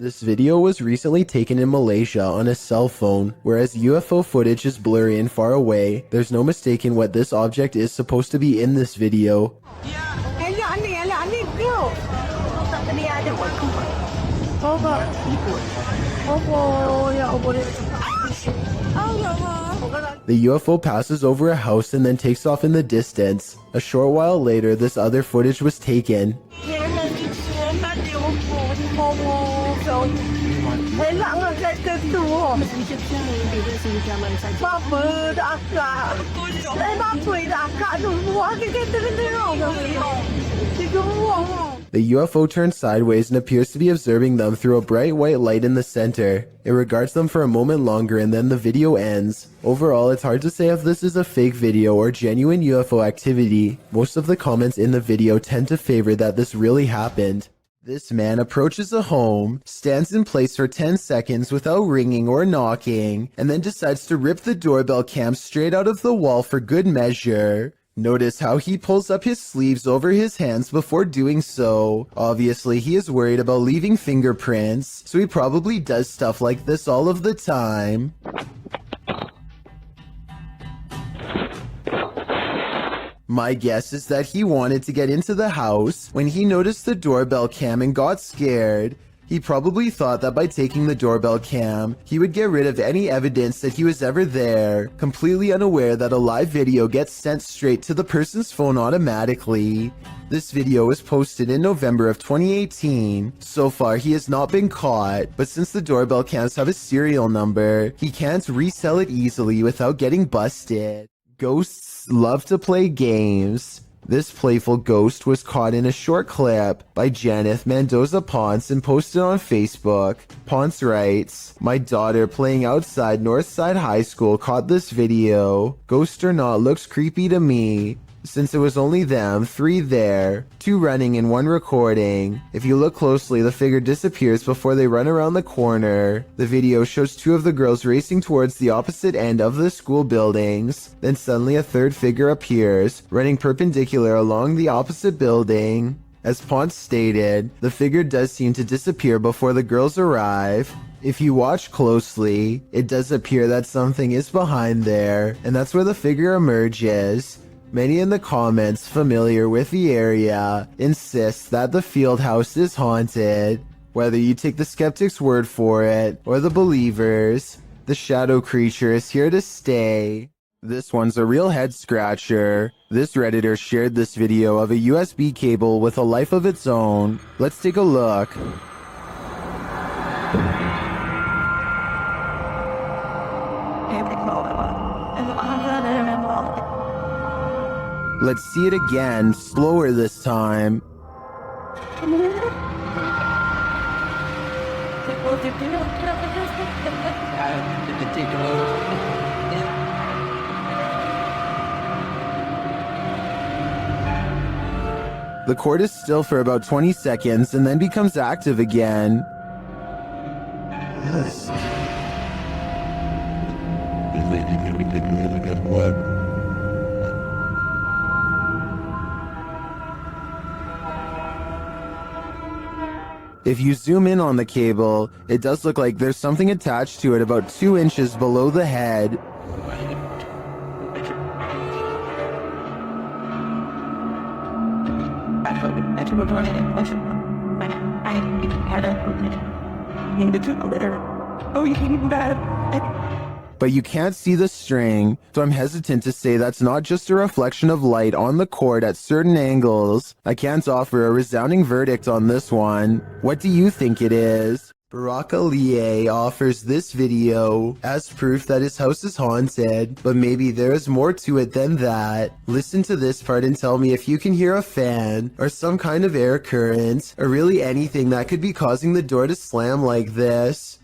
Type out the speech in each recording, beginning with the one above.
This video was recently taken in Malaysia on a cell phone. Whereas UFO footage is blurry and far away, there's no mistaking what this object is supposed to be in this video. The UFO passes over a house and then takes off in the distance. A short while later, this other footage was taken. The UFO turns sideways and appears to be observing them through a bright white light in the center. It regards them for a moment longer and then the video ends. Overall, it's hard to say if this is a fake video or genuine UFO activity. Most of the comments in the video tend to favor that this really happened. This man approaches a home, stands in place for 10 seconds without ringing or knocking, and then decides to rip the doorbell cam straight out of the wall for good measure. Notice how he pulls up his sleeves over his hands before doing so. Obviously, he is worried about leaving fingerprints, so he probably does stuff like this all of the time. My guess is that he wanted to get into the house when he noticed the doorbell cam and got scared. He probably thought that by taking the doorbell cam, he would get rid of any evidence that he was ever there, completely unaware that a live video gets sent straight to the person's phone automatically. This video was posted in November of 2018. So far, he has not been caught, but since the doorbell cams have a serial number, he can't resell it easily without getting busted. Ghosts love to play games. This playful ghost was caught in a short clip by Janeth Mendoza Ponce and posted on Facebook. Ponce writes, "My daughter playing outside Northside High School caught this video. Ghost or not, looks creepy to me. Since it was only them, 3 there, 2 running and 1 recording. If you look closely, the figure disappears before they run around the corner. The video shows 2 of the girls racing towards the opposite end of the school buildings. Then suddenly a 3rd figure appears, running perpendicular along the opposite building. As Ponce stated, the figure does seem to disappear before the girls arrive. If you watch closely, it does appear that something is behind there, and that's where the figure emerges. Many in the comments familiar with the area insist that the field house is haunted. Whether you take the skeptic's word for it or the believers, the shadow creature is here to stay. This one's a real head scratcher. This Redditor shared this video of a USB cable with a life of its own. Let's take a look. Let's see it again, slower this time. The cord is still for about 20 seconds and then becomes active again. Yes. If you zoom in on the cable, it does look like there's something attached to it about 2 inches below the head. But you can't see the string, so I'm hesitant to say that's not just a reflection of light on the cord at certain angles. I can't offer a resounding verdict on this one. What do you think it is? Baraka Lie offers this video as proof that his house is haunted, but maybe there is more to it than that. Listen to this part and tell me if you can hear a fan, or some kind of air current, or really anything that could be causing the door to slam like this.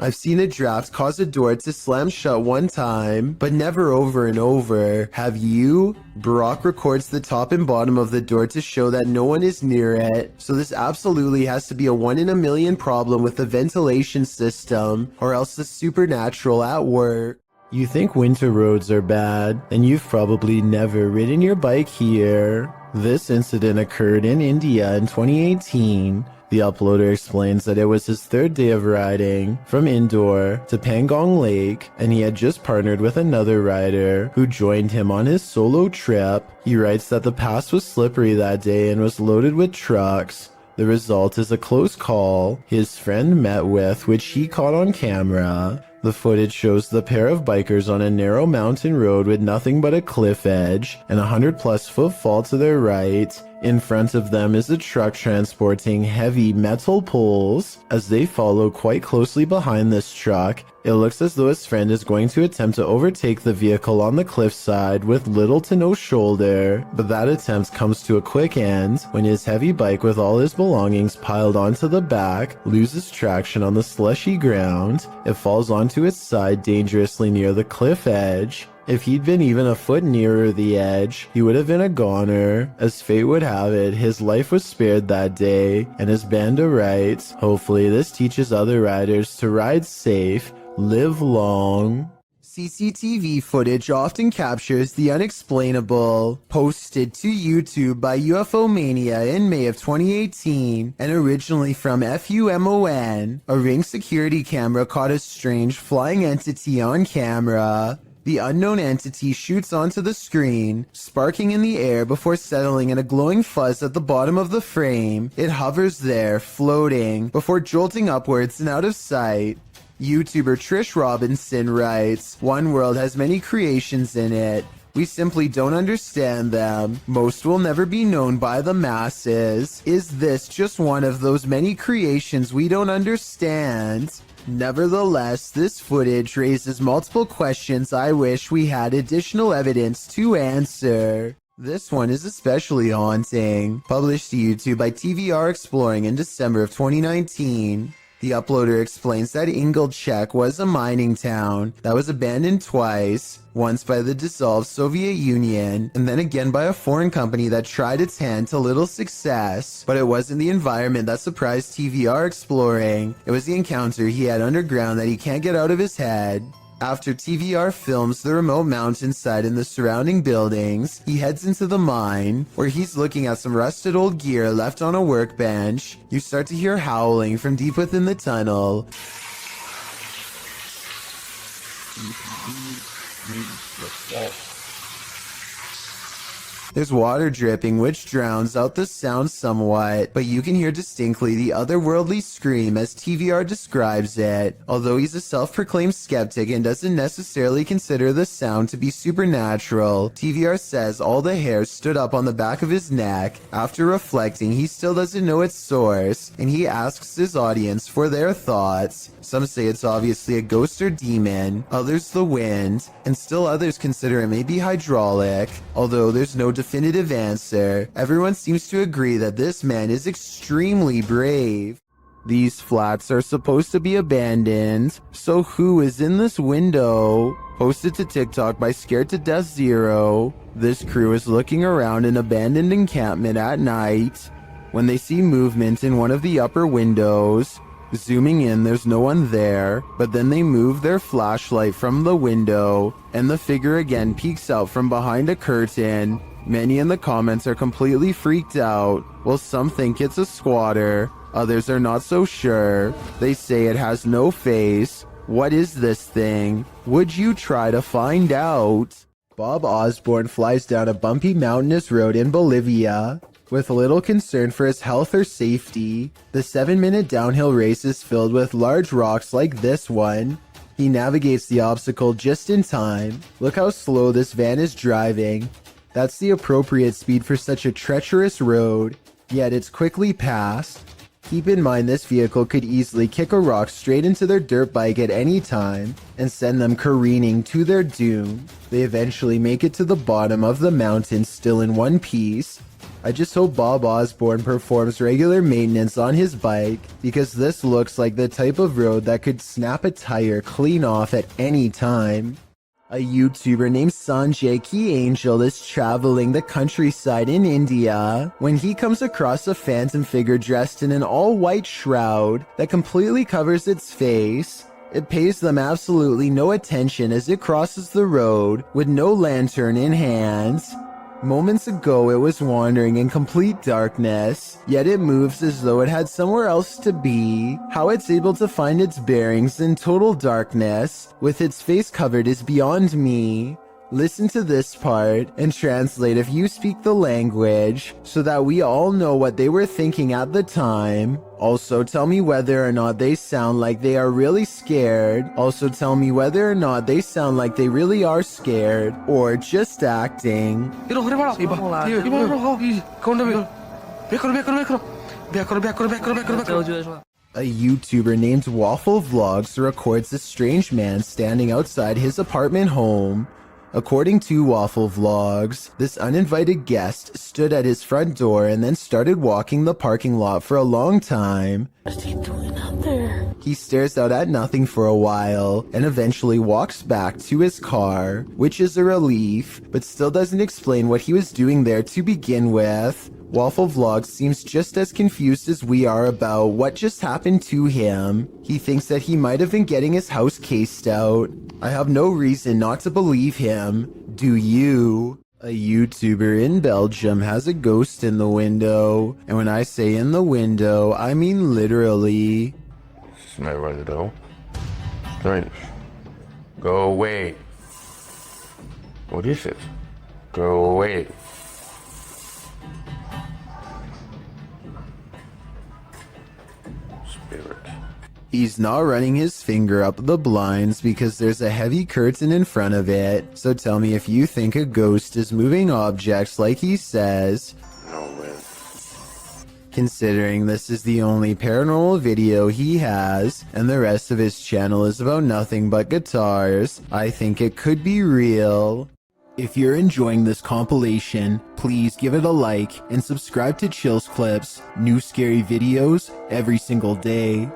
I've seen a draft cause a door to slam shut one time, but never over and over. Have you? Brock records the top and bottom of the door to show that no one is near it, so this absolutely has to be a 1 in a million problem with the ventilation system, or else the supernatural at work. You think winter roads are bad, and you've probably never ridden your bike here. This incident occurred in India in 2018. The uploader explains that it was his third day of riding from Indore to Pangong Lake, and he had just partnered with another rider who joined him on his solo trip. He writes that the pass was slippery that day and was loaded with trucks. The result is a close call his friend met with, which he caught on camera. The footage shows the pair of bikers on a narrow mountain road with nothing but a cliff edge and a 100+ foot fall to their right. In front of them is a truck transporting heavy metal poles. As they follow quite closely behind this truck, it looks as though his friend is going to attempt to overtake the vehicle on the cliffside with little to no shoulder, but that attempt comes to a quick end when his heavy bike with all his belongings piled onto the back loses traction on the slushy ground. It falls onto its side dangerously near the cliff edge. If he'd been even a foot nearer the edge, he would have been a goner. As fate would have it, his life was spared that day, and as Banda writes, hopefully this teaches other riders to ride safe, live long. CCTV footage often captures the unexplainable. Posted to YouTube by UFO Mania in May of 2018, and originally from FUMON, a Ring security camera caught a strange flying entity on camera. The unknown entity shoots onto the screen, sparking in the air before settling in a glowing fuzz at the bottom of the frame. It hovers there, floating, before jolting upwards and out of sight. YouTuber Trish Robinson writes, "One world has many creations in it. We simply don't understand them. Most will never be known by the masses. Is this just one of those many creations we don't understand?" Nevertheless, this footage raises multiple questions I wish we had additional evidence to answer. This one is especially haunting. Published to YouTube by TVR Exploring in December of 2019. The uploader explains that Ingolchek was a mining town that was abandoned twice, once by the dissolved Soviet Union, and then again by a foreign company that tried its hand to little success. But it wasn't the environment that surprised TVR Exploring. It was the encounter he had underground that he can't get out of his head. After TVR films the remote mountainside and the surrounding buildings, he heads into the mine, where he's looking at some rusted old gear left on a workbench. You start to hear howling from deep within the tunnel. There's water dripping, which drowns out the sound somewhat, but you can hear distinctly the otherworldly scream as TVR describes it. Although he's a self-proclaimed skeptic and doesn't necessarily consider the sound to be supernatural, TVR says all the hairs stood up on the back of his neck. After reflecting, he still doesn't know its source, and he asks his audience for their thoughts. Some say it's obviously a ghost or demon, others the wind, and still others consider it may be hydraulic. Although there's no definitive answer, everyone seems to agree that this man is extremely brave. These flats are supposed to be abandoned, so who is in this window? Posted to TikTok by Scared to Death Zero, this crew is looking around an abandoned encampment at night when they see movement in one of the upper windows. Zooming in, there's no one there, but then they move their flashlight from the window, and the figure again peeks out from behind a curtain. Many in the comments are completely freaked out, while some think it's a squatter, others are not so sure. They say it has no face. What is this thing? Would you try to find out? Bob Osborne flies down a bumpy mountainous road in Bolivia with little concern for his health or safety. The 7-minute downhill race is filled with large rocks like this one. He navigates the obstacle just in time. Look how slow this van is driving. That's the appropriate speed for such a treacherous road, yet it's quickly passed. Keep in mind this vehicle could easily kick a rock straight into their dirt bike at any time and send them careening to their doom. They eventually make it to the bottom of the mountain still in one piece. I just hope Bob Osborne performs regular maintenance on his bike, because this looks like the type of road that could snap a tire clean off at any time. A YouTuber named Sanjay Key Angel is traveling the countryside in India when he comes across a phantom figure dressed in an all-white shroud that completely covers its face. It pays them absolutely no attention as it crosses the road with no lantern in hand. Moments ago it was wandering in complete darkness, yet it moves as though it had somewhere else to be. How it's able to find its bearings in total darkness, with its face covered, is beyond me. Listen to this part and translate if you speak the language, so that we all know what they were thinking at the time. Also tell me whether or not they sound like they are really scared. Also tell me whether or not they sound like they really are scared, or just acting. A YouTuber named Waffle Vlogs records a strange man standing outside his apartment home. According to Waffle Vlogs, this uninvited guest stood at his front door and then started walking the parking lot for a long time. What's he doing out there? He stares out at nothing for a while and eventually walks back to his car, which is a relief, but still doesn't explain what he was doing there to begin with. Waffle Vlogs seems just as confused as we are about what just happened to him. He thinks that he might have been getting his house cased out. I have no reason not to believe him. Do you? A YouTuber in Belgium has a ghost in the window. And when I say in the window, I mean literally. Smell right though. Right. Go away. What is it? Go away. Spirit. He's not running his finger up the blinds because there's a heavy curtain in front of it. So tell me if you think a ghost is moving objects like he says. No way. Considering this is the only paranormal video he has, and the rest of his channel is about nothing but guitars, I think it could be real. If you're enjoying this compilation, please give it a like and subscribe to Chills Clips, new scary videos every single day.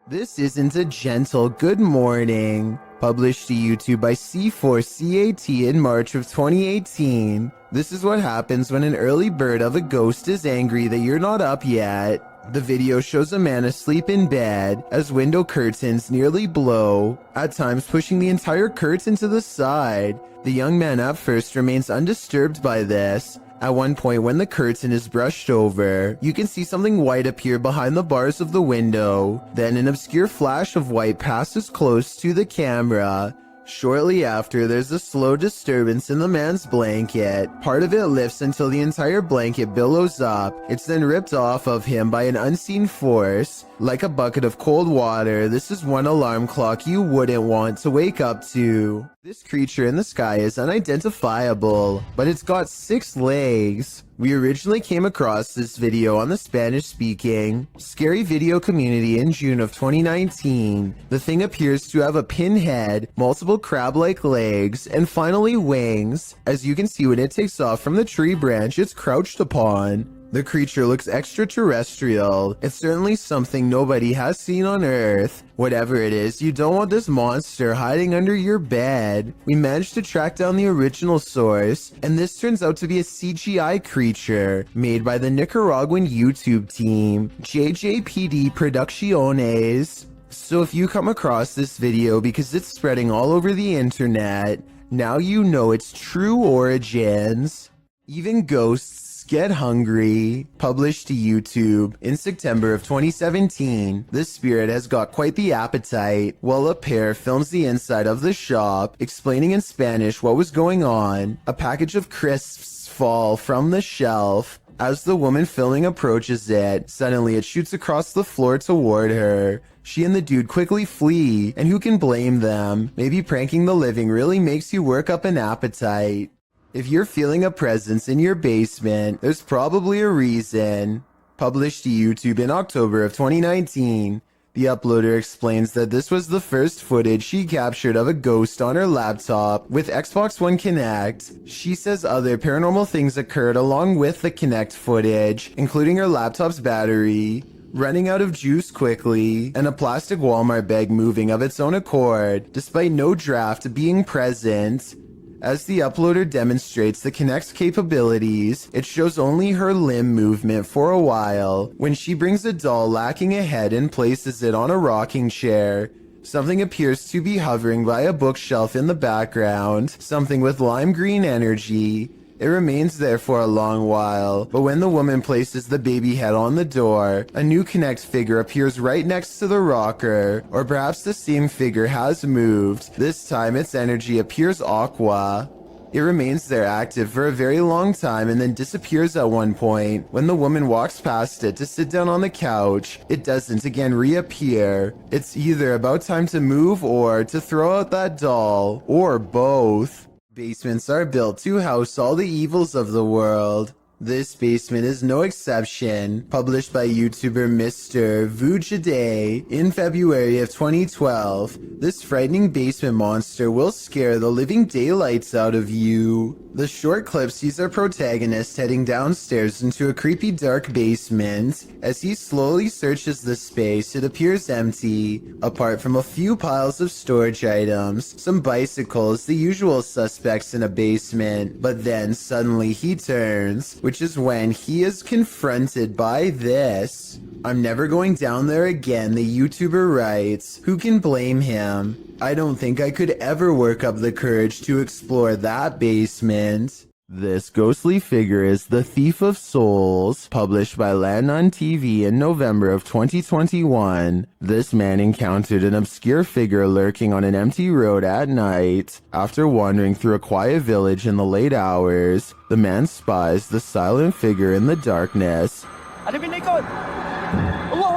This isn't a gentle good morning. Published to YouTube by C4CAT in March of 2018. This is what happens when an early bird of a ghost is angry that you're not up yet. The video shows a man asleep in bed as window curtains nearly blow, at times pushing the entire curtain to the side. The young man at first remains undisturbed by this. At one point when the curtain is brushed over, you can see something white appear behind the bars of the window. Then an obscure flash of white passes close to the camera. Shortly after, there's a slow disturbance in the man's blanket. Part of it lifts until the entire blanket billows up. It's then ripped off of him by an unseen force. Like a bucket of cold water, this is one alarm clock you wouldn't want to wake up to. This creature in the sky is unidentifiable, but it's got 6 legs. We originally came across this video on the Spanish-speaking scary video community in June of 2019. The thing appears to have a pin head, multiple crab-like legs, and finally wings. As you can see when it takes off from the tree branch it's crouched upon. The creature looks extraterrestrial. It's certainly something nobody has seen on Earth. Whatever it is, you don't want this monster hiding under your bed. We managed to track down the original source, and this turns out to be a CGI creature made by the Nicaraguan YouTube team, JJPD Producciones. So if you come across this video because it's spreading all over the internet, now you know its true origins. Even ghosts get hungry. Published to YouTube in September of 2017, this spirit has got quite the appetite. While a pair films the inside of the shop, explaining in Spanish what was going on, a package of crisps fall from the shelf. As the woman filming approaches it, suddenly it shoots across the floor toward her. She and the dude quickly flee, and who can blame them? Maybe pranking the living really makes you work up an appetite. If you're feeling a presence in your basement, there's probably a reason. Published to YouTube in October of 2019. The uploader explains that this was the first footage she captured of a ghost on her laptop with Xbox One Kinect. She says other paranormal things occurred along with the Kinect footage, including her laptop's battery running out of juice quickly, and a plastic Walmart bag moving of its own accord, despite no draft being present. As the uploader demonstrates the Kinect's capabilities, it shows only her limb movement for a while, when she brings a doll lacking a head and places it on a rocking chair. Something appears to be hovering by a bookshelf in the background, something with lime green energy. It remains there for a long while, but when the woman places the baby head on the door, a new Kinect figure appears right next to the rocker, or perhaps the same figure has moved. This time its energy appears aqua. It remains there active for a very long time and then disappears at one point. When the woman walks past it to sit down on the couch, it doesn't again reappear. It's either about time to move or to throw out that doll, or both. Basements are built to house all the evils of the world. This basement is no exception. Published by YouTuber Mr. Vujade in February of 2012, this frightening basement monster will scare the living daylights out of you. The short clip sees our protagonist heading downstairs into a creepy dark basement. As he slowly searches the space, it appears empty, apart from a few piles of storage items, some bicycles, the usual suspects in a basement. But then suddenly he turns, which is when he is confronted by this. "I'm never going down there again," the YouTuber writes. Who can blame him? I don't think I could ever work up the courage to explore that basement. This ghostly figure is the Thief of Souls, published by Landon TV in November of 2021. This man encountered an obscure figure lurking on an empty road at night. After wandering through a quiet village in the late hours, the man spies the silent figure in the darkness. Allahu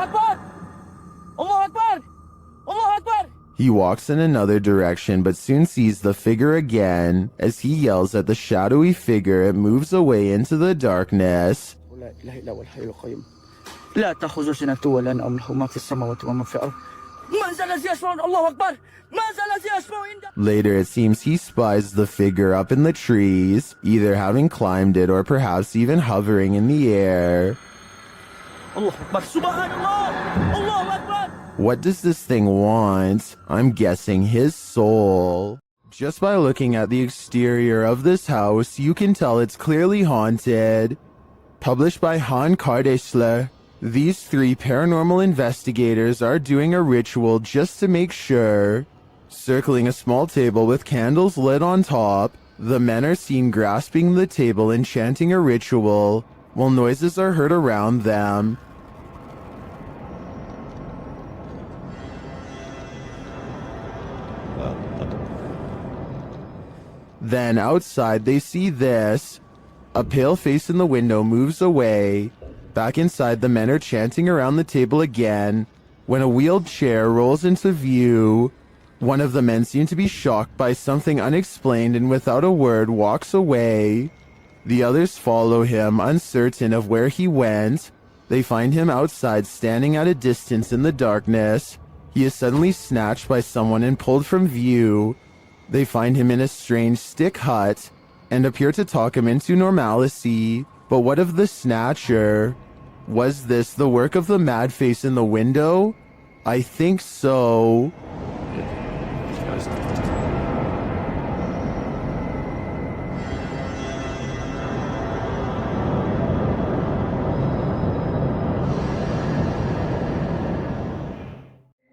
Akbar! Allahu Akbar! Allahu Akbar! He walks in another direction but soon sees the figure again. As he yells at the shadowy figure, it moves away into the darkness. لا تأخذ سنة ولا نوم له ما في السماوات وما في الأرض ما زال يسمع الله أكبر ما زال يسمع عند. Later it seems he spies the figure up in the trees, either having climbed it or perhaps even hovering in the air. الله أكبر سبحان الله الله أكبر. What does this thing want? I'm guessing his soul. Just by looking at the exterior of this house, you can tell it's clearly haunted. Published by Han Kardesler, these three paranormal investigators are doing a ritual just to make sure. Circling a small table with candles lit on top, the men are seen grasping the table and chanting a ritual, while noises are heard around them. Then outside they see this. A pale face in the window moves away. Back inside, the men are chanting around the table again, when a wheeled chair rolls into view. One of the men seems to be shocked by something unexplained and without a word walks away. The others follow him, uncertain of where he went. They find him outside, standing at a distance in the darkness. He is suddenly snatched by someone and pulled from view. They find him in a strange stick hut and appear to talk him into normalcy. But what of the snatcher? Was this the work of the mad face in the window? I think so.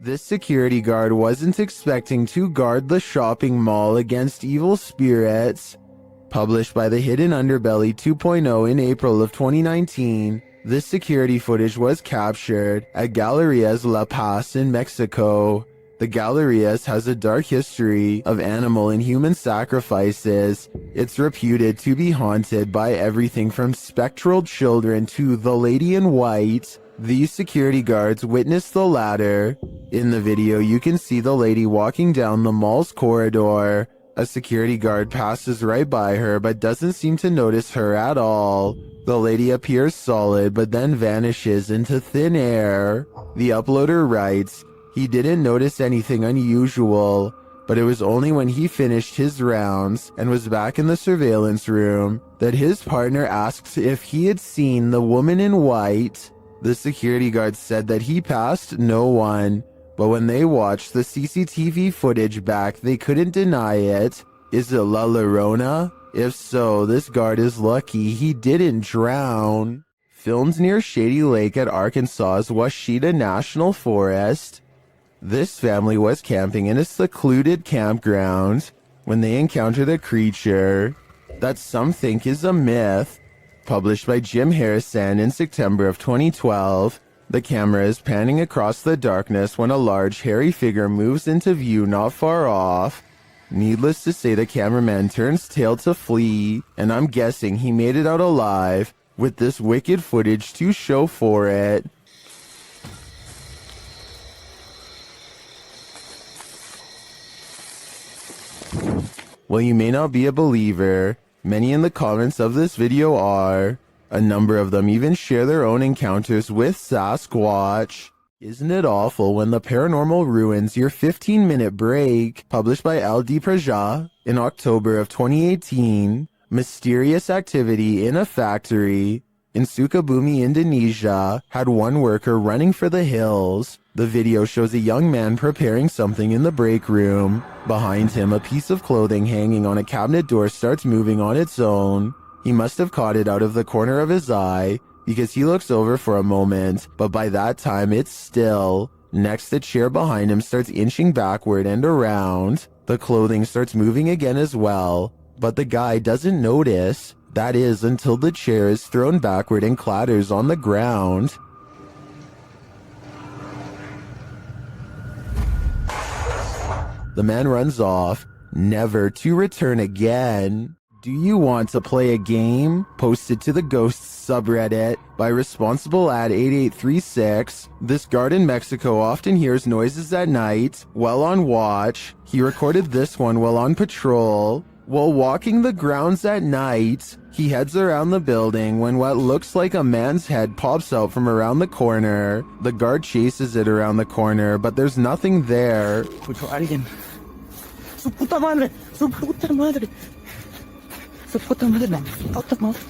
This security guard wasn't expecting to guard the shopping mall against evil spirits. Published by the Hidden Underbelly 2.0 in April of 2019, this security footage was captured at Galerías La Paz in Mexico. The Galerías has a dark history of animal and human sacrifices. It's reputed to be haunted by everything from spectral children to the Lady in White. These security guards witnessed the latter. In the video, you can see the lady walking down the mall's corridor. A security guard passes right by her but doesn't seem to notice her at all. The lady appears solid but then vanishes into thin air. The uploader writes, he didn't notice anything unusual, but it was only when he finished his rounds and was back in the surveillance room that his partner asked if he had seen the woman in white. The security guard said that he passed no one, but when they watched the CCTV footage back, they couldn't deny it. Is it La Llorona? If so, this guard is lucky he didn't drown. Filmed near Shady Lake at Arkansas's Washita National Forest. This family was camping in a secluded campground when they encountered a creature that some think is a myth. Published by Jim Harrison in September of 2012, the camera is panning across the darkness when a large hairy figure moves into view not far off. Needless to say, the cameraman turns tail to flee, and I'm guessing he made it out alive with this wicked footage to show for it. While you may not be a believer, many in the comments of this video are. A number of them even share their own encounters with Sasquatch. Isn't it awful when the paranormal ruins your 15-minute break? Published by LD Praja in October of 2018. Mysterious activity in a factory in Sukabumi, Indonesia, had one worker running for the hills. The video shows a young man preparing something in the break room. Behind him, a piece of clothing hanging on a cabinet door starts moving on its own. He must have caught it out of the corner of his eye, because he looks over for a moment, but by that time it's still. Next, the chair behind him starts inching backward and around. The clothing starts moving again as well, but the guy doesn't notice. That is, until the chair is thrown backward and clatters on the ground. The man runs off, never to return again. Do you want to play a game? Posted to the Ghosts subreddit by Responsible at 8836. This guard in Mexico often hears noises at night while on watch. He recorded this one while on patrol. While walking the grounds at night, he heads around the building when what looks like a man's head pops out from around the corner. The guard chases it around the corner, but there's nothing there. Mucho alguien. Su puta madre. Su puta madre. Su puta madre. Puta madre.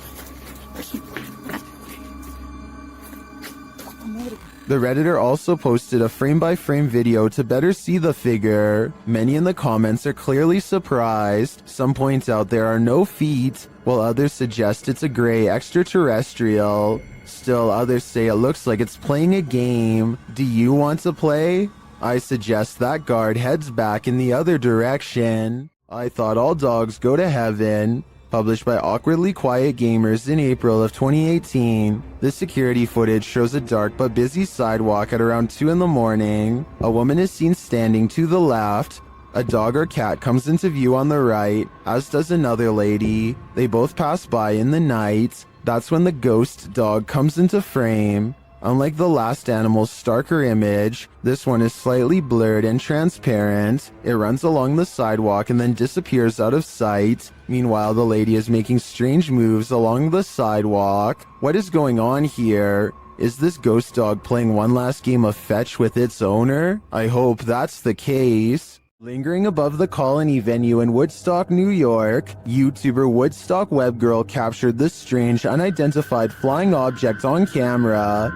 The Redditor also posted a frame-by-frame video to better see the figure. Many in the comments are clearly surprised. Some point out there are no feet, while others suggest it's a gray extraterrestrial. Still, others say it looks like it's playing a game. Do you want to play? I suggest that guard heads back in the other direction. I thought all dogs go to heaven. Published by Awkwardly Quiet Gamers in April of 2018. This security footage shows a dark but busy sidewalk at around 2 in the morning. A woman is seen standing to the left. A dog or cat comes into view on the right, as does another lady. They both pass by in the night. That's when the ghost dog comes into frame. Unlike the last animal's starker image, this one is slightly blurred and transparent. It runs along the sidewalk and then disappears out of sight. Meanwhile, the lady is making strange moves along the sidewalk. What is going on here? Is this ghost dog playing one last game of fetch with its owner? I hope that's the case. Lingering above the Colony venue in Woodstock, New York, YouTuber Woodstock Webgirl captured this strange unidentified flying object on camera.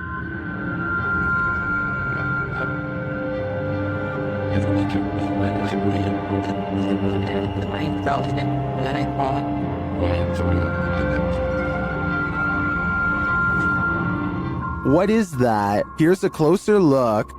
What is that? Here's a closer look.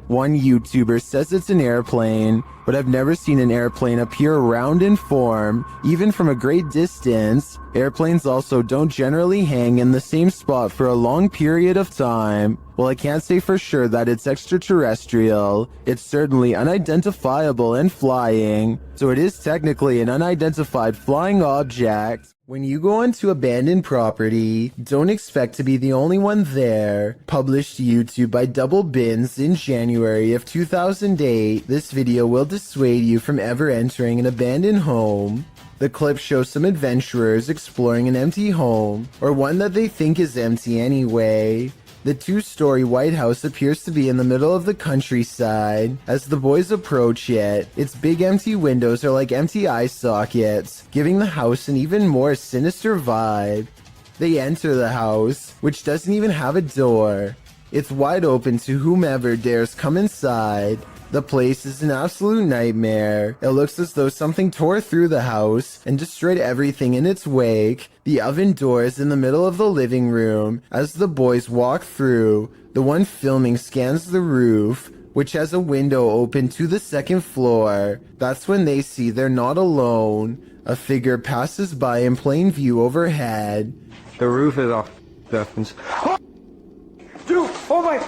One YouTuber says it's an airplane, but I've never seen an airplane appear round in form, even from a great distance. Airplanes also don't generally hang in the same spot for a long period of time. While I can't say for sure that it's extraterrestrial, it's certainly unidentifiable and flying, so it is technically an unidentified flying object. When you go onto abandoned property, don't expect to be the only one there. Published to YouTube by Double Bins in January of 2008, this video will dissuade you from ever entering an abandoned home. The clip shows some adventurers exploring an empty home, or one that they think is empty anyway. The two-story White House appears to be in the middle of the countryside. As the boys approach it, its big empty windows are like empty eye sockets, giving the house an even more sinister vibe. They enter the house, which doesn't even have a door. It's wide open to whomever dares come inside. The place is an absolute nightmare. It looks as though something tore through the house and destroyed everything in its wake. The oven door is in the middle of the living room. As the boys walk through, the one filming scans the roof, which has a window open to the second floor. That's when they see they're not alone. A figure passes by in plain view overhead. The roof is off. Dude, oh my...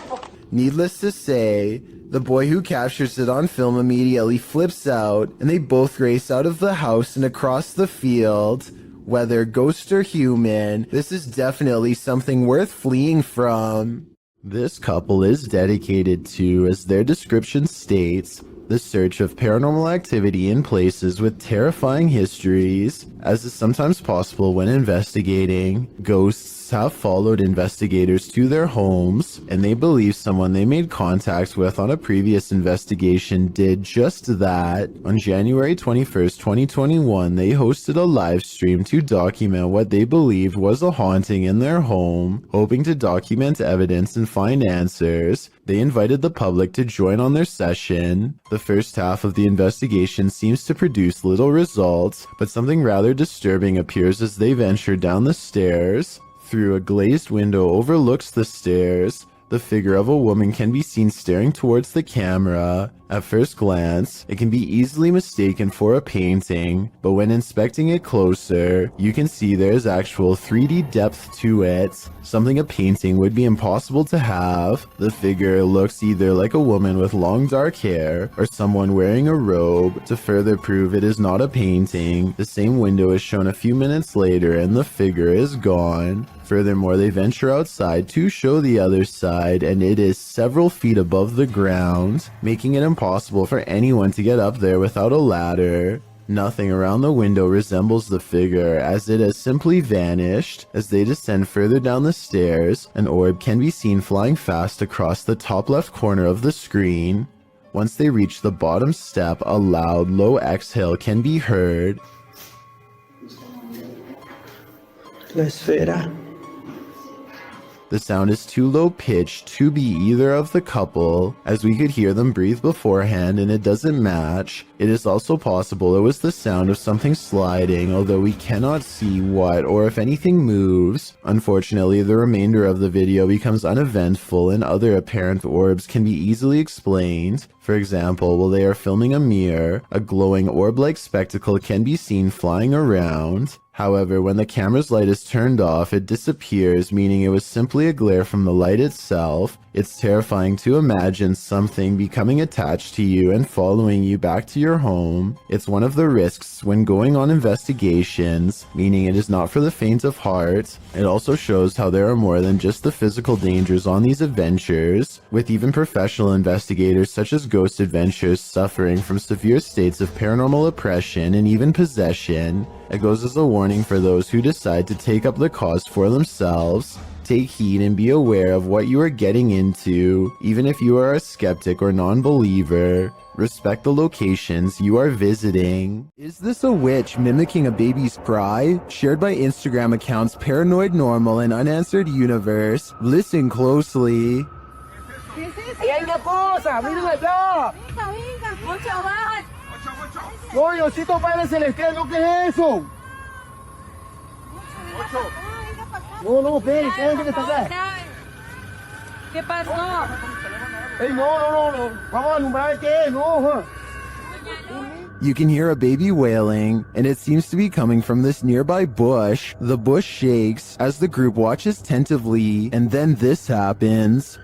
Needless to say, the boy who captures it on film immediately flips out, and they both race out of the house and across the field. Whether ghost or human, this is definitely something worth fleeing from. This couple is dedicated to, as their description states, the search of paranormal activity in places with terrifying histories. As is sometimes possible when investigating, ghosts have followed investigators to their homes, and they believe someone they made contact with on a previous investigation did just that. On January 21st, 2021, they hosted a live stream to document what they believed was a haunting in their home. Hoping to document evidence and find answers, they invited the public to join on their session. The first half of the investigation seems to produce little results, but something rather disturbing appears as they venture down the stairs. Through a glazed window overlooks the stairs, the figure of a woman can be seen staring towards the camera. At first glance, it can be easily mistaken for a painting, but when inspecting it closer, you can see there is actual 3D depth to it, something a painting would be impossible to have. The figure looks either like a woman with long dark hair, or someone wearing a robe. To further prove it is not a painting, the same window is shown a few minutes later and the figure is gone. Furthermore, they venture outside to show the other side, and it is several feet above the ground, making it impossible for anyone to get up there without a ladder. Nothing around the window resembles the figure, as it has simply vanished. As they descend further down the stairs, an orb can be seen flying fast across the top left corner of the screen. Once they reach the bottom step, a loud, low exhale can be heard. La esfera. The sound is too low pitched to be either of the couple, as we could hear them breathe beforehand and it doesn't match. It is also possible it was the sound of something sliding, although we cannot see what or if anything moves. Unfortunately, the remainder of the video becomes uneventful and other apparent orbs can be easily explained. For example, while they are filming a mirror, a glowing orb-like spectacle can be seen flying around. However, when the camera's light is turned off, it disappears, meaning it was simply a glare from the light itself. It's terrifying to imagine something becoming attached to you and following you back to your home. It's one of the risks when going on investigations, meaning it is not for the faint of heart. It also shows how there are more than just the physical dangers on these adventures, with even professional investigators such as Ghost Adventures suffering from severe states of paranormal oppression and even possession. It goes as a warning for those who decide to take up the cause for themselves. Take heed and be aware of what you are getting into, even if you are a skeptic or non-believer. Respect the locations you are visiting. Is this a witch mimicking a baby's cry? Shared by Instagram accounts Paranoid Normal and Unanswered Universe. Listen closely. Ayan na po, sabi nila daw. Oye, osito para celestial, ¿no qué es eso? No, espere, ¿qué está acá? ¿Qué pasó? You can hear a baby wailing, and it seems to be coming from this nearby bush. The bush shakes as the group watches attentively, and then this happens.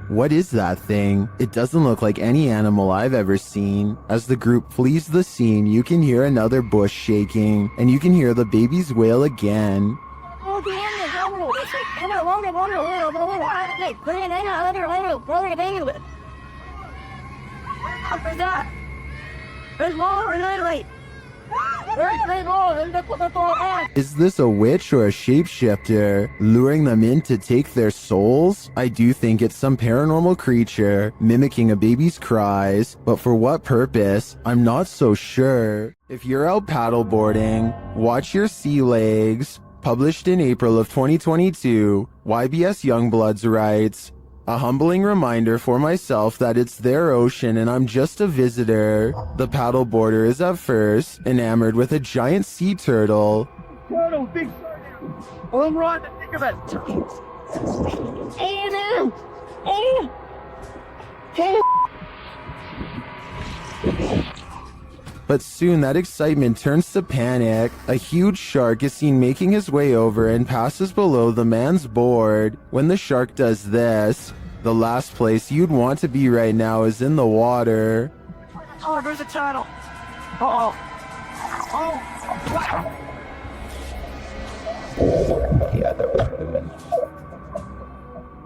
What is that thing? It doesn't look like any animal I've ever seen. As the group flees the scene, you can hear another bush shaking, and you can hear the babies wail again. Is this a witch or a shapeshifter, luring them in to take their souls? I do think it's some paranormal creature, mimicking a baby's cries, but for what purpose? I'm not so sure. If you're out paddleboarding, watch your sea legs. Published in April of 2022, YBS Youngbloods writes, "A humbling reminder for myself that it's their ocean and I'm just a visitor. The paddleboarder is at first enamored with a giant sea turtle. Turtle, big turtle. I'm right to think of it. But soon that excitement turns to panic. A huge shark is seen making his way over and passes below the man's board. When the shark does this, the last place you'd want to be right now is in the water." Oh, there's a turtle. Oh.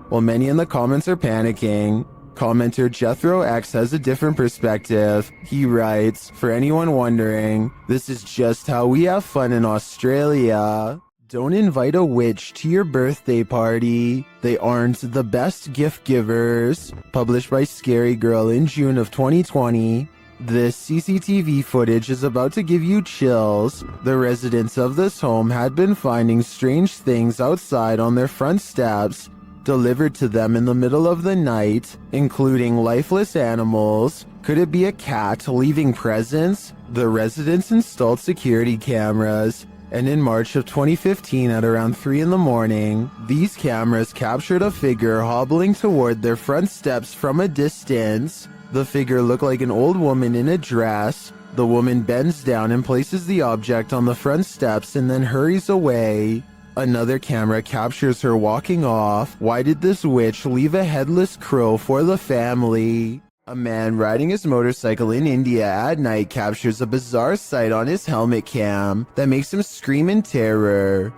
While many in the comments are panicking, commenter Jethro X has a different perspective. He writes, "For anyone wondering, this is just how we have fun in Australia. Don't invite a witch to your birthday party. They aren't the best gift givers." Published by Scary Girl in June of 2020. This CCTV footage is about to give you chills. The residents of this home had been finding strange things outside on their front steps, delivered to them in the middle of the night, including lifeless animals. Could it be a cat leaving presents? The residents installed security cameras, and in March of 2015 at around 3 in the morning, these cameras captured a figure hobbling toward their front steps from a distance. The figure looked like an old woman in a dress. The woman bends down and places the object on the front steps and then hurries away. Another camera captures her walking off. Why did this witch leave a headless crow for the family? A man riding his motorcycle in India at night captures a bizarre sight on his helmet cam that makes him scream in terror.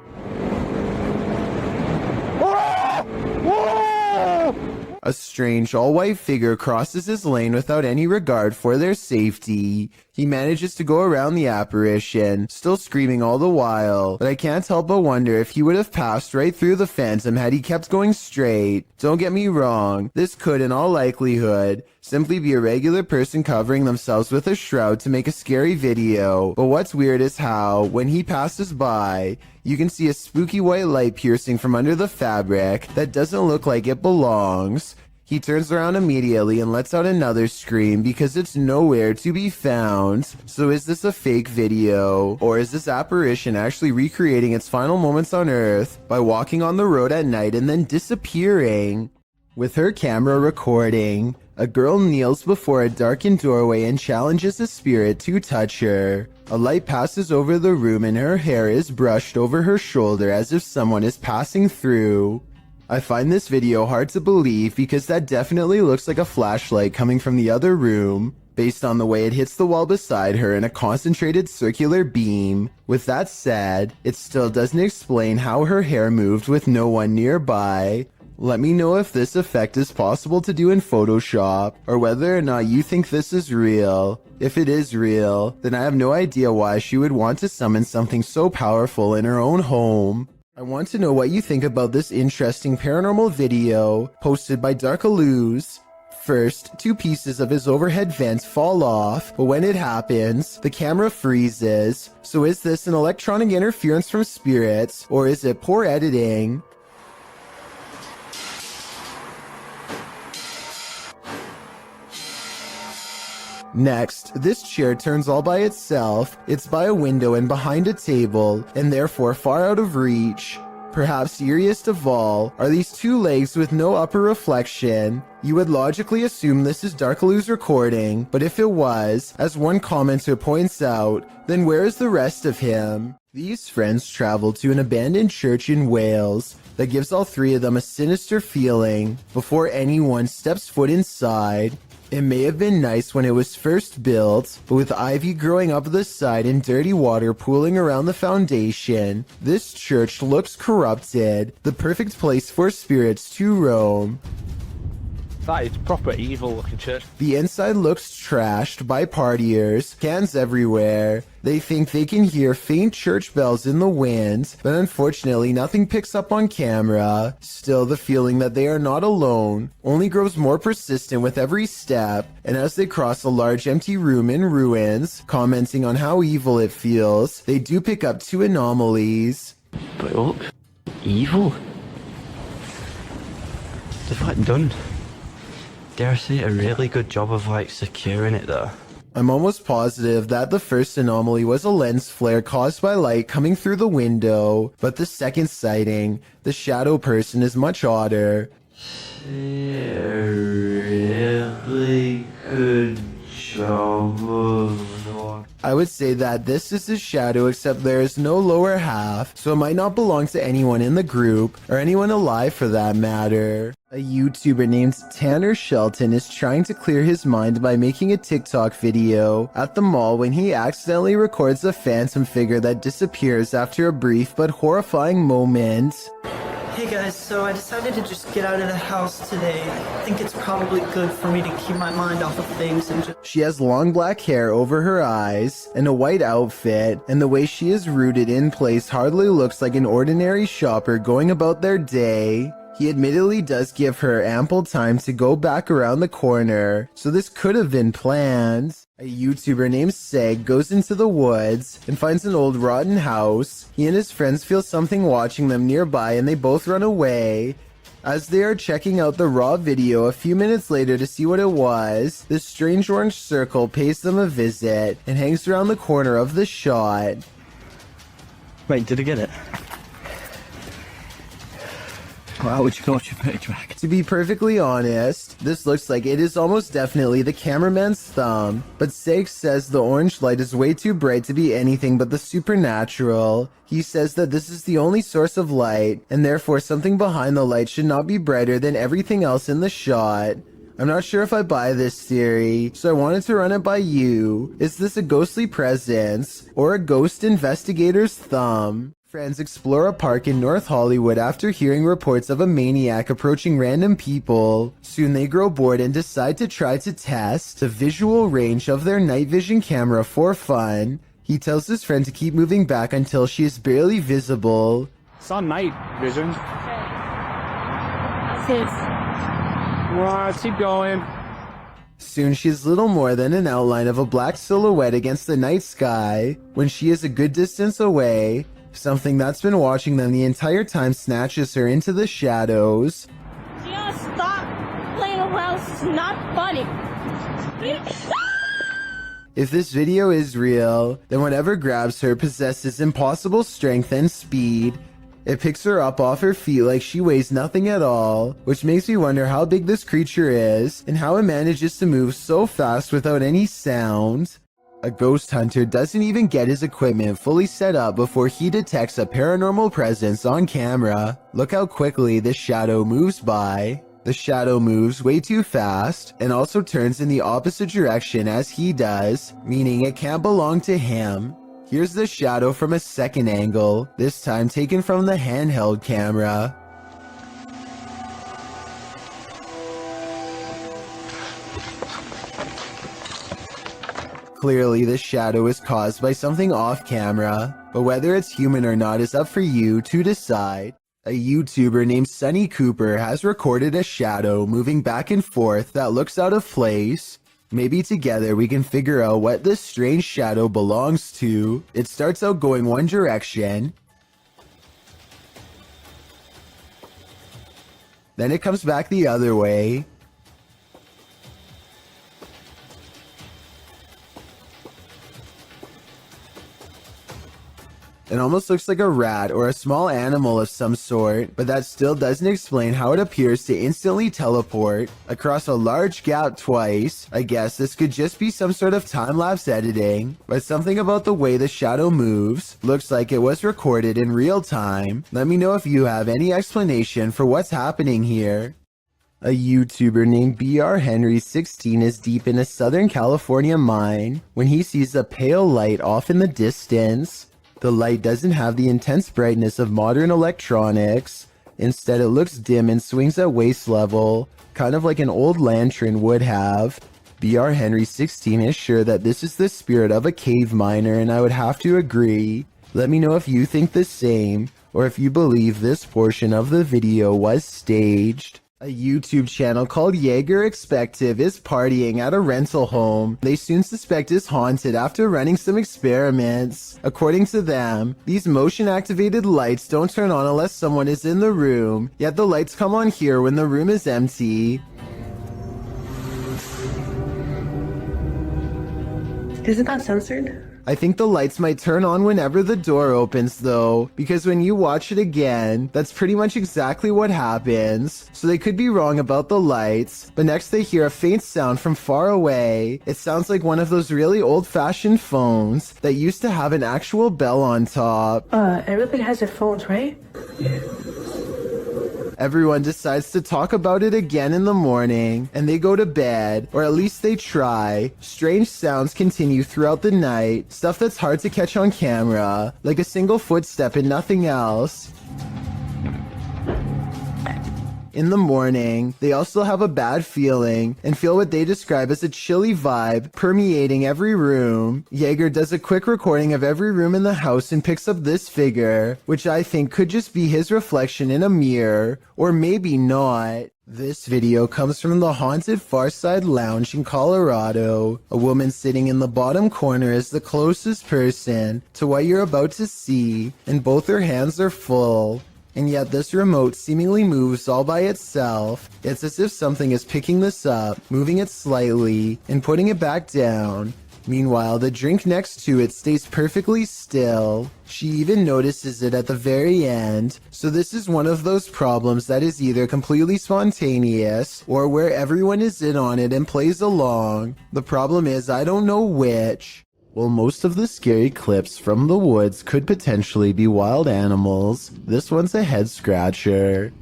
A strange all-white figure crosses his lane without any regard for their safety. He manages to go around the apparition, still screaming all the while, but I can't help but wonder if he would have passed right through the phantom had he kept going straight. Don't get me wrong, this could in all likelihood simply be a regular person covering themselves with a shroud to make a scary video, but what's weird is how, when he passes by, you can see a spooky white light piercing from under the fabric that doesn't look like it belongs. He turns around immediately and lets out another scream because it's nowhere to be found. So is this a fake video? Or is this apparition actually recreating its final moments on Earth by walking on the road at night and then disappearing? With her camera recording, a girl kneels before a darkened doorway and challenges a spirit to touch her. A light passes over the room and her hair is brushed over her shoulder as if someone is passing through. I find this video hard to believe because that definitely looks like a flashlight coming from the other room, based on the way it hits the wall beside her in a concentrated circular beam. With that said, it still doesn't explain how her hair moved with no one nearby. Let me know if this effect is possible to do in Photoshop, or whether or not you think this is real. If it is real, then I have no idea why she would want to summon something so powerful in her own home. I want to know what you think about this interesting paranormal video posted by Darkalooz. First, 2 pieces of his overhead vents fall off, but when it happens, the camera freezes. So is this an electronic interference from spirits, or is it poor editing? Next, this chair turns all by itself. It's by a window and behind a table, and therefore far out of reach. Perhaps eeriest of all are these two legs with no upper reflection. You would logically assume this is Darkalu's recording, but if it was, as one commenter points out, then where is the rest of him? These friends travel to an abandoned church in Wales that gives all three of them a sinister feeling before anyone steps foot inside. It may have been nice when it was first built, but with ivy growing up the side and dirty water pooling around the foundation, this church looks corrupted, the perfect place for spirits to roam. That is proper evil looking church. The inside looks trashed by partiers, cans everywhere. They think they can hear faint church bells in the wind, but unfortunately nothing picks up on camera. Still, the feeling that they are not alone only grows more persistent with every step, and as they cross a large empty room in ruins, commenting on how evil it feels, they do pick up two anomalies. But it looks evil. They've done, dare I say, a really good job of securing it though. I'm almost positive that the first anomaly was a lens flare caused by light coming through the window, but the second sighting, the shadow person, is much odder. A really good job of... I would say that this is his shadow, except there is no lower half, so it might not belong to anyone in the group, or anyone alive for that matter. A YouTuber named Tanner Shelton is trying to clear his mind by making a TikTok video at the mall when he accidentally records a phantom figure that disappears after a brief but horrifying moment. Hey guys, so I decided to just get out of the house today. I think it's probably good for me to keep my mind off of things and just... She has long black hair over her eyes and a white outfit, and the way she is rooted in place hardly looks like an ordinary shopper going about their day. He admittedly does give her ample time to go back around the corner, so this could have been planned. A YouTuber named Seg goes into the woods and finds an old rotten house. He and his friends feel something watching them nearby and they both run away. As they are checking out the raw video a few minutes later to see what it was, this strange orange circle pays them a visit and hangs around the corner of the shot. Wait, did I get it? How would you know what you put track? To be perfectly honest, this looks like it is almost definitely the cameraman's thumb, but Seg says the orange light is way too bright to be anything but the supernatural. He says that this is the only source of light, and therefore something behind the light should not be brighter than everything else in the shot. I'm not sure if I buy this theory, so I wanted to run it by you. Is this a ghostly presence, or a ghost investigator's thumb? Friends explore a park in North Hollywood after hearing reports of a maniac approaching random people. Soon they grow bored and decide to try to test the visual range of their night vision camera for fun. He tells his friend to keep moving back until she is barely visible. It's on night vision. Sis. Right, keep going. Soon she is little more than an outline of a black silhouette against the night sky. When she is a good distance away, something that's been watching them the entire time snatches her into the shadows. Just stop playing around. It's not funny. If this video is real, then whatever grabs her possesses impossible strength and speed. It picks her up off her feet like she weighs nothing at all, which makes me wonder how big this creature is and how it manages to move so fast without any sound. A ghost hunter doesn't even get his equipment fully set up before he detects a paranormal presence on camera. Look how quickly this shadow moves by. The shadow moves way too fast and also turns in the opposite direction as he does, meaning it can't belong to him. Here's the shadow from a second angle, this time taken from the handheld camera. Clearly, this shadow is caused by something off camera, but whether it's human or not is up for you to decide. A YouTuber named Sunny Cooper has recorded a shadow moving back and forth that looks out of place. Maybe together we can figure out what this strange shadow belongs to. It starts out going one direction, then it comes back the other way, It almost looks like a rat or a small animal of some sort, but that still doesn't explain how it appears to instantly teleport across a large gap twice. I guess this could just be some sort of time-lapse editing, but something about the way the shadow moves looks like it was recorded in real time. Let me know if you have any explanation for what's happening here. A YouTuber named BR Henry16 is deep in a Southern California mine when he sees a pale light off in the distance. The light doesn't have the intense brightness of modern electronics. Instead, it looks dim and swings at waist level, kind of like an old lantern would have. BR Henry16 is sure that this is the spirit of a cave miner, and I would have to agree. Let me know if you think the same, or if you believe this portion of the video was staged. A YouTube channel called Jaeger Expective is partying at a rental home. They soon suspect it's haunted after running some experiments. According to them, these motion-activated lights don't turn on unless someone is in the room, yet the lights come on here when the room is empty. Isn't that censored? I think the lights might turn on whenever the door opens though, because when you watch it again, that's pretty much exactly what happens. So they could be wrong about the lights, but next they hear a faint sound from far away. It sounds like one of those really old-fashioned phones that used to have an actual bell on top. Everybody has their phones, right? Everyone decides to talk about it again in the morning, and they go to bed, or at least they try. Strange sounds continue throughout the night, stuff that's hard to catch on camera, like a single footstep and nothing else. In the morning, they also have a bad feeling and feel what they describe as a chilly vibe permeating every room. Jaeger does a quick recording of every room in the house and picks up this figure, which I think could just be his reflection in a mirror, or maybe not. This video comes from the haunted Farside Lounge in Colorado. A woman sitting in the bottom corner is the closest person to what you're about to see, and both her hands are full. And yet this remote seemingly moves all by itself. It's as if something is picking this up, moving it slightly, and putting it back down. Meanwhile, the drink next to it stays perfectly still. She even notices it at the very end. So this is one of those problems that is either completely spontaneous, or where everyone is in on it and plays along. The problem is I don't know which. While most of the scary clips from the woods could potentially be wild animals, this one's a head scratcher.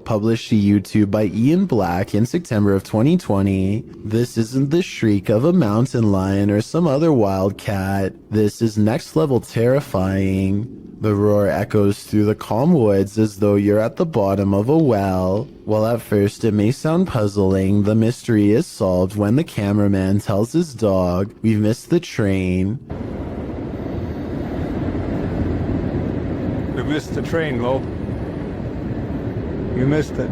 Published to YouTube by Ian Black in September of 2020. This isn't the shriek of a mountain lion or some other wild cat. This is next level terrifying. The roar echoes through the calm woods as though you're at the bottom of a well. While at first it may sound puzzling, the mystery is solved when the cameraman tells his dog, "We've missed the train." We missed the train, Lo. You missed it.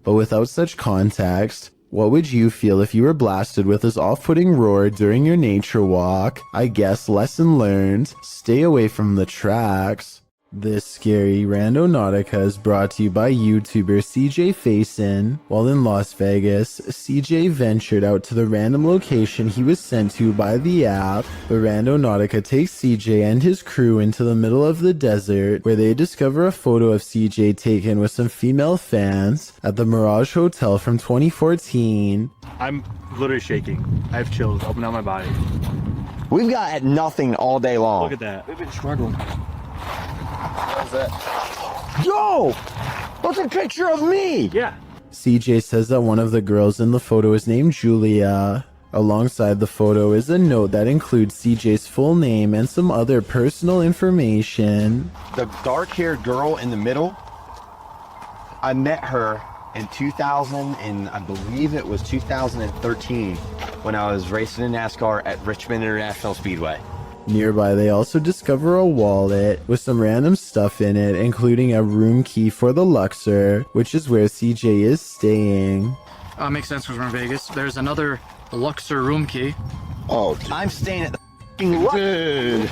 But without such context, what would you feel if you were blasted with this off-putting roar during your nature walk? I guess lesson learned, stay away from the tracks. This scary Randonautica is brought to you by YouTuber CJ Faison. While in Las Vegas, CJ ventured out to the random location he was sent to by the app. The Randonautica takes CJ and his crew into the middle of the desert, where they discover a photo of CJ taken with some female fans at the Mirage Hotel from 2014. I'm literally shaking. I have chills up and down my body. We've got nothing all day long. Look at that. We've been struggling. Yo! That's a picture of me! Yeah. CJ says that one of the girls in the photo is named Julia. Alongside the photo is a note that includes CJ's full name and some other personal information. The dark-haired girl in the middle, I met her in 2000, and I believe it was 2013, when I was racing in NASCAR at Richmond International Speedway. Nearby, they also discover a wallet with some random stuff in it, including a room key for the Luxor, which is where CJ is staying. Makes sense because we're in Vegas. There's another Luxor room key. Oh, dude. I'm staying at the f***ing Luxor.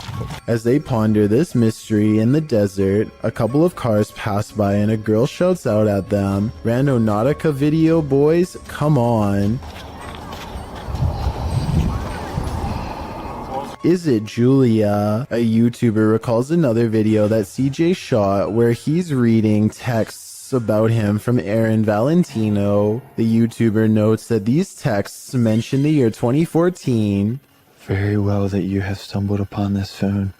As they ponder this mystery in the desert, a couple of cars pass by and a girl shouts out at them, "Randonautica video, boys, come on." Is it Julia? A YouTuber recalls another video that CJ shot where he's reading texts about him from Aaron Valentino. The YouTuber notes that these texts mention the year 2014. Very well that you have stumbled upon this phone.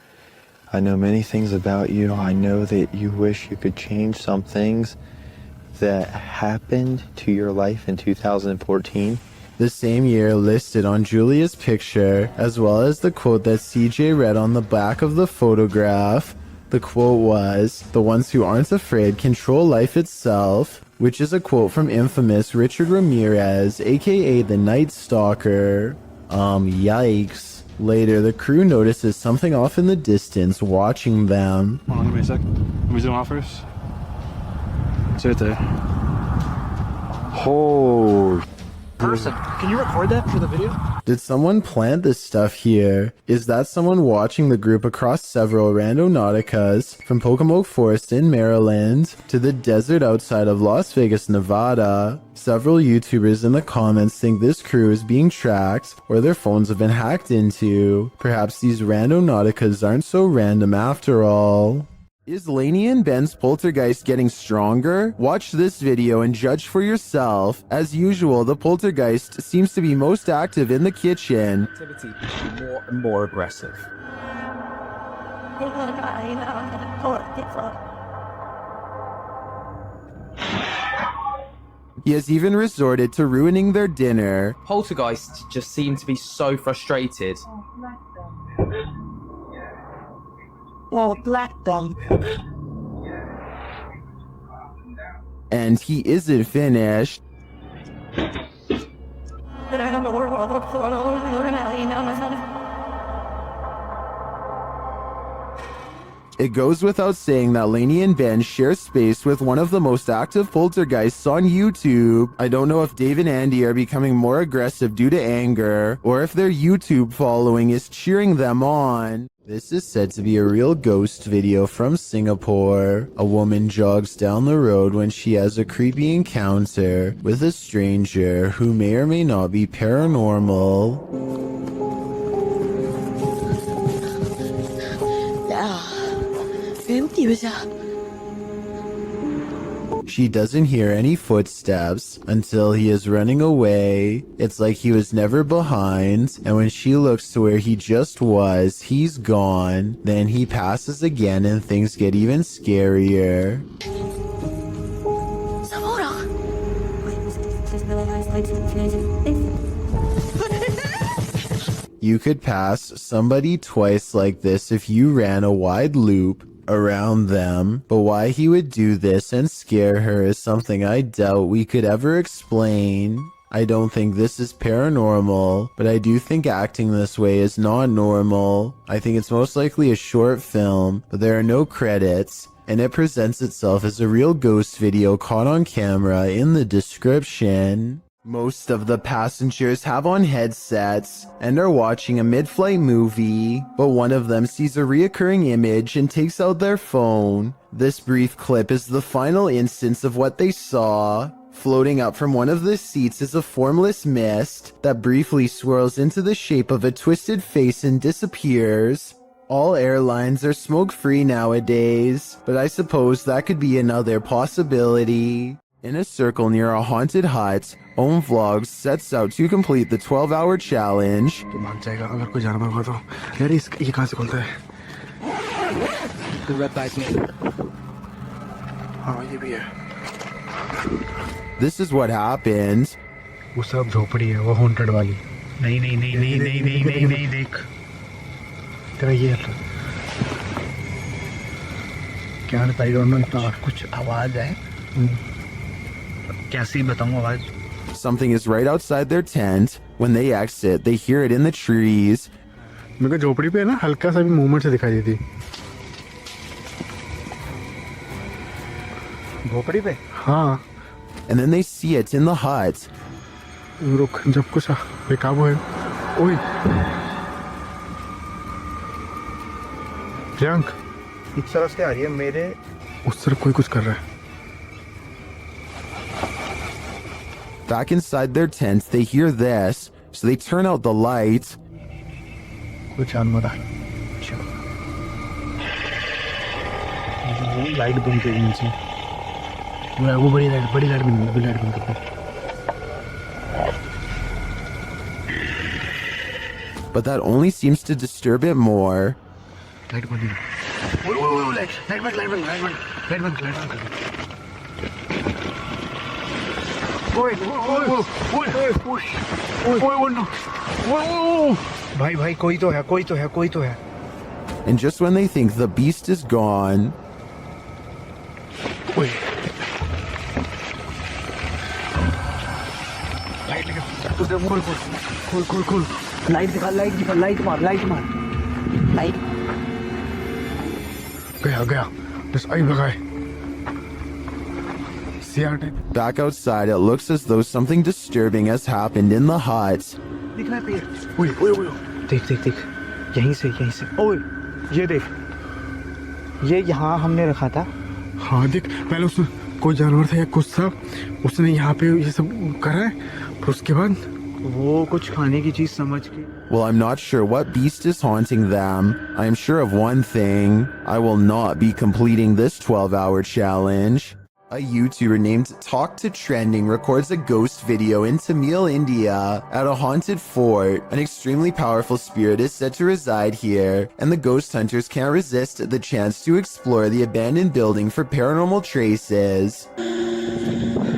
I know many things about you. I know that you wish you could change some things that happened to your life in 2014. The same year listed on Julia's picture, as well as the quote that CJ read on the back of the photograph. The quote was, "The ones who aren't afraid control life itself," which is a quote from infamous Richard Ramirez, aka the Night Stalker. Yikes. Later, the crew notices something off in the distance watching them. Hold on, give me a sec. Let me zoom out first. It's right there. Oh. Person, can you record that for the video? Did someone plant this stuff here? Is that someone watching the group across several randonauticas from Pocomoke Forest in Maryland to the desert outside of Las Vegas, Nevada? Several YouTubers in the comments think this crew is being tracked or their phones have been hacked into. Perhaps these randonauticas aren't so random after all. Is Lainey and Ben's poltergeist getting stronger? Watch this video and judge for yourself. As usual, the poltergeist seems to be most active in the kitchen. Activity more and more aggressive. He has even resorted to ruining their dinner. Poltergeists just seem to be so frustrated. Well, black them. And he isn't finished. It goes without saying that Lainey and Ben share space with one of the most active poltergeists on YouTube. I don't know if Dave and Andy are becoming more aggressive due to anger, or if their YouTube following is cheering them on. This is said to be a real ghost video from Singapore. A woman jogs down the road when she has a creepy encounter with a stranger who may or may not be paranormal. She doesn't hear any footsteps until he is running away. It's like he was never behind, and when she looks to where he just was, he's gone. Then he passes again and things get even scarier. You could pass somebody twice like this if you ran a wide loop around them, but why he would do this and scare her is something I doubt we could ever explain. I don't think this is paranormal, but I do think acting this way is not normal. I think it's most likely a short film, but there are no credits, and it presents itself as a real ghost video caught on camera in the description. Most of the passengers have on headsets and are watching a mid-flight movie, but one of them sees a reoccurring image and takes out their phone. This brief clip is the final instance of what they saw. Floating up from one of the seats is a formless mist that briefly swirls into the shape of a twisted face and disappears. All airlines are smoke-free nowadays, but I suppose that could be another possibility. In a circle near a haunted hut, Om Vlogs sets out to complete the 12-hour challenge. This is what happened. वो सब झोपड़ी है वो haunted वाली नहीं नहीं नहीं नहीं नहीं नहीं नहीं नहीं देख तेरा ये क्या है आई डोंट नो इतना कुछ आवाज है कैसी बताऊं आवाज. Something is right outside their tent. When they exit, they hear it in the trees. मेरे को झोपड़ी पे ना हल्का सा भी मूवमेंट से दिखाई देती. झोपड़ी पे? हाँ. And then they see it in the hut. रुक जब कुछ बेकाबू है. ओए. प्रियंक. इस तरफ से आ रही है मेरे. उस तरफ कोई कुछ कर रहा है. Back inside their tent, they hear this, so they turn out the light. कुछ जानवर आ रहा। वो लाइट बंद कर नीचे, वो बड़ी लाइट बंद कर। But that only seems to disturb it more. Light बंद भाई कोई तो है। And just when they think the beast is gone, खोल लाइट दिखा लाइट मार गया बस आई भगाए। back outside, it looks as though something disturbing has happened in the hut. दिख रहा है पेड़। देख यहीं से ओए ये देख, ये यहाँ हमने रखा था। हाँ देख, पहले उसमें कोई जानवर था या कुछ था, उसने यहाँ पे ये सब करा है, फिर उसके बाद वो कुछ खाने की चीज समझ के। Well, I'm not sure what beast is haunting them. I am sure of one thing. I will not be completing this 12-hour challenge. A YouTuber named Talk to Trending records a ghost video in Tamil, India at a haunted fort. An extremely powerful spirit is said to reside here, and the ghost hunters can't resist the chance to explore the abandoned building for paranormal traces.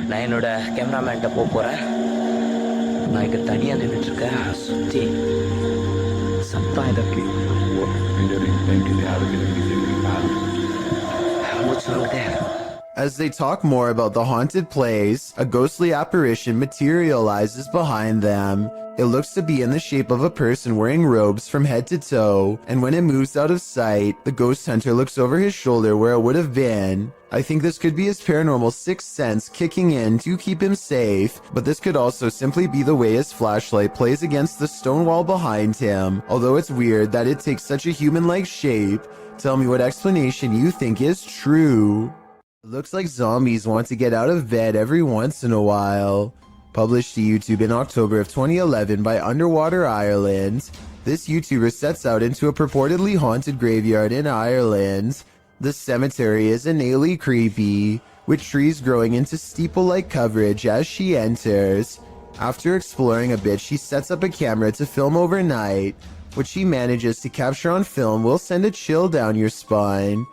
நான் என்னோட கேமராமேன்ட்ட போறேன். நான் இங்க தனியா நின்னுட்டு இருக்கேன். சுத்தி சத்தம் இதற்கு மூச்சு வாங்குதே. As they talk more about the haunted place, a ghostly apparition materializes behind them. It looks to be in the shape of a person wearing robes from head to toe, and when it moves out of sight, the ghost hunter looks over his shoulder where it would have been. I think this could be his paranormal sixth sense kicking in to keep him safe, but this could also simply be the way his flashlight plays against the stone wall behind him. Although it's weird that it takes such a human-like shape, tell me what explanation you think is true. It looks like zombies want to get out of bed every once in a while. Published to YouTube in October of 2011 by Underwater Ireland, this YouTuber sets out into a purportedly haunted graveyard in Ireland. The cemetery is innately creepy, with trees growing into steeple-like coverage as she enters. After exploring a bit, she sets up a camera to film overnight. What she manages to capture on film will send a chill down your spine.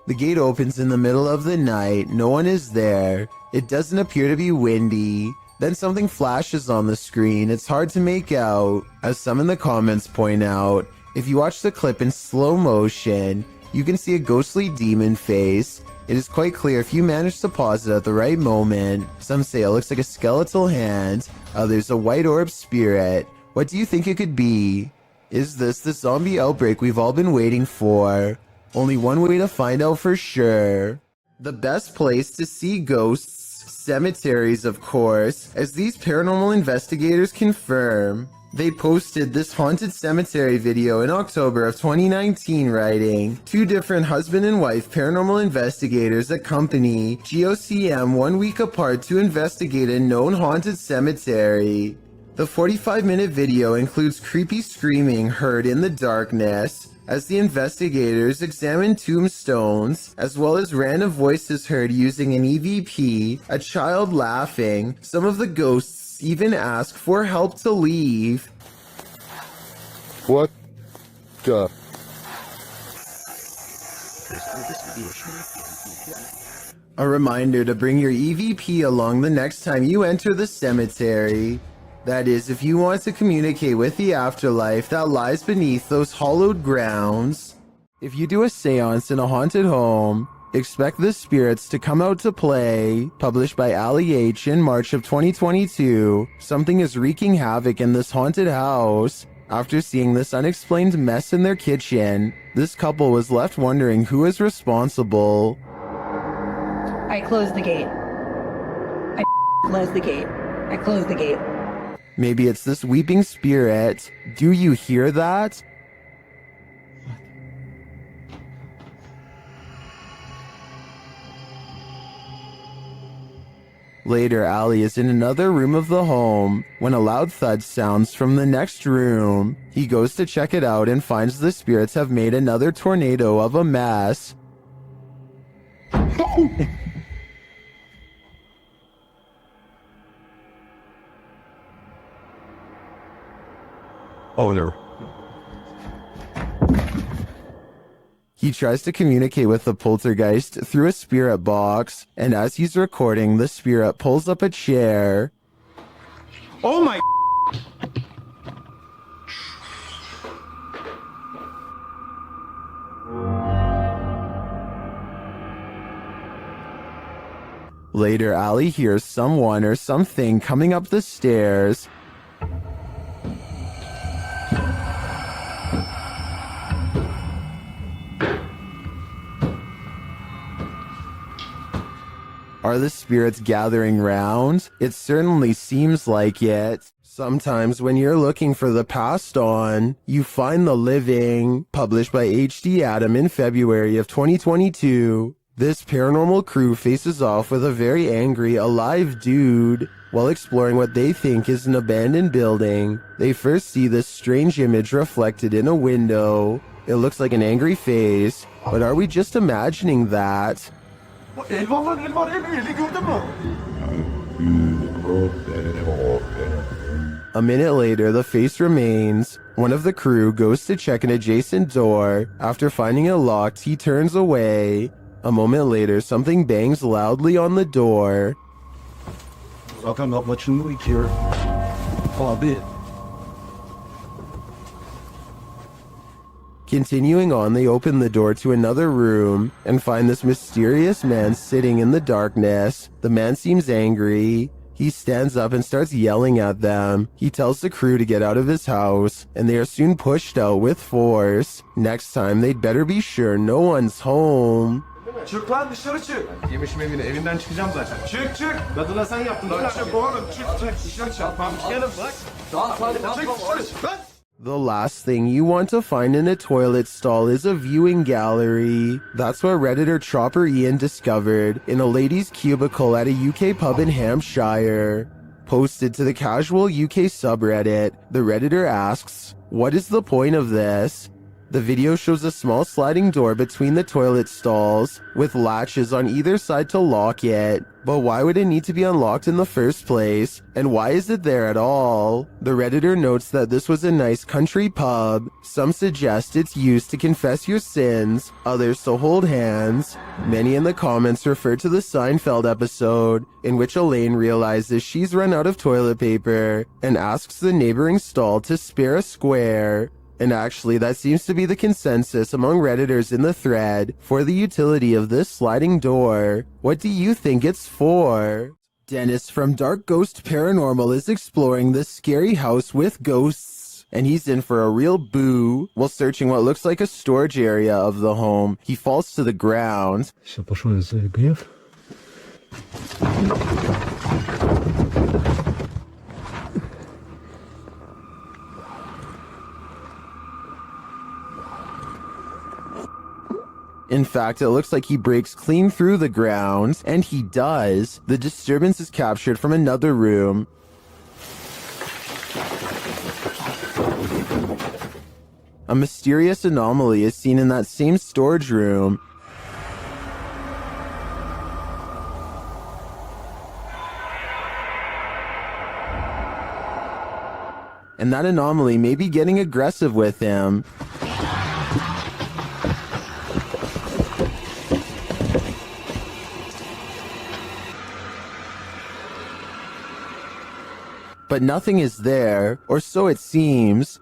The gate opens in the middle of the night. No one is there. It doesn't appear to be windy. Then something flashes on the screen. It's hard to make out. As some in the comments point out, if you watch the clip in slow motion, you can see a ghostly demon face. It is quite clear if you manage to pause it at the right moment. Some say it looks like a skeletal hand. Others a white orb spirit. What do you think it could be? Is this the zombie outbreak we've all been waiting for? Only one way to find out for sure. The best place to see ghosts, cemeteries of course, as these paranormal investigators confirm. They posted this haunted cemetery video in October of 2019 writing, 2 different husband and wife paranormal investigators accompany GOCM 1 week apart to investigate a known haunted cemetery. The 45-minute video includes creepy screaming heard in the darkness, as the investigators examine tombstones, as well as random voices heard using an EVP, a child laughing. Some of the ghosts even ask for help to leave. What the? A reminder to bring your EVP along the next time you enter the cemetery. That is, if you want to communicate with the afterlife that lies beneath those hollowed grounds. If you do a seance in a haunted home, expect the spirits to come out to play. Published by Ali H in March of 2022, something is wreaking havoc in this haunted house. After seeing this unexplained mess in their kitchen, this couple was left wondering who is responsible. I closed the gate. I closed the gate. I closed the gate. Maybe it's this weeping spirit. Do you hear that? Later, Allie is in another room of the home when a loud thud sounds from the next room. He goes to check it out and finds the spirits have made another tornado of a mess. Oh, no. He tries to communicate with the poltergeist through a spirit box, and as he's recording, the spirit pulls up a chair. Oh my. Later, Allie hears someone or something coming up the stairs. Are the spirits gathering round? It certainly seems like it. Sometimes when you're looking for the passed on, you find the living. Published by H.D. Adam in February of 2022. This paranormal crew faces off with a very angry, alive dude. While exploring what they think is an abandoned building, they first see this strange image reflected in a window. It looks like an angry face, but are we just imagining that? A minute later, the face remains. One of the crew goes to check an adjacent door. After finding it locked, he turns away. A moment later, something bangs loudly on the door. Continuing on, they open the door to another room and find this mysterious man sitting in the darkness. The man seems angry. He stands up and starts yelling at them. He tells the crew to get out of his house, and they are soon pushed out with force. Next time, they'd better be sure no one's home. Çık lan dışarı çık. Yemişim evine. Evinden çıkacağım zaten. Çık çık. Kadına sen yaptın. Lan çık oğlum. Çık. Dışarı çık. Gelin bak. Çık. The last thing you want to find in a toilet stall is a viewing gallery. That's what Redditor Chopper Ian discovered in a ladies' cubicle at a UK pub in Hampshire. Posted to the casual UK subreddit, the Redditor asks, "What is the point of this?" The video shows a small sliding door between the toilet stalls, with latches on either side to lock it. But why would it need to be unlocked in the first place? And why is it there at all? The Redditor notes that this was a nice country pub. Some suggest it's used to confess your sins, others to hold hands. Many in the comments refer to the Seinfeld episode, in which Elaine realizes she's run out of toilet paper and asks the neighboring stall to spare a square. And actually, that seems to be the consensus among Redditors in the thread for the utility of this sliding door. What do you think it's for? Dennis from Dark Ghost Paranormal is exploring this scary house with ghosts, and he's in for a real boo. While searching what looks like a storage area of the home, he falls to the ground. In fact, it looks like he breaks clean through the ground, and he does. The disturbance is captured from another room. A mysterious anomaly is seen in that same storage room. And that anomaly may be getting aggressive with him. But nothing is there, or so it seems.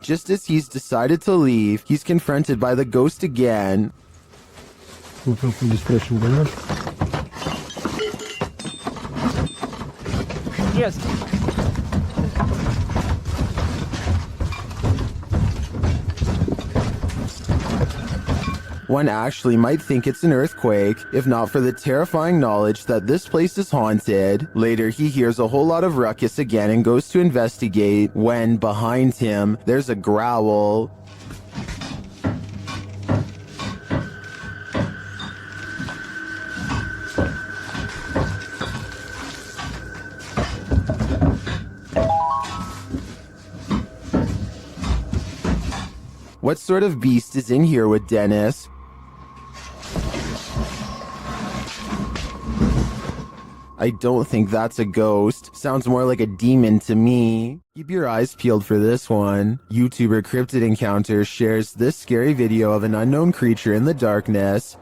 Just as he's decided to leave, he's confronted by the ghost again. Yes. One actually might think it's an earthquake, if not for the terrifying knowledge that this place is haunted. Later, he hears a whole lot of ruckus again and goes to investigate when, behind him, there's a growl. What sort of beast is in here with Dennis? I don't think that's a ghost. Sounds more like a demon to me. Keep your eyes peeled for this one. YouTuber Cryptid Encounters shares this scary video of an unknown creature in the darkness.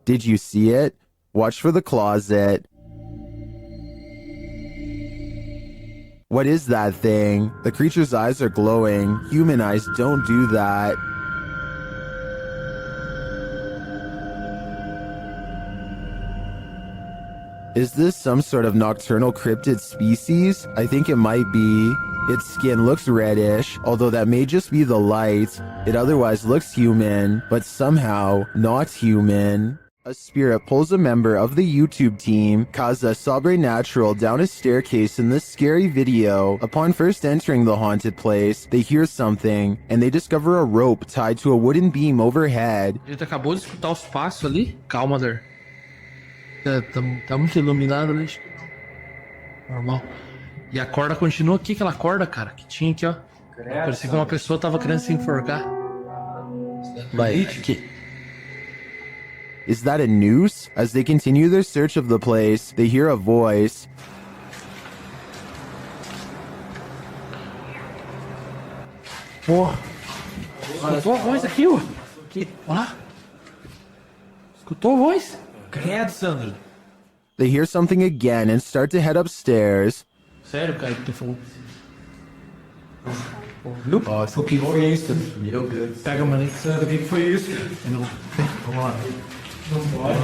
Did you see it? Watch for the closet. What is that thing? The creature's eyes are glowing. Human eyes don't do that. Is this some sort of nocturnal cryptid species? I think it might be. Its skin looks reddish, although that may just be the light. It otherwise looks human, but somehow not human. A spirit pulls a member of the YouTube team, Kaza Sobrenatural, down a staircase in this scary video. Upon first entering the haunted place, they hear something, and they discover a rope tied to a wooden beam overhead. A gente acabou de escutar os passos ali. Calma, Der. Tá muito iluminado ali. Normal. E a corda continua aqui, aquela corda, cara, que tinha aqui, ó. Parecia que uma pessoa tava querendo se enforcar. Vai. Is that a noose? As they continue their search of the place, they hear a voice. Pô. Escutou a voz aqui, ó. Olha lá. Escutou a voz? Credo, Sandro. They hear something again and start to head upstairs. Sério, cara, que tu falou? O que foi isso? Meu Deus. Pega a maneira. O que foi isso? Vamos lá.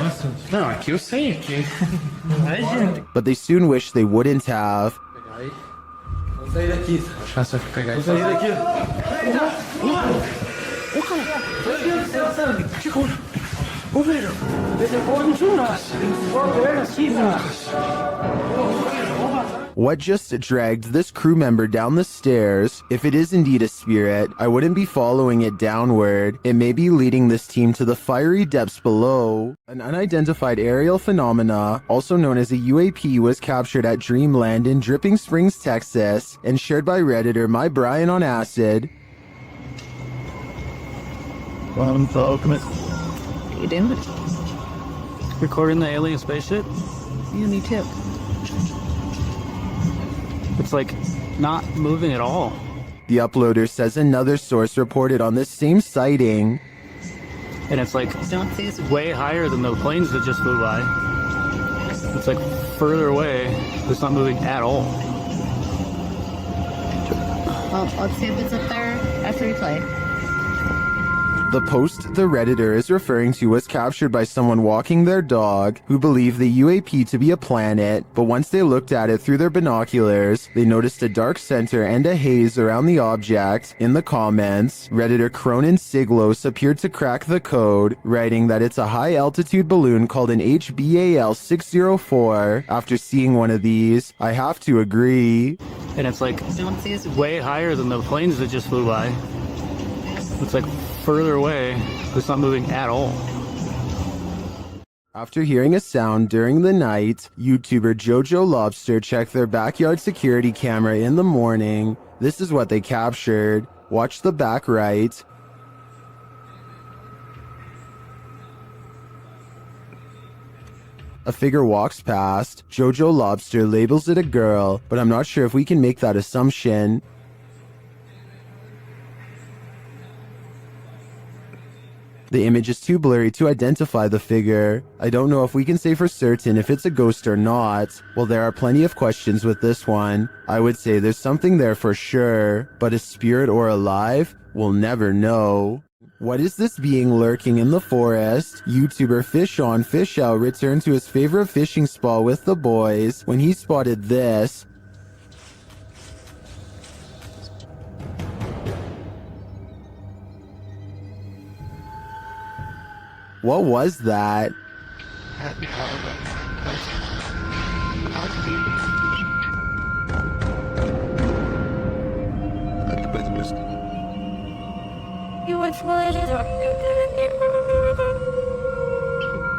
Nossa. Não, aqui eu sei, aqui. But they soon wish they wouldn't have. Vou sair daqui. Deixa eu só pegar isso. Vou sair daqui. Ô, cara. Meu Deus do céu, Sandro. Chegou. Ô, velho. Depois não tinha nada. What just dragged this crew member down the stairs? If it is indeed a spirit, I wouldn't be following it downward. It may be leading this team to the fiery depths below. An unidentified aerial phenomena, also known as a UAP, was captured at Dreamland in Dripping Springs, Texas, and shared by Redditor My Brian on Acid. Welcome to Ultimate. You doing? Recording the alien spaceship? Yeah, me too. It's like not moving at all. The uploader says another source reported on this same sighting. And it's like Don't say it's way higher than the planes that just flew by. It's like further away. It's not moving at all. Well, let's see if it's up there after we play. The post the Redditor is referring to was captured by someone walking their dog who believed the UAP to be a planet, but once they looked at it through their binoculars, they noticed a dark center and a haze around the object. In the comments, Redditor Cronin Siglos appeared to crack the code, writing that it's a high-altitude balloon called an HBAL 604. After seeing one of these, I have to agree. And it's like Don't say it's way higher than the planes that just flew by. It's like further away. It's not moving at all. After hearing a sound during the night, YouTuber Jojo Lobster checked their backyard security camera in the morning. This is what they captured. Watch the back right. A figure walks past. Jojo Lobster labels it a girl, but I'm not sure if we can make that assumption. The image is too blurry to identify the figure. I don't know if we can say for certain if it's a ghost or not. Well, there are plenty of questions with this one. I would say there's something there for sure, but a spirit or alive? We'll never know. What is this being lurking in the forest? YouTuber Fish On Fish Out returned to his favorite fishing spot with the boys when he spotted this. What was that?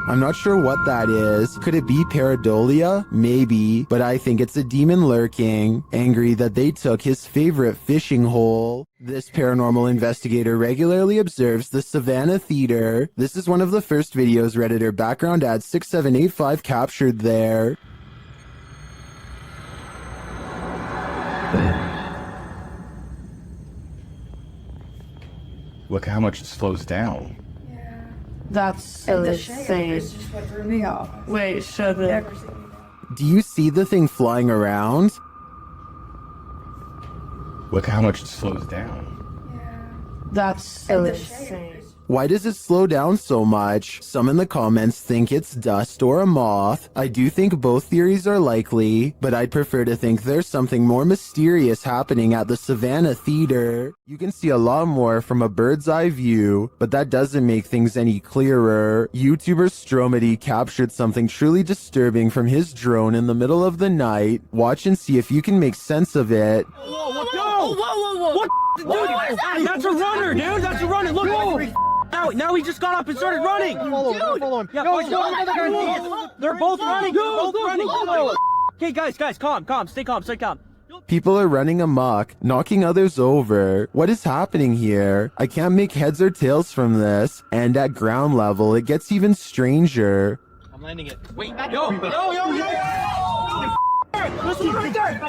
I'm not sure what that is. Could it be pareidolia? Maybe, but I think it's a demon lurking, angry that they took his favorite fishing hole. This paranormal investigator regularly observes the Savannah Theater. This is one of the first videos Redditor background ad 6785 captured there. Look how much it slows down. That's insane. Wait, so the... Do you see the thing flying around? Look how much it slows down. That's insane. Why does it slow down so much? Some in the comments think it's dust or a moth. I do think both theories are likely, but I'd prefer to think there's something more mysterious happening at the Savannah Theater. You can see a lot more from a bird's eye view, but that doesn't make things any clearer. YouTuber Stromedy captured something truly disturbing from his drone in the middle of the night. Watch and see if you can make sense of it. Whoa! What? Dude, that's a runner, dude! That's a runner! Look! Now he just got up and started running! Follow him! Yeah, they're both running! Okay, guys, calm, stay calm. People are running amok, knocking others over. What is happening here? I can't make heads or tails from this, and at ground level, it gets even stranger. I'm landing it. Wait, yo! Listen right there!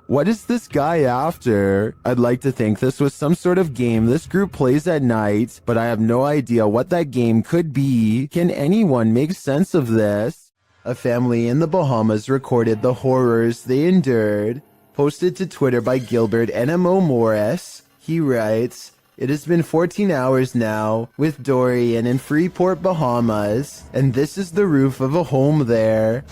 What is this guy after? I'd like to think this was some sort of game this group plays at night, but I have no idea what that game could be. Can anyone make sense of this? A family in the Bahamas recorded the horrors they endured. Posted to Twitter by Gilbert NMO Morris. He writes, "It has been 14 hours now with Dorian in Freeport, Bahamas, and this is the roof of a home there.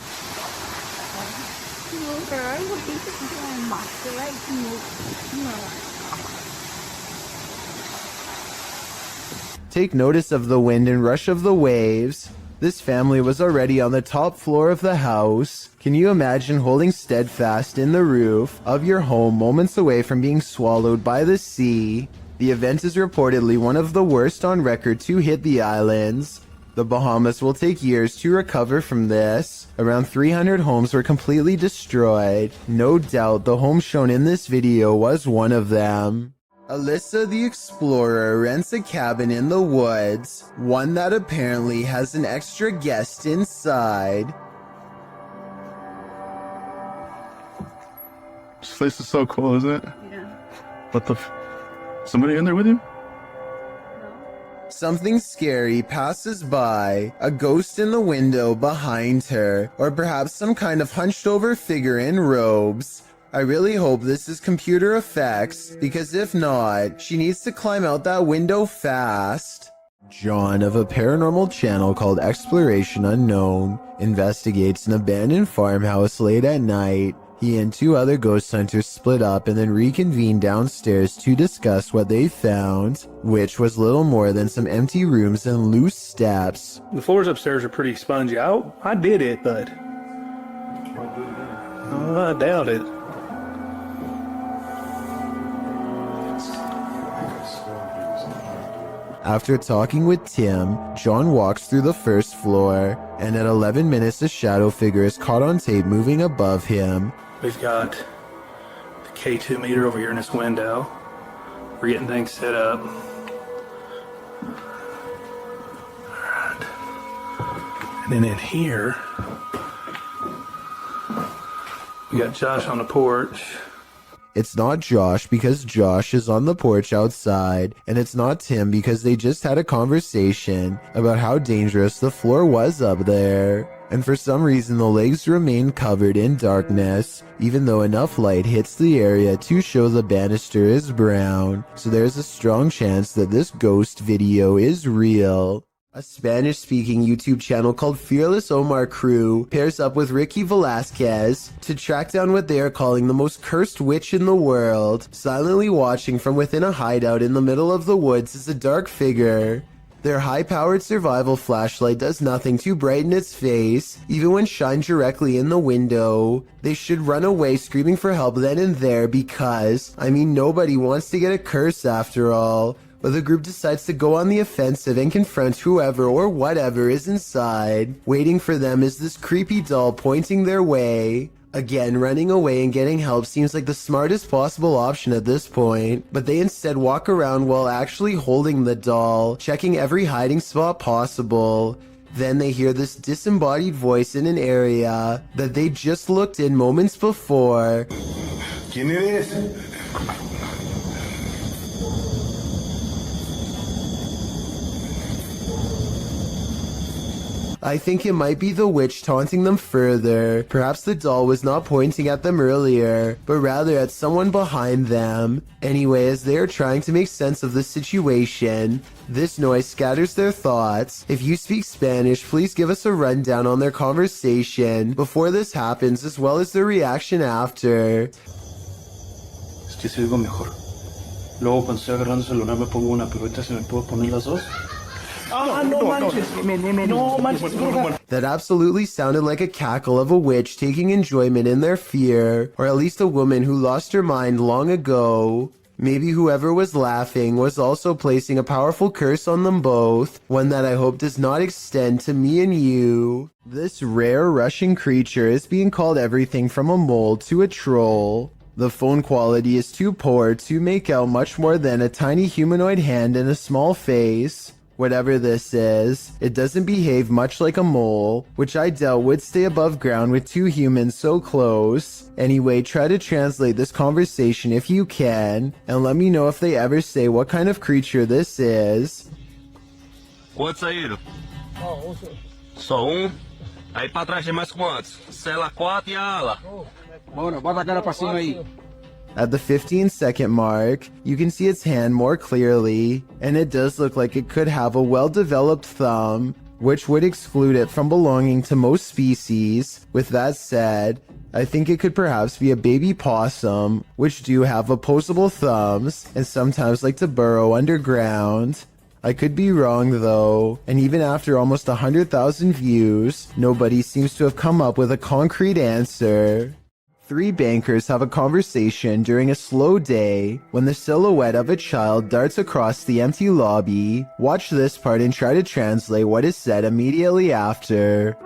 Take notice of the wind and rush of the waves. This family was already on the top floor of the house. Can you imagine holding steadfast in the roof of your home moments away from being swallowed by the sea? The event is reportedly one of the worst on record to hit the islands. The Bahamas will take years to recover from this. Around 300 homes were completely destroyed. No doubt the home shown in this video was one of them." Alyssa the Explorer rents a cabin in the woods, one that apparently has an extra guest inside. This place is so cool, isn't it? Yeah. What the somebody in there with you? Something scary passes by, a ghost in the window behind her, or perhaps some kind of hunched over figure in robes. I really hope this is computer effects, because if not, she needs to climb out that window fast. John of a paranormal channel called Exploration Unknown investigates an abandoned farmhouse late at night. He and two other ghost hunters split up and then reconvened downstairs to discuss what they found, which was little more than some empty rooms and loose steps. The floors upstairs are pretty spongy. I did it, but I doubt it. After talking with Tim, John walks through the first floor, and at 11 minutes a shadow figure is caught on tape moving above him. We've got the K2 meter over here in this window. We're getting things set up. Alright. And then in here, we got Josh on the porch. It's not Josh because Josh is on the porch outside, and it's not Tim because they just had a conversation about how dangerous the floor was up there. and for some reason the legs remain covered in darkness, even though enough light hits the area to show the banister is brown, so there's a strong chance that this ghost video is real. A Spanish-speaking YouTube channel called Fearless Omar Crew pairs up with Ricky Velasquez to track down what they are calling the most cursed witch in the world. Silently watching from within a hideout in the middle of the woods is a dark figure. Their high-powered survival flashlight does nothing to brighten its face, even when shined directly in the window. They should run away screaming for help then and there because, nobody wants to get a curse after all. But the group decides to go on the offensive and confront whoever or whatever is inside. Waiting for them is this creepy doll pointing their way. Again, running away and getting help seems like the smartest possible option at this point, but they instead walk around while actually holding the doll, checking every hiding spot possible. Then they hear this disembodied voice in an area that they just looked in moments before. ¿Quién eres? I think it might be the witch taunting them further. Perhaps the doll was not pointing at them earlier, but rather at someone behind them. Anyway, as they are trying to make sense of the situation, this noise scatters their thoughts. If you speak Spanish, please give us a rundown on their conversation before this happens, as well as their reaction after. Es que se oigo mejor. Luego cuando estoy agarrando el celular me pongo una, pero ahorita se me puedo poner las dos. That absolutely sounded like a cackle of a witch taking enjoyment in their fear, or at least a woman who lost her mind long ago. Maybe whoever was laughing was also placing a powerful curse on them both, one that I hope does not extend to me and you. This rare Russian creature is being called everything from a mole to a troll. The phone quality is too poor to make out much more than a tiny humanoid hand and a small face. Whatever this is, it doesn't behave much like a mole, which I doubt would stay above ground with two humans so close. Anyway, try to translate this conversation if you can, and let me know if they ever say what kind of creature this is. Quantos saíram? Só um? Aí pra trás tem mais quantos? Cela 4 e a ala. Bora, bota a cara pra cima aí. At the 15-second mark, you can see its hand more clearly, and it does look like it could have a well-developed thumb, which would exclude it from belonging to most species. With that said, I think it could perhaps be a baby possum, which do have opposable thumbs and sometimes like to burrow underground. I could be wrong though, and even after almost 100,000 views, nobody seems to have come up with a concrete answer. Three bankers have a conversation during a slow day when the silhouette of a child darts across the empty lobby. Watch this part and try to translate what is said immediately after.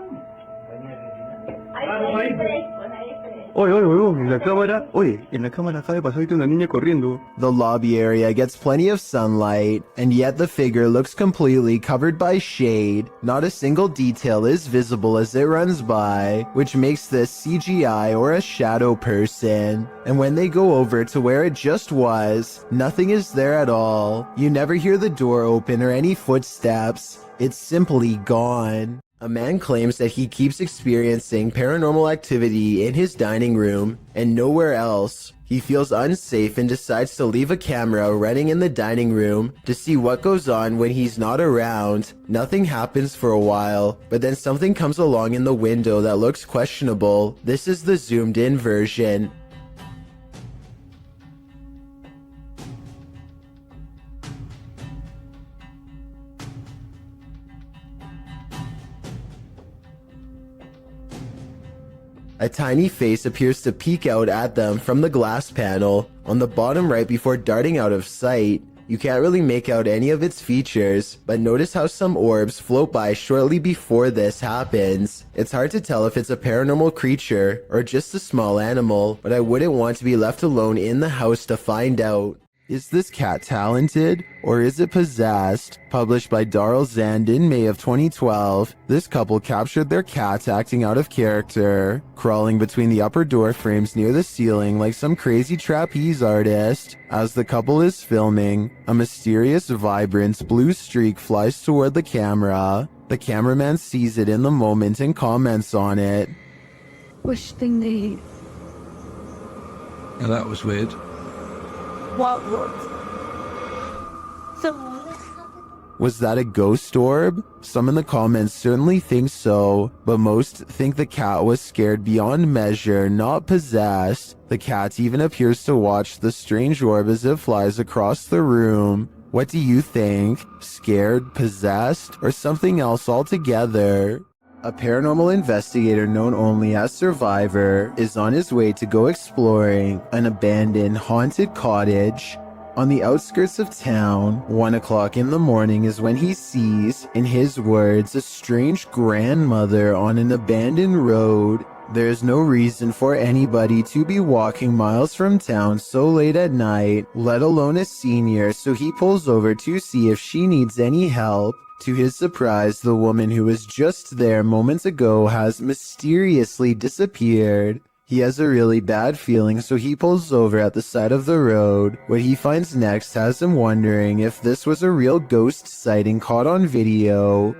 The lobby area gets plenty of sunlight, and yet the figure looks completely covered by shade. Not a single detail is visible as it runs by, which makes this CGI or a shadow person. And when they go over to where it just was, nothing is there at all. You never hear the door open or any footsteps. It's simply gone. A man claims that he keeps experiencing paranormal activity in his dining room and nowhere else. He feels unsafe and decides to leave a camera running in the dining room to see what goes on when he's not around. Nothing happens for a while, but then something comes along in the window that looks questionable. This is the zoomed in version. A tiny face appears to peek out at them from the glass panel on the bottom right before darting out of sight. You can't really make out any of its features, but notice how some orbs float by shortly before this happens. It's hard to tell if it's a paranormal creature or just a small animal, but I wouldn't want to be left alone in the house to find out. Is this cat talented, or is it possessed? Published by Darrell Zand in May of 2012, this couple captured their cat acting out of character, crawling between the upper door frames near the ceiling like some crazy trapeze artist. As the couple is filming, a mysterious, vibrant blue streak flies toward the camera. The cameraman sees it in the moment and comments on it. Which thing they eat? Yeah, that was weird. What? So, Was that a ghost orb? Some in the comments certainly think so, but most think the cat was scared beyond measure, not possessed. The cat even appears to watch the strange orb as it flies across the room. What do you think? Scared, possessed, or something else altogether? A paranormal investigator known only as Survivor is on his way to go exploring an abandoned haunted cottage. On the outskirts of town, 1 o'clock in the morning is when he sees, in his words, a strange grandmother on an abandoned road. There is no reason for anybody to be walking miles from town so late at night, let alone a senior, so he pulls over to see if she needs any help. To his surprise, the woman who was just there moments ago has mysteriously disappeared. He has a really bad feeling, so he pulls over at the side of the road. What he finds next has him wondering if this was a real ghost sighting caught on video.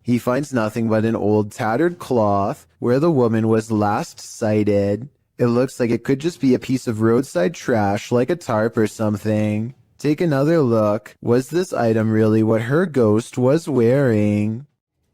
He finds nothing but an old tattered cloth where the woman was last sighted. It looks like it could just be a piece of roadside trash like a tarp or something. Take another look. Was this item really what her ghost was wearing?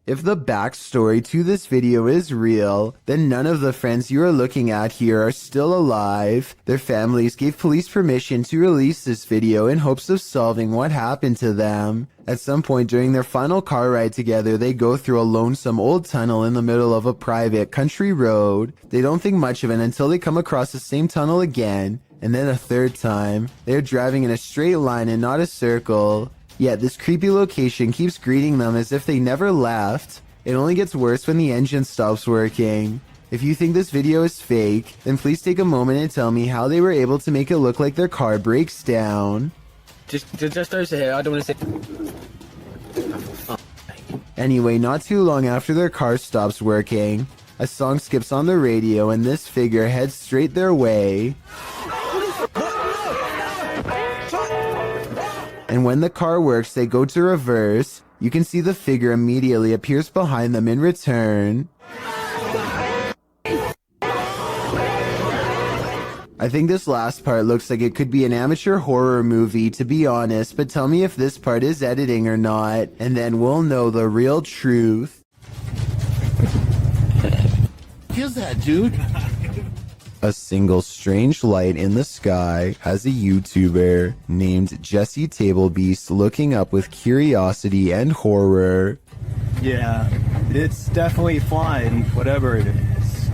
If the backstory to this video is real, then none of the friends you are looking at here are still alive. Their families gave police permission to release this video in hopes of solving what happened to them. At some point during their final car ride together, they go through a lonesome old tunnel in the middle of a private country road. They don't think much of it until they come across the same tunnel again, and then a third time. They're driving in a straight line and not a circle. Yet this creepy location keeps greeting them as if they never left. It only gets worse when the engine stops working. If you think this video is fake, then please take a moment and tell me how they were able to make it look like their car breaks down. Just over here. I don't want to say. Anyway, not too long after their car stops working, a song skips on the radio and this figure heads straight their way. And when the car works, they go to reverse. You can see the figure immediately appears behind them in return. I think this last part looks like it could be an amateur horror movie, to be honest, but tell me if this part is editing or not, and then we'll know the real truth. Here's that, dude. A single strange light in the sky has a YouTuber named Jesse Tablebeast looking up with curiosity and horror. Yeah, it's definitely flying, whatever it is.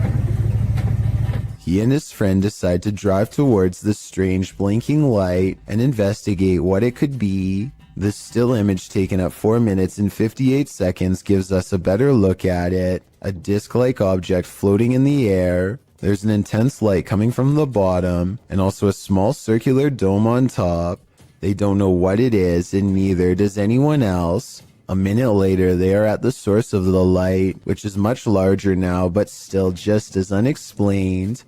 He and his friend decide to drive towards the strange blinking light and investigate what it could be. This still image taken at 4 minutes and 58 seconds gives us a better look at it. A disc-like object floating in the air. There's an intense light coming from the bottom, and also a small circular dome on top. They don't know what it is, and neither does anyone else. A minute later, they are at the source of the light, which is much larger now, but still just as unexplained.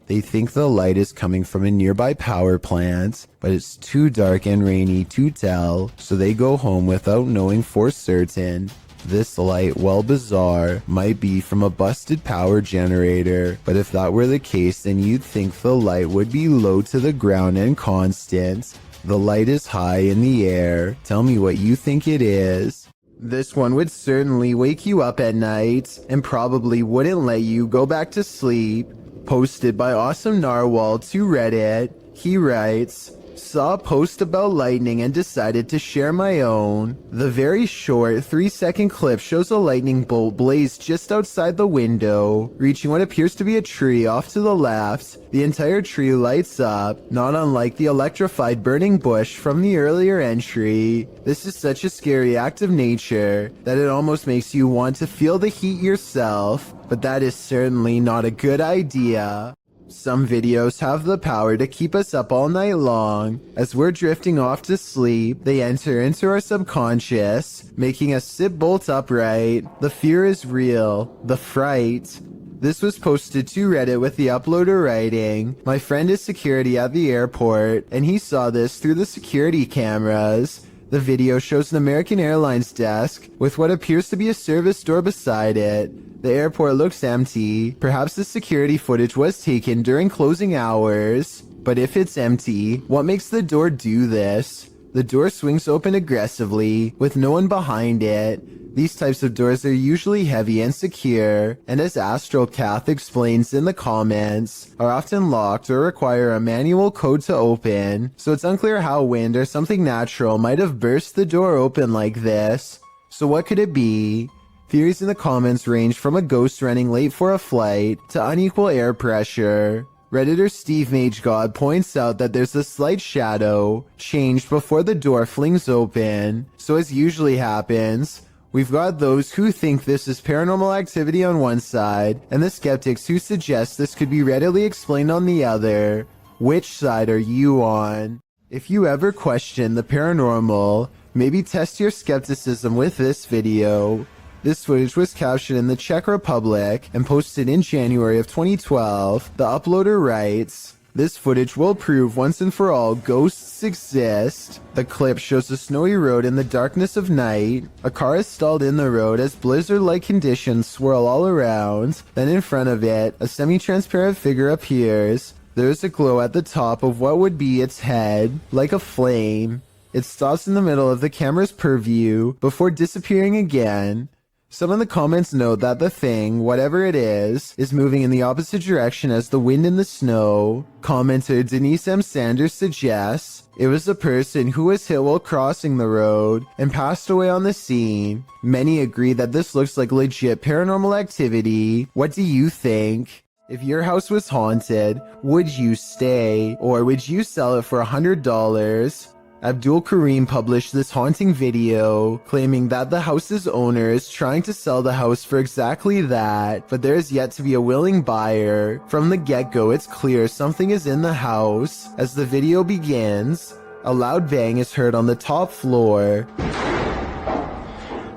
They think the light is coming from a nearby power plant, but it's too dark and rainy to tell, so they go home without knowing for certain. This light, while bizarre, might be from a busted power generator, but if that were the case, then you'd think the light would be low to the ground and constant. The light is high in the air. Tell me what you think it is. This one would certainly wake you up at night, and probably wouldn't let you go back to sleep. Posted by Awesome Narwhal to Reddit, he writes, "Saw a post about lightning and decided to share my own. The very short 3-second clip shows a lightning bolt blaze just outside the window, reaching what appears to be a tree off to the left. The entire tree lights up, not unlike the electrified burning bush from the earlier entry. This is such a scary act of nature that it almost makes you want to feel the heat yourself, but that is certainly not a good idea." Some videos have the power to keep us up all night long. As we're drifting off to sleep, they enter into our subconscious, making us sit bolt upright. The fear is real. The fright. This was posted to Reddit with the uploader writing, "My friend is security at the airport, and he saw this through the security cameras." The video shows an American Airlines desk with what appears to be a service door beside it. The airport looks empty. Perhaps the security footage was taken during closing hours. But if it's empty, what makes the door do this? The door swings open aggressively, with no one behind it. These types of doors are usually heavy and secure, and as AstroCath explains in the comments, are often locked or require a manual code to open, so it's unclear how wind or something natural might have burst the door open like this. So what could it be? Theories in the comments range from a ghost running late for a flight to unequal air pressure. Redditor Steve MageGod points out that there's a slight shadow changed before the door flings open, so as usually happens, we've got those who think this is paranormal activity on one side, and the skeptics who suggest this could be readily explained on the other. Which side are you on? If you ever question the paranormal, maybe test your skepticism with this video. This footage was captured in the Czech Republic and posted in January of 2012. The uploader writes, "This footage will prove once and for all ghosts exist." The clip shows a snowy road in the darkness of night. A car is stalled in the road as blizzard-like conditions swirl all around. Then in front of it, a semi-transparent figure appears. There is a glow at the top of what would be its head, like a flame. It stops in the middle of the camera's purview before disappearing again. Some of the comments note that the thing, whatever it is moving in the opposite direction as the wind and the snow. Commenter Denise M. Sanders suggests it was a person who was hit while crossing the road and passed away on the scene. Many agree that this looks like legit paranormal activity. What do you think? If your house was haunted, would you stay or would you sell it for $100? Abdul Karim published this haunting video, claiming that the house's owner is trying to sell the house for exactly that, but there is yet to be a willing buyer. From the get-go, it's clear something is in the house. As the video begins, a loud bang is heard on the top floor.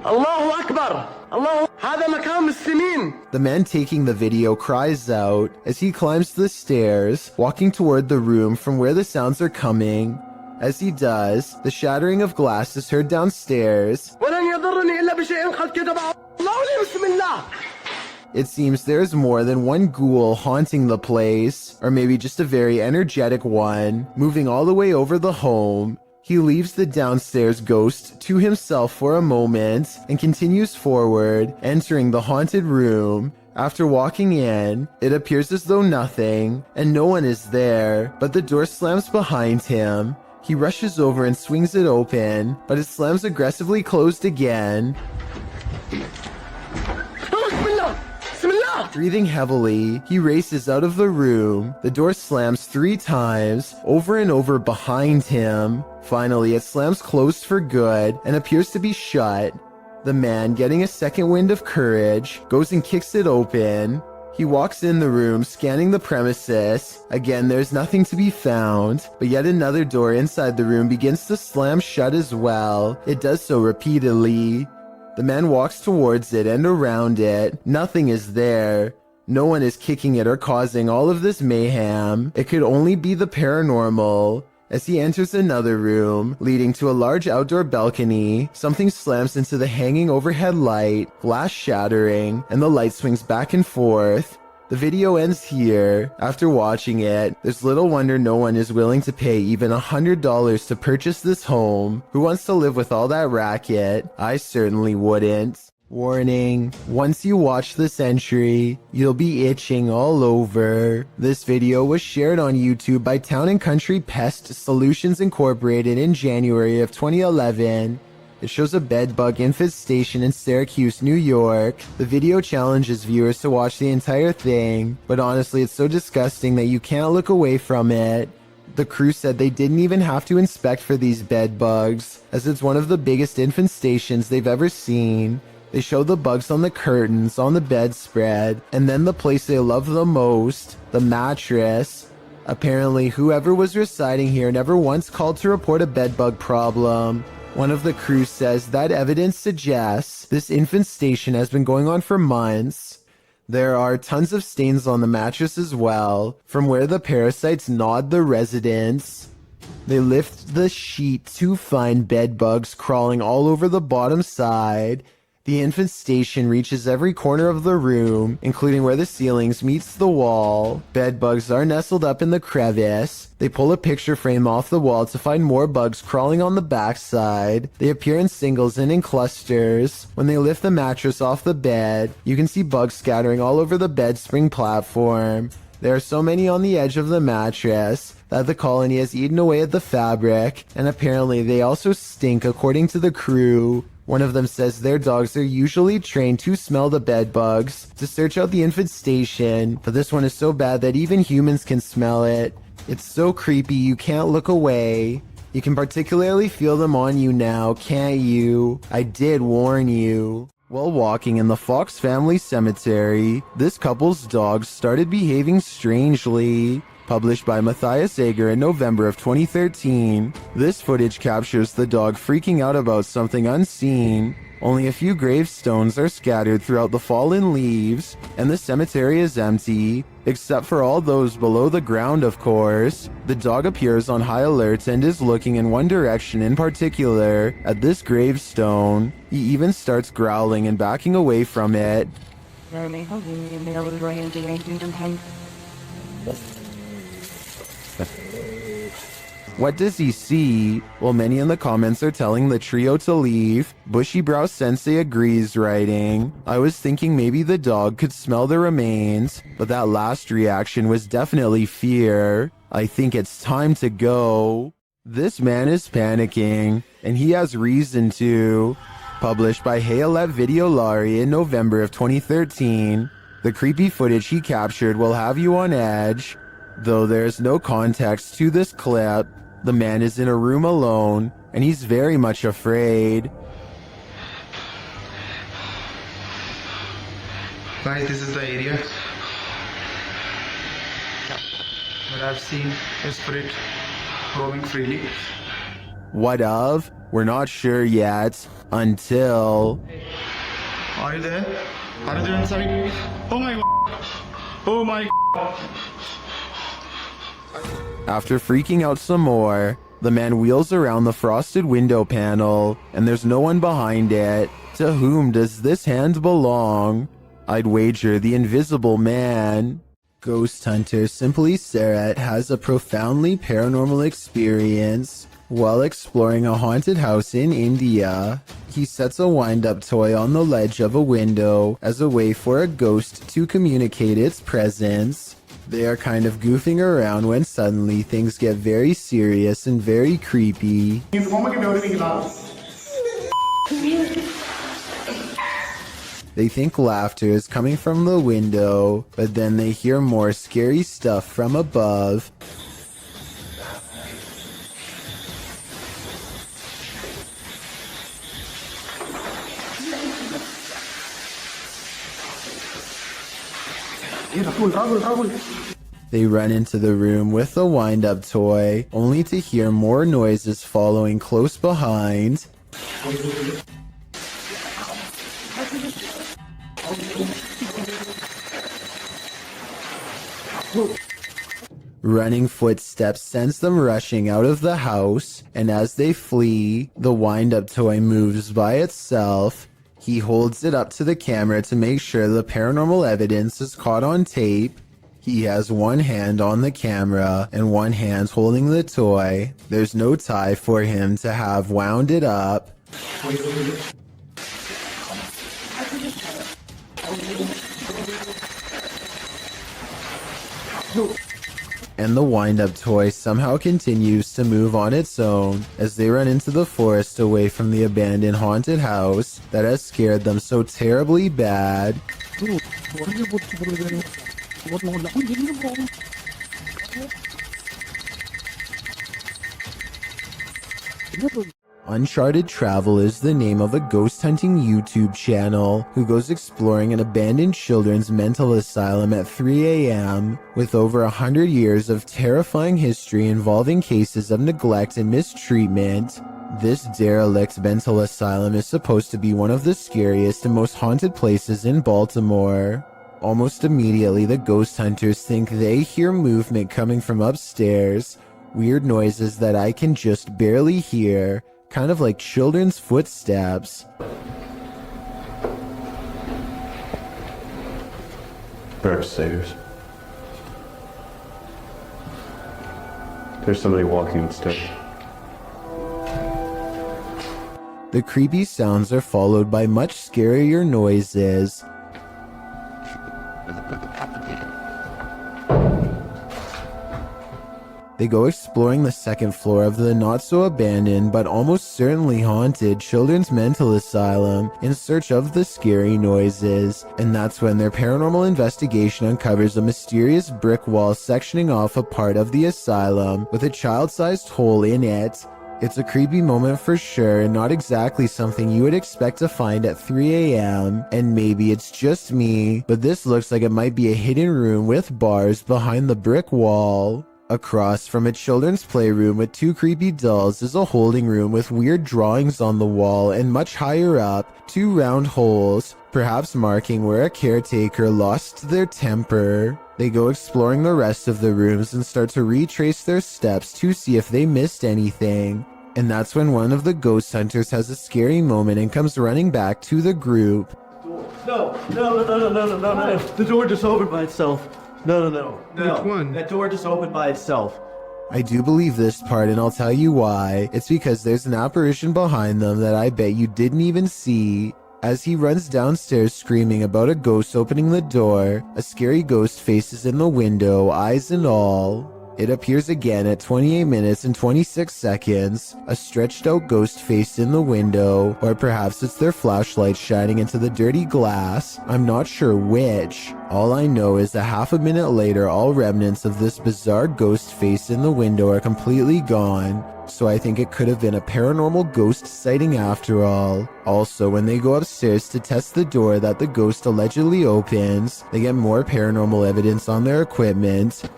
Allahu Akbar! Allah, هذا مكان مسلمين! The man taking the video cries out as he climbs the stairs, walking toward the room from where the sounds are coming. As he does, the shattering of glass is heard downstairs. It seems there's more than one ghoul haunting the place, or maybe just a very energetic one, moving all the way over the home. He leaves the downstairs ghost to himself for a moment and continues forward, entering the haunted room. After walking in, it appears as though nothing, and no one is there, but the door slams behind him. He rushes over and swings it open, but it slams aggressively closed again. Breathing heavily, he races out of the room. The door slams 3 times, over and over behind him. Finally, it slams closed for good and appears to be shut. The man, getting a second wind of courage, goes and kicks it open. He walks in the room, scanning the premises. Again, there's nothing to be found, but yet another door inside the room begins to slam shut as well. It does so repeatedly. The man walks towards it and around it. Nothing is there. No one is kicking it or causing all of this mayhem. It could only be the paranormal. As he enters another room, leading to a large outdoor balcony, something slams into the hanging overhead light, glass shattering, and the light swings back and forth. The video ends here. After watching it, there's little wonder no one is willing to pay even $100 to purchase this home. Who wants to live with all that racket? I certainly wouldn't. Warning, once you watch this entry, you'll be itching all over. This video was shared on YouTube by Town & Country Pest Solutions Incorporated in January of 2011. It shows a bedbug infestation in Syracuse, New York. The video challenges viewers to watch the entire thing, but honestly it's so disgusting that you can't look away from it. The crew said they didn't even have to inspect for these bedbugs, as it's one of the biggest infestations they've ever seen. They show the bugs on the curtains, on the bedspread, and then the place they love the most, the mattress. Apparently, whoever was residing here never once called to report a bedbug problem. One of the crew says that evidence suggests this infestation has been going on for months. There are tons of stains on the mattress as well, from where the parasites gnawed the residents. They lift the sheet to find bed bugs crawling all over the bottom side. The infestation reaches every corner of the room, including where the ceilings meets the wall. Bed bugs are nestled up in the crevice. They pull a picture frame off the wall to find more bugs crawling on the backside. They appear in singles and in clusters. When they lift the mattress off the bed, you can see bugs scattering all over the bed spring platform. There are so many on the edge of the mattress that the colony has eaten away at the fabric, and apparently they also stink according to the crew. One of them says their dogs are usually trained to smell the bed bugs to search out the infestation, but this one is so bad that even humans can smell it. It's so creepy you can't look away. You can particularly feel them on you now, can't you? I did warn you. While walking in the Fox family cemetery, this couple's dogs started behaving strangely. Published by Matthias Ager in November of 2013, this footage captures the dog freaking out about something unseen. Only a few gravestones are scattered throughout the fallen leaves, and the cemetery is empty, except for all those below the ground, of course. The dog appears on high alert and is looking in one direction in particular, at this gravestone. He even starts growling and backing away from it. What does he see? Well, many in the comments are telling the trio to leave. Bushy Brow Sensei agrees, writing, I was thinking maybe the dog could smell the remains, but that last reaction was definitely fear. I think it's time to go. This man is panicking, and he has reason to. Published by Healet Videolari in November of 2013, the creepy footage he captured will have you on edge. Though there's no context to this clip, the man is in a room alone, and he's very much afraid. Guys, this is the area that I've seen a spirit roaming freely. What of? We're not sure yet, until... Are you there? Are you there inside? Oh my God. Oh my God. After freaking out some more, the man wheels around the frosted window panel, and there's no one behind it. To whom does this hand belong? I'd wager the invisible man. Ghost hunter Simply Seret has a profoundly paranormal experience while exploring a haunted house in India. He sets a wind-up toy on the ledge of a window as a way for a ghost to communicate its presence. They are kind of goofing around when suddenly things get very serious and very creepy. They think laughter is coming from the window, but then they hear more scary stuff from above. They run into the room with the wind-up toy, only to hear more noises following close behind. Running footsteps sends them rushing out of the house, and as they flee, the wind-up toy moves by itself. He holds it up to the camera to make sure the paranormal evidence is caught on tape. He has one hand on the camera and one hand holding the toy. There's no tie for him to have wound it up. And the wind-up toy somehow continues to move on its own as they run into the forest away from the abandoned haunted house that has scared them so terribly bad. Uncharted Travel is the name of a ghost hunting YouTube channel who goes exploring an abandoned children's mental asylum at 3 a.m. with over 100 years of terrifying history involving cases of neglect and mistreatment. This derelict mental asylum is supposed to be one of the scariest and most haunted places in Baltimore. Almost immediately, the ghost hunters think they hear movement coming from upstairs. Weird noises that I can just barely hear, kind of like children's footsteps. They're upstairs. There's somebody walking upstairs. The creepy sounds are followed by much scarier noises. They go exploring the second floor of the not-so-abandoned but almost certainly haunted children's mental asylum in search of the scary noises, and that's when their paranormal investigation uncovers a mysterious brick wall sectioning off a part of the asylum with a child-sized hole in it. It's a creepy moment for sure, and not exactly something you would expect to find at 3 a.m. And maybe it's just me, but this looks like it might be a hidden room with bars behind the brick wall. Across from a children's playroom with 2 creepy dolls is a holding room with weird drawings on the wall, and much higher up, 2 round holes, perhaps marking where a caretaker lost their temper. They go exploring the rest of the rooms and start to retrace their steps to see if they missed anything. And that's when one of the ghost hunters has a scary moment and comes running back to the group. No. The door just opened by itself. No. Which one? That door just opened by itself. I do believe this part, and I'll tell you why. It's because there's an apparition behind them that I bet you didn't even see. As he runs downstairs screaming about a ghost opening the door, a scary ghost faces in the window, eyes and all. It appears again at 28 minutes and 26 seconds, a stretched out ghost face in the window, or perhaps it's their flashlight shining into the dirty glass. I'm not sure which. All I know is that half a minute later, all remnants of this bizarre ghost face in the window are completely gone. So I think it could have been a paranormal ghost sighting after all. Also, when they go upstairs to test the door that the ghost allegedly opens, they get more paranormal evidence on their equipment.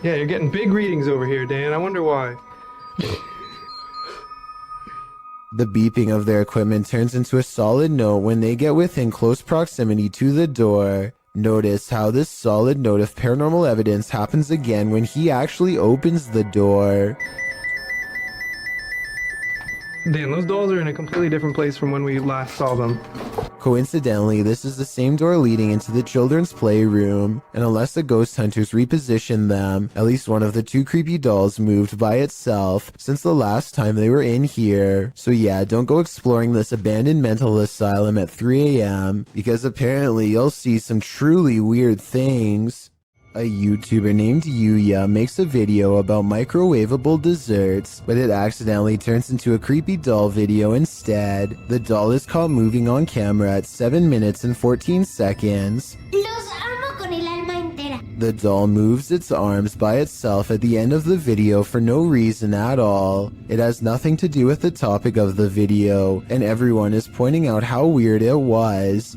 Yeah, you're getting big readings over here, Dan. I wonder why. The beeping of their equipment turns into a solid note when they get within close proximity to the door. Notice how this solid note of paranormal evidence happens again when he actually opens the door. Dan, those dolls are in a completely different place from when we last saw them. Coincidentally, this is the same door leading into the children's playroom, and unless the ghost hunters reposition them, at least one of the 2 creepy dolls moved by itself since the last time they were in here. So yeah, don't go exploring this abandoned mental asylum at 3 a.m. because apparently you'll see some truly weird things. A YouTuber named Yuya makes a video about microwavable desserts, but it accidentally turns into a creepy doll video instead. The doll is caught moving on camera at 7 minutes and 14 seconds. Los amo con el alma entera. The doll moves its arms by itself at the end of the video for no reason at all. It has nothing to do with the topic of the video, and everyone is pointing out how weird it was.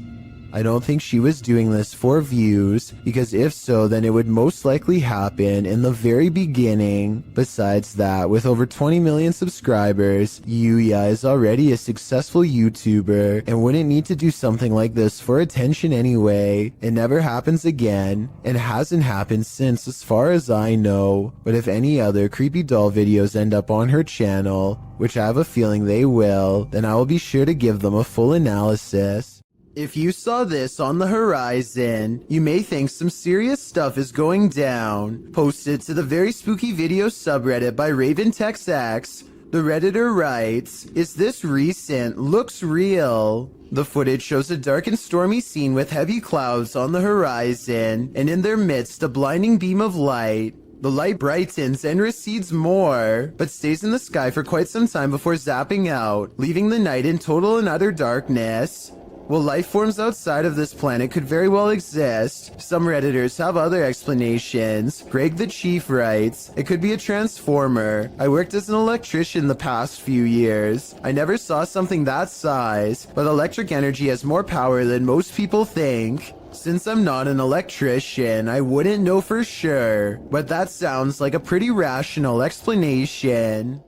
I don't think she was doing this for views, because if so, then it would most likely happen in the very beginning. Besides that, with over 20 million subscribers, Yuya is already a successful YouTuber and wouldn't need to do something like this for attention anyway. It never happens again, and hasn't happened since as far as I know. But if any other creepy doll videos end up on her channel, which I have a feeling they will, then I will be sure to give them a full analysis. If you saw this on the horizon, you may think some serious stuff is going down. Posted to the Very Spooky Video subreddit by RavenTexX, the Redditor writes, "Is this recent? Looks real." The footage shows a dark and stormy scene with heavy clouds on the horizon, and in their midst a blinding beam of light. The light brightens and recedes more, but stays in the sky for quite some time before zapping out, leaving the night in total and utter darkness. While life forms outside of this planet could very well exist, some Redditors have other explanations. Greg the Chief writes, "It could be a transformer. I worked as an electrician the past few years. I never saw something that size, but electric energy has more power than most people think. Since I'm not an electrician, I wouldn't know for sure, but that sounds like a pretty rational explanation."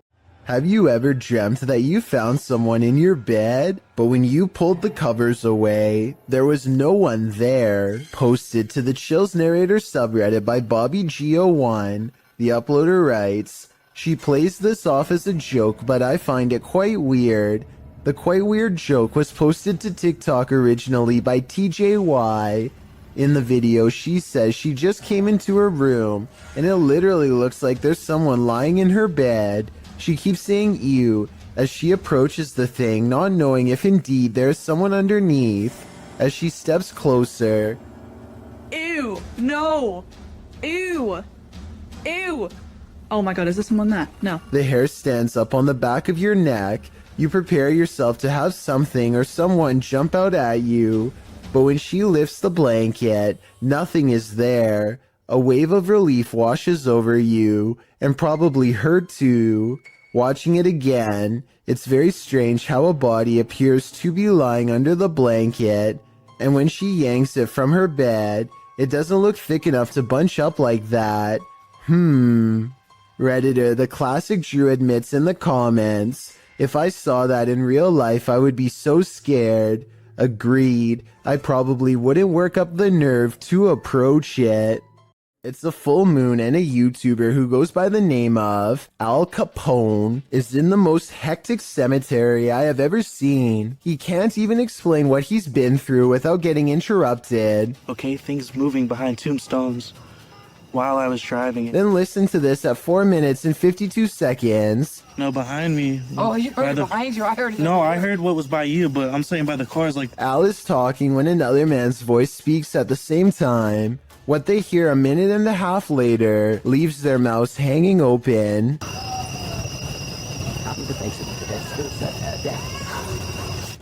Have you ever dreamt that you found someone in your bed, but when you pulled the covers away, there was no one there? Posted to the Chills Narrator subreddit by BobbyGO1, the uploader writes, "She plays this off as a joke, but I find it quite weird. The quite weird joke was posted to TikTok originally by TJY. In the video, she says she just came into her room, and it literally looks like there's someone lying in her bed. She keeps saying ew as she approaches the thing, not knowing if indeed there's someone underneath. As she steps closer, Ew! No! Ew! Ew! Oh my god, is this someone there? No. the hair stands up on the back of your neck. You prepare yourself to have something or someone jump out at you, but when she lifts the blanket, nothing is there. A wave of relief washes over you, and probably her too. Watching it again, it's very strange how a body appears to be lying under the blanket, and when she yanks it from her bed, it doesn't look thick enough to bunch up like that. Redditor The Classic Drew admits in the comments, "If I saw that in real life, I would be so scared." Agreed. I probably wouldn't work up the nerve to approach it. It's a full moon, and a YouTuber who goes by the name of Al Capone is in the most hectic cemetery I have ever seen. He can't even explain what he's been through without getting interrupted. Okay, things moving behind tombstones while I was driving. Then listen to this at 4 minutes and 52 seconds. No, behind me. Oh, you heard it behind you. I heard it. No, I heard what was by you, but I'm saying by the cars, like... Al is talking when another man's voice speaks at the same time. What they hear a minute and a half later leaves their mouths hanging open.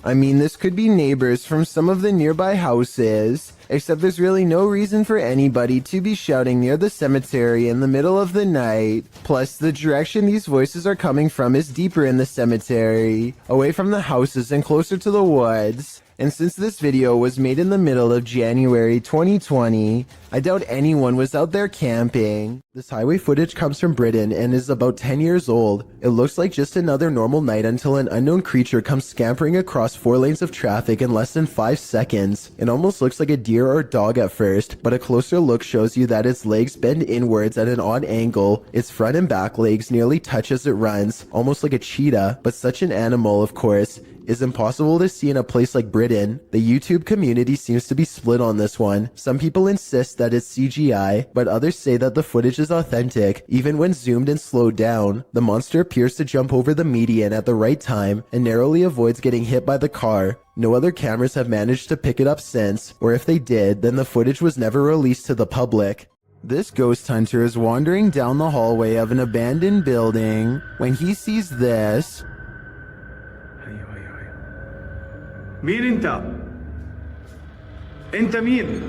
I mean, this could be neighbors from some of the nearby houses, except there's really no reason for anybody to be shouting near the cemetery in the middle of the night. Plus, the direction these voices are coming from is deeper in the cemetery, away from the houses and closer to the woods. And since this video was made in the middle of January 2020, I doubt anyone was out there camping. This highway footage comes from Britain and is about 10 years old. It looks like just another normal night until an unknown creature comes scampering across 4 lanes of traffic in less than 5 seconds. It almost looks like a deer or dog at first, but a closer look shows you that its legs bend inwards at an odd angle. Its front and back legs nearly touch as it runs, almost like a cheetah, but such an animal, of course, is impossible to see in a place like Britain. The YouTube community seems to be split on this one. Some people insist that it's CGI, but others say that the footage is authentic. Even when zoomed and slowed down, the monster appears to jump over the median at the right time and narrowly avoids getting hit by the car. No other cameras have managed to pick it up since, or if they did, then the footage was never released to the public. This ghost hunter is wandering down the hallway of an abandoned building when he sees this. مين انت؟ انت مين؟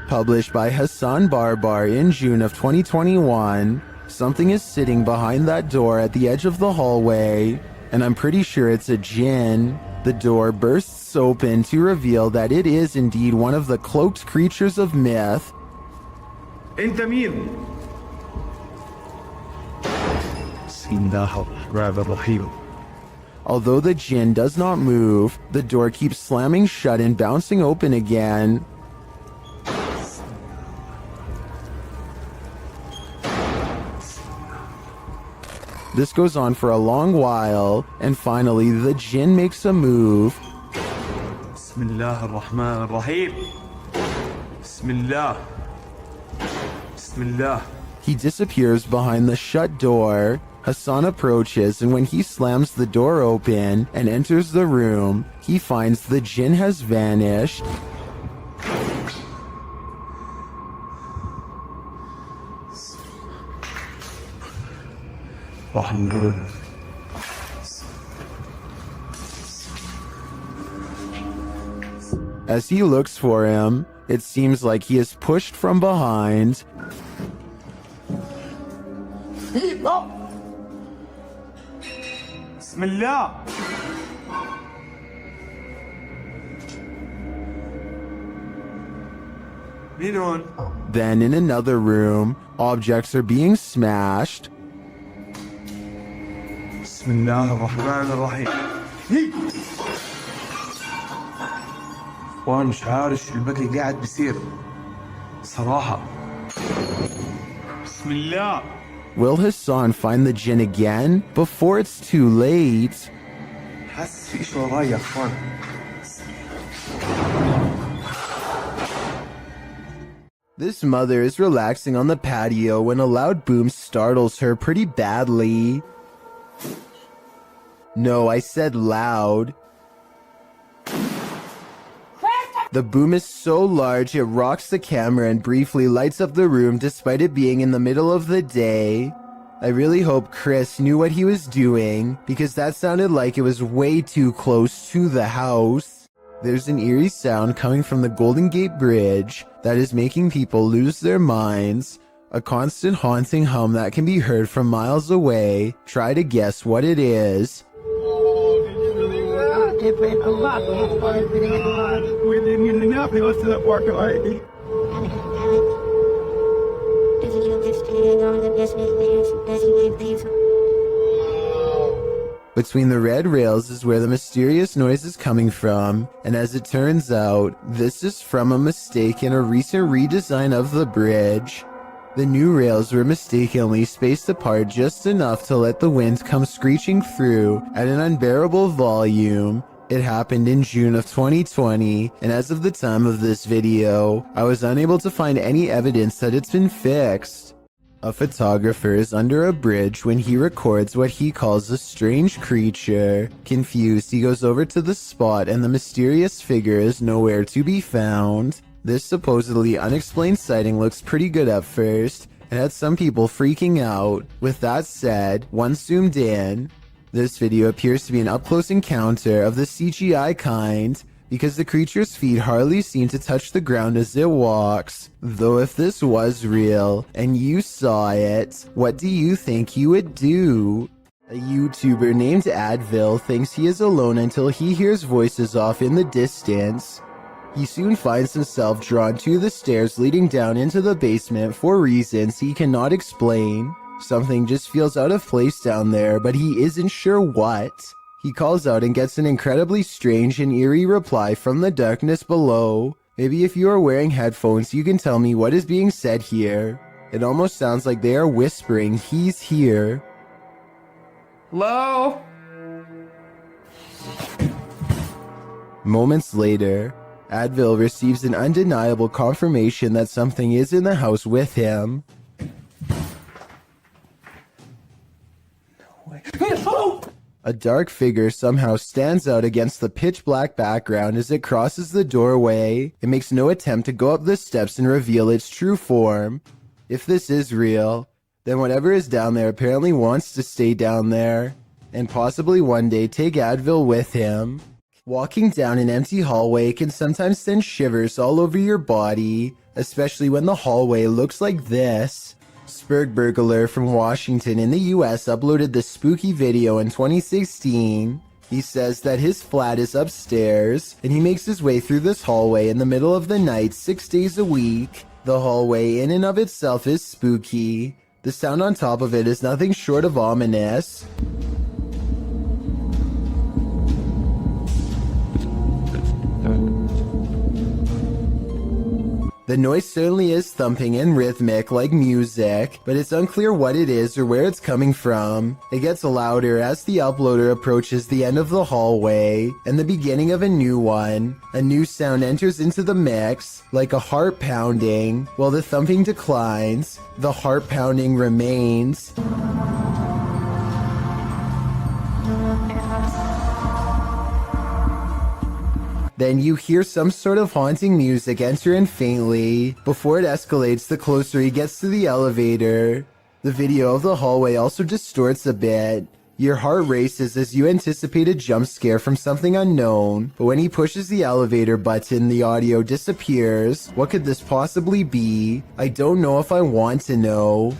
Published by Hassan Barbar in June of 2021, something is sitting behind that door at the edge of the hallway, and I'm pretty sure it's a djinn. The door bursts open to reveal that it is indeed one of the cloaked creatures of myth. انت مين؟ Although the djinn does not move, the door keeps slamming shut and bouncing open again. This goes on for a long while, and finally the djinn makes a move. Bismillah ar-Rahman ar-Rahim. Bismillah. Bismillah. He disappears behind the shut door. Hassan approaches, and when he slams the door open and enters the room, he finds the djinn has vanished. As he looks for him, it seems like he is pushed from behind. Bismillah. Then in another room, objects are being smashed. بسم الله الرحمن الرحيم. وانا مش عارف شو البكي قاعد بيصير صراحة. بسم الله. Will Hassan find the jinn again before it's too late? حاسس في شيء وراي يا اخوان. This mother is relaxing on the patio when a loud boom startles her pretty badly. No, I said loud. The boom is so large it rocks the camera and briefly lights up the room despite it being in the middle of the day. I really hope Chris knew what he was doing because that sounded like it was way too close to the house. There's an eerie sound coming from the Golden Gate Bridge that is making people lose their minds. A constant haunting hum that can be heard from miles away. Try to guess what it is. Between the red rails is where the mysterious noise is coming from, and as it turns out, this is from a mistake in a recent redesign of the bridge. The new rails were mistakenly spaced apart just enough to let the wind come screeching through at an unbearable volume. It happened in June of 2020, and as of the time of this video, I was unable to find any evidence that it's been fixed. A photographer is under a bridge when he records what he calls a strange creature. Confused, he goes over to the spot and the mysterious figure is nowhere to be found. This supposedly unexplained sighting looks pretty good at first and had some people freaking out. With that said, once zoomed in, this video appears to be an up-close encounter of the CGI kind, because the creature's feet hardly seem to touch the ground as it walks. Though if this was real, and you saw it, what do you think you would do? A YouTuber named Advil thinks he is alone until he hears voices off in the distance. He soon finds himself drawn to the stairs leading down into the basement for reasons he cannot explain. Something just feels out of place down there, but he isn't sure what. He calls out and gets an incredibly strange and eerie reply from the darkness below. Maybe if you are wearing headphones, you can tell me what is being said here. It almost sounds like they are whispering, "He's here." Hello? Moments later, Advil receives an undeniable confirmation that something is in the house with him. A dark figure somehow stands out against the pitch-black background as it crosses the doorway. It makes no attempt to go up the steps and reveal its true form. If this is real, then whatever is down there apparently wants to stay down there, and possibly one day take Advil with him. Walking down an empty hallway can sometimes send shivers all over your body, especially when the hallway looks like this. Burglar from Washington in the US uploaded this spooky video in 2016. He says that his flat is upstairs, and he makes his way through this hallway in the middle of the night 6 days a week. The hallway in and of itself is spooky. The sound on top of it is nothing short of ominous. The noise certainly is thumping and rhythmic like music, but it's unclear what it is or where it's coming from. It gets louder as the uploader approaches the end of the hallway and the beginning of a new one. A new sound enters into the mix, like a heart pounding. While the thumping declines, the heart pounding remains. Then you hear some sort of haunting music enter in faintly, before it escalates the closer he gets to the elevator. The video of the hallway also distorts a bit. Your heart races as you anticipate a jump scare from something unknown, but when he pushes the elevator button, the audio disappears. What could this possibly be? I don't know if I want to know.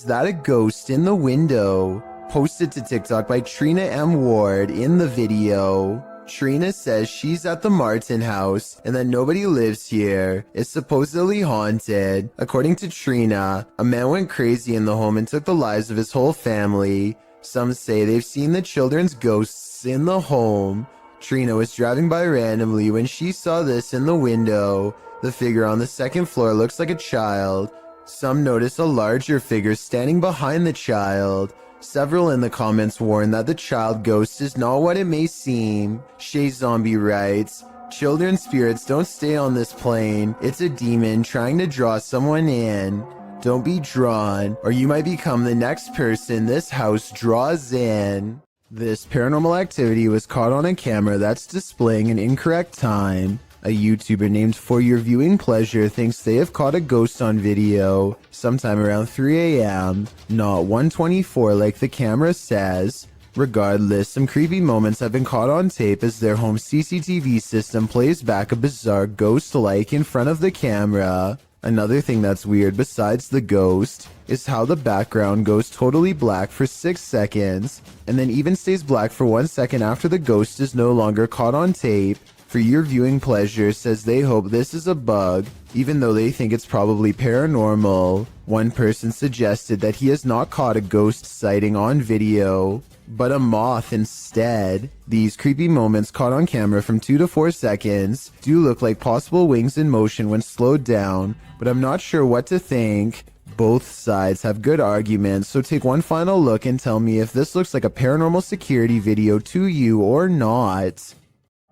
Is that a ghost in the window? Posted to TikTok by Trina M. Ward in the video. Trina says she's at the Martin house and that nobody lives here. It's supposedly haunted. According to Trina, a man went crazy in the home and took the lives of his whole family. Some say they've seen the children's ghosts in the home. Trina was driving by randomly when she saw this in the window. The figure on the second floor looks like a child. Some notice a larger figure standing behind the child. Several in the comments warn that the child ghost is not what it may seem. Shay Zombie writes, "Children spirits don't stay on this plane. It's a demon trying to draw someone in. Don't be drawn, or you might become the next person this house draws in." This paranormal activity was caught on a camera that's displaying an incorrect time. A YouTuber named For Your Viewing Pleasure thinks they have caught a ghost on video sometime around 3 a.m., not 1:24 like the camera says. Regardless, some creepy moments have been caught on tape as their home CCTV system plays back a bizarre ghost-like in front of the camera. Another thing that's weird besides the ghost is how the background goes totally black for 6 seconds and then even stays black for 1 second after the ghost is no longer caught on tape. For Your Viewing Pleasure says they hope this is a bug, even though they think it's probably paranormal. One person suggested that he has not caught a ghost sighting on video, but a moth instead. These creepy moments caught on camera from 2 to 4 seconds do look like possible wings in motion when slowed down, but I'm not sure what to think. Both sides have good arguments, so take one final look and tell me if this looks like a paranormal security video to you or not.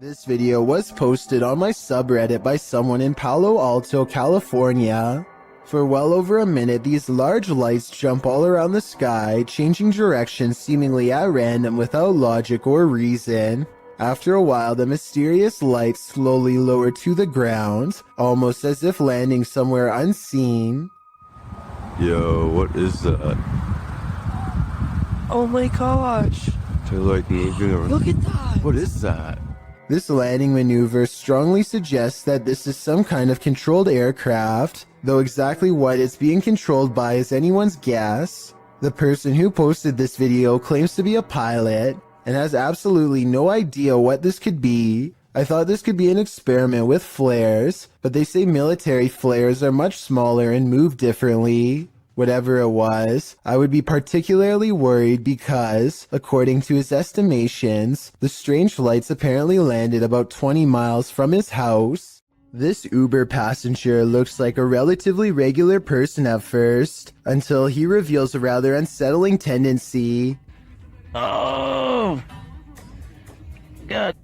This video was posted on my subreddit by someone in Palo Alto, California. For well over a minute, these large lights jump all around the sky, changing direction seemingly at random without logic or reason. After a while, the mysterious lights slowly lower to the ground, almost as if landing somewhere unseen. Yo, what is that? Oh my gosh! They're like moving around. Look at that! What is that? This landing maneuver strongly suggests that this is some kind of controlled aircraft, though exactly what it's being controlled by is anyone's guess. The person who posted this video claims to be a pilot and has absolutely no idea what this could be. I thought this could be an experiment with flares, but they say military flares are much smaller and move differently. Whatever it was, I would be particularly worried because, according to his estimations, the strange lights apparently landed about 20 miles from his house. This Uber passenger looks like a relatively regular person at first, until he reveals a rather unsettling tendency. Oh! God.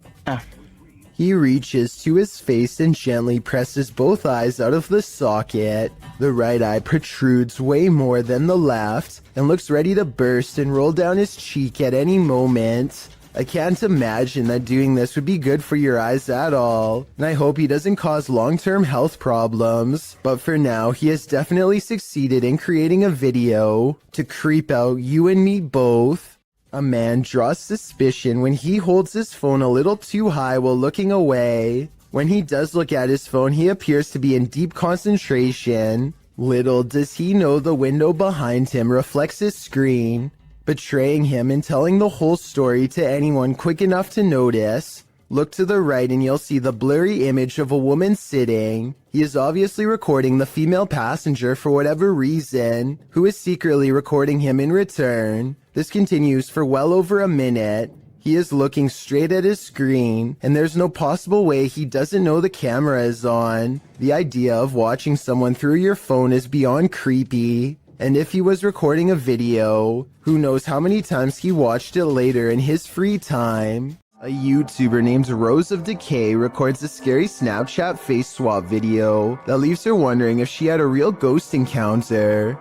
He reaches to his face and gently presses both eyes out of the socket. The right eye protrudes way more than the left and looks ready to burst and roll down his cheek at any moment. I can't imagine that doing this would be good for your eyes at all, and I hope he doesn't cause long-term health problems. But for now, he has definitely succeeded in creating a video to creep out you and me both. A man draws suspicion when he holds his phone a little too high while looking away. When he does look at his phone, he appears to be in deep concentration. Little does he know the window behind him reflects his screen, betraying him and telling the whole story to anyone quick enough to notice. Look to the right and you'll see the blurry image of a woman sitting. He is obviously recording the female passenger for whatever reason, who is secretly recording him in return. This continues for well over a minute. He is looking straight at his screen, and there's no possible way he doesn't know the camera is on. The idea of watching someone through your phone is beyond creepy. And if he was recording a video, who knows how many times he watched it later in his free time. A YouTuber named Rose of Decay records a scary Snapchat face swap video that leaves her wondering if she had a real ghost encounter.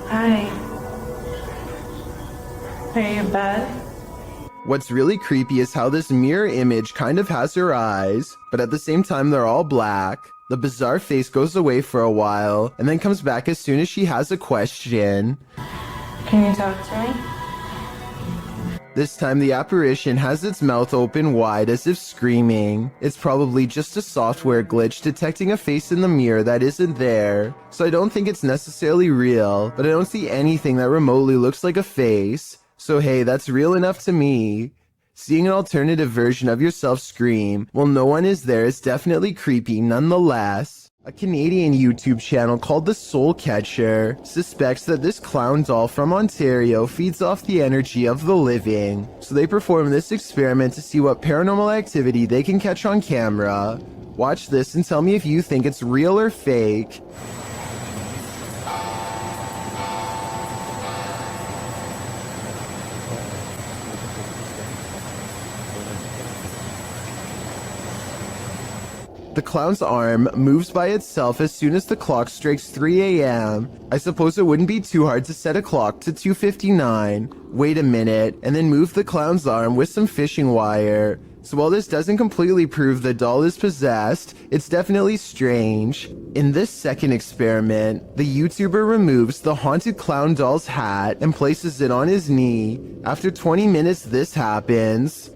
Hi. Are you in bed? What's really creepy is how this mirror image kind of has her eyes, but at the same time they're all black. The bizarre face goes away for a while, and then comes back as soon as she has a question. Can you talk to me? This time the apparition has its mouth open wide as if screaming. It's probably just a software glitch detecting a face in the mirror that isn't there. So I don't think it's necessarily real, but I don't see anything that remotely looks like a face. So hey, that's real enough to me. Seeing an alternative version of yourself scream while no one is there is definitely creepy nonetheless. A Canadian YouTube channel called The Soul Catcher suspects that this clown doll from Ontario feeds off the energy of the living. So they perform this experiment to see what paranormal activity they can catch on camera. Watch this and tell me if you think it's real or fake. The clown's arm moves by itself as soon as the clock strikes 3 a.m. I suppose it wouldn't be too hard to set a clock to 2:59. Wait a minute, and then move the clown's arm with some fishing wire. So while this doesn't completely prove the doll is possessed, it's definitely strange. In this second experiment, the YouTuber removes the haunted clown doll's hat and places it on his knee. After 20 minutes, this happens.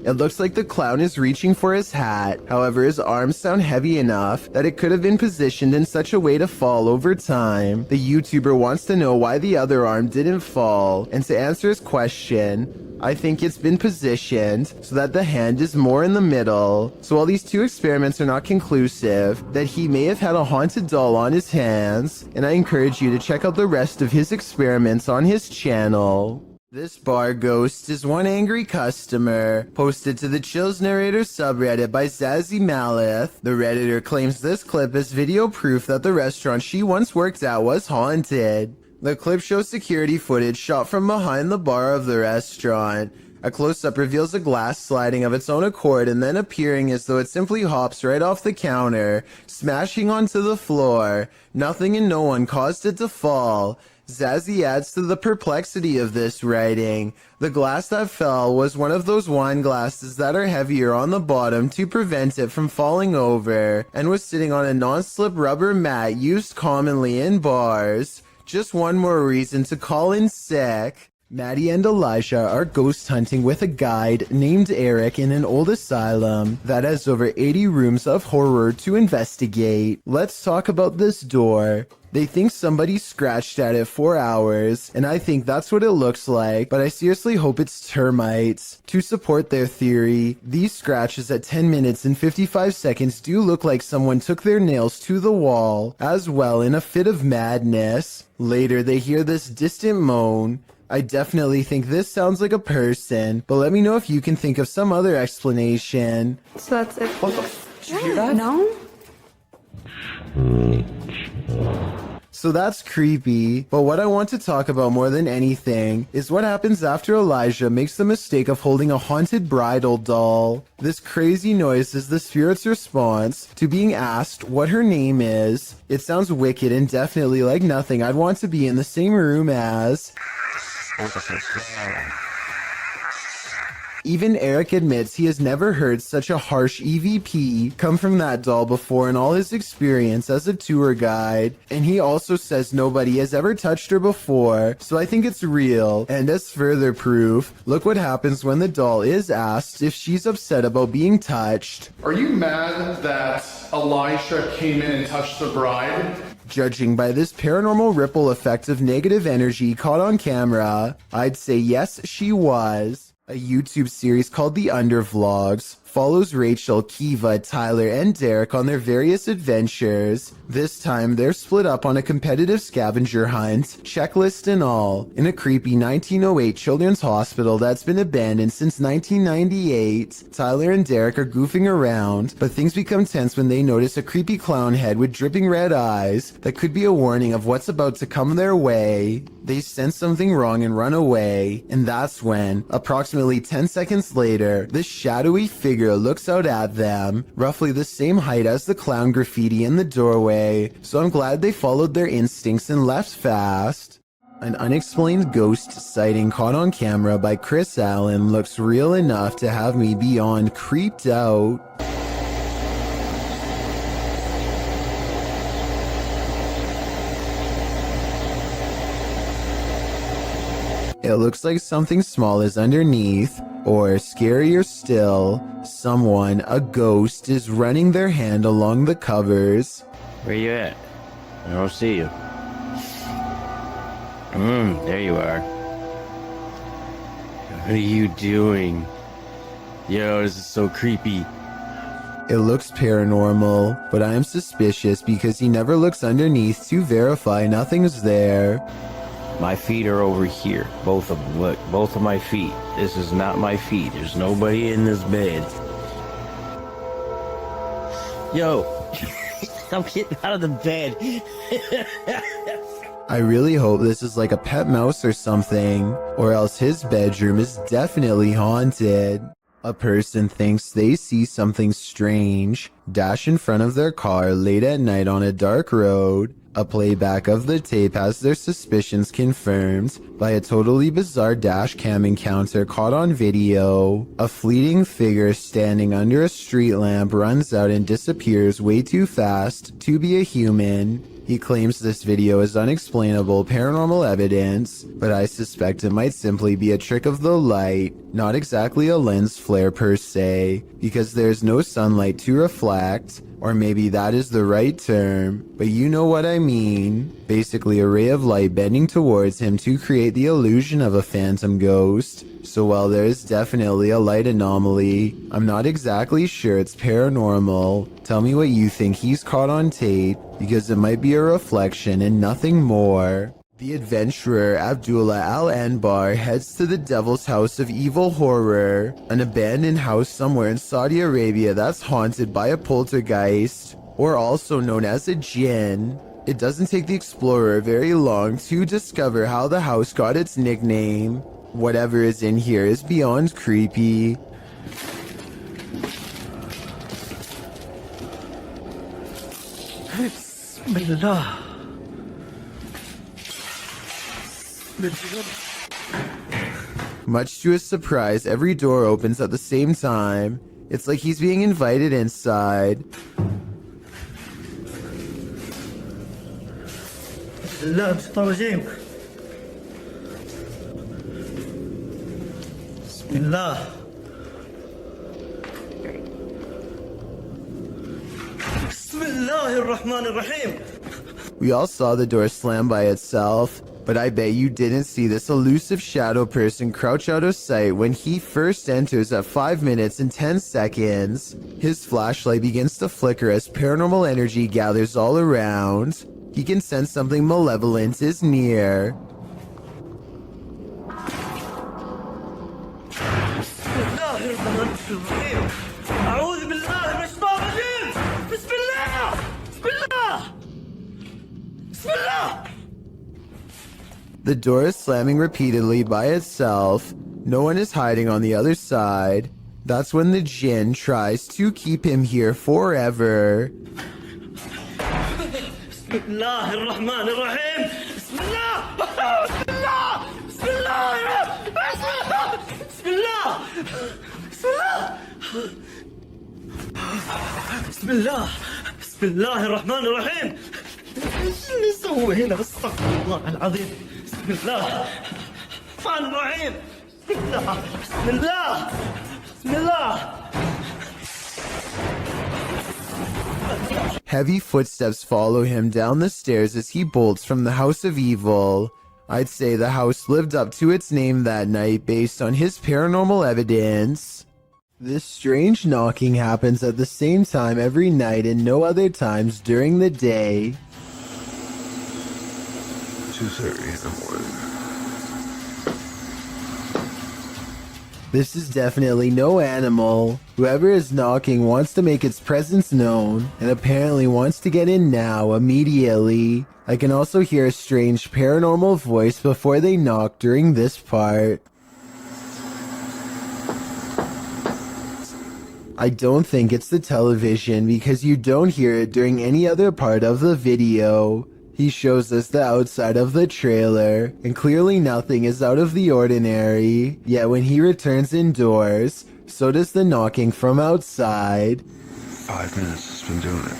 It looks like the clown is reaching for his hat. However, his arms sound heavy enough that it could have been positioned in such a way to fall over time. The YouTuber wants to know why the other arm didn't fall, and to answer his question, I think it's been positioned so that the hand is more in the middle. So while these two experiments are not conclusive, that he may have had a haunted doll on his hands, and I encourage you to check out the rest of his experiments on his channel. This bar ghost is one angry customer, posted to the Chills Narrator subreddit by Zazzy Malith. The Redditor claims this clip is video proof that the restaurant she once worked at was haunted. The clip shows security footage shot from behind the bar of the restaurant. A close-up reveals a glass sliding of its own accord and then appearing as though it simply hops right off the counter, smashing onto the floor. Nothing and no one caused it to fall. Zazzy adds to the perplexity of this writing. The glass that fell was one of those wine glasses that are heavier on the bottom to prevent it from falling over, and was sitting on a non-slip rubber mat used commonly in bars. Just one more reason to call in sick. Maddie and Elijah are ghost hunting with a guide named Eric in an old asylum that has over 80 rooms of horror to investigate. Let's talk about this door. They think somebody scratched at it for hours, and I think that's what it looks like, but I seriously hope it's termites. To support their theory, these scratches at 10 minutes and 55 seconds do look like someone took their nails to the wall, as well in a fit of madness. Later, they hear this distant moan. I definitely think this sounds like a person, but let me know if you can think of some other explanation. So that's it. What the did you hear that? No? So that's creepy, but what I want to talk about more than anything is what happens after Elijah makes the mistake of holding a haunted bridal doll. This crazy noise is the spirit's response to being asked what her name is. It sounds wicked and definitely like nothing I'd want to be in the same room as. Even Eric admits he has never heard such a harsh EVP come from that doll before in all his experience as a tour guide, and he also says nobody has ever touched her before, so I think it's real. And as further proof, look what happens when the doll is asked if she's upset about being touched. Are you mad that Elisha came in and touched the bride? Judging by this paranormal ripple effect of negative energy caught on camera, I'd say yes, she was. A YouTube series called The Undervlogs follows Rachel, Kiva, Tyler, and Derek on their various adventures. This time, they're split up on a competitive scavenger hunt, checklist and all, in a creepy 1908 children's hospital that's been abandoned since 1998. Tyler and Derek are goofing around, but things become tense when they notice a creepy clown head with dripping red eyes that could be a warning of what's about to come their way. They sense something wrong and run away, and that's when, approximately 10 seconds later, this shadowy figure looks out at them, roughly the same height as the clown graffiti in the doorway, so I'm glad they followed their instincts and left fast. An unexplained ghost sighting caught on camera by Chris Allen looks real enough to have me beyond creeped out. It looks like something small is underneath, or scarier still, someone, a ghost, is running their hand along the covers. Where you at? I don't see you. There you are. What are you doing? Yo, this is so creepy. It looks paranormal, but I am suspicious because he never looks underneath to verify nothing's there. My feet are over here. Both of them. Look, both of my feet. This is not my feet. There's nobody in this bed. Yo, I'm getting out of the bed. I really hope this is like a pet mouse or something, or else his bedroom is definitely haunted. A person thinks they see something strange dash in front of their car late at night on a dark road. A playback of the tape has their suspicions confirmed by a totally bizarre dash cam encounter caught on video. A fleeting figure standing under a street lamp runs out and disappears way too fast to be a human. He claims this video is unexplainable paranormal evidence, but I suspect it might simply be a trick of the light, not exactly a lens flare per se, because there's no sunlight to reflect, or maybe that is the right term, but you know what I mean. Basically a ray of light bending towards him to create the illusion of a phantom ghost. So while there is definitely a light anomaly, I'm not exactly sure it's paranormal. Tell me what you think he's caught on tape, because it might be a reflection and nothing more. The adventurer Abdullah Al-Anbar heads to the Devil's House of Evil Horror, an abandoned house somewhere in Saudi Arabia that's haunted by a poltergeist, or also known as a jinn. It doesn't take the explorer very long to discover how the house got its nickname. Whatever is in here is beyond creepy. Bismillah. Much to his surprise, every door opens at the same time. It's like he's being invited inside. لا بسم الله بسم الله الرحمن الرحيم. We all saw the door slam by itself, but I bet you didn't see this elusive shadow person crouch out of sight when he first enters at 5 minutes and 10 seconds. His flashlight begins to flicker as paranormal energy gathers all around. He can sense something malevolent is near. The door is slamming repeatedly by itself. No one is hiding on the other side. That's when the jinn tries to keep him here forever. بسم الله الرحمن الرحيم. بسم الله بسم الله بسم الله بسم الله بسم الله بسم الله بسم الله الرحمن الرحيم. ايش اللي سوى هنا؟ استغفر الله العظيم. بسم الله الرحمن الرحيم. بسم الله بسم الله بسم الله. Heavy footsteps follow him down the stairs as he bolts from the House of Evil. I'd say the house lived up to its name that night based on his paranormal evidence. This strange knocking happens at the same time every night and no other times during the day. 2:30 in the morning. This is definitely no animal. Whoever is knocking wants to make its presence known, and apparently wants to get in now, immediately. I can also hear a strange paranormal voice before they knock during this part. I don't think it's the television because you don't hear it during any other part of the video. He shows us the outside of the trailer, and clearly nothing is out of the ordinary. Yet when he returns indoors, so does the knocking from outside. 5 minutes has been doing it.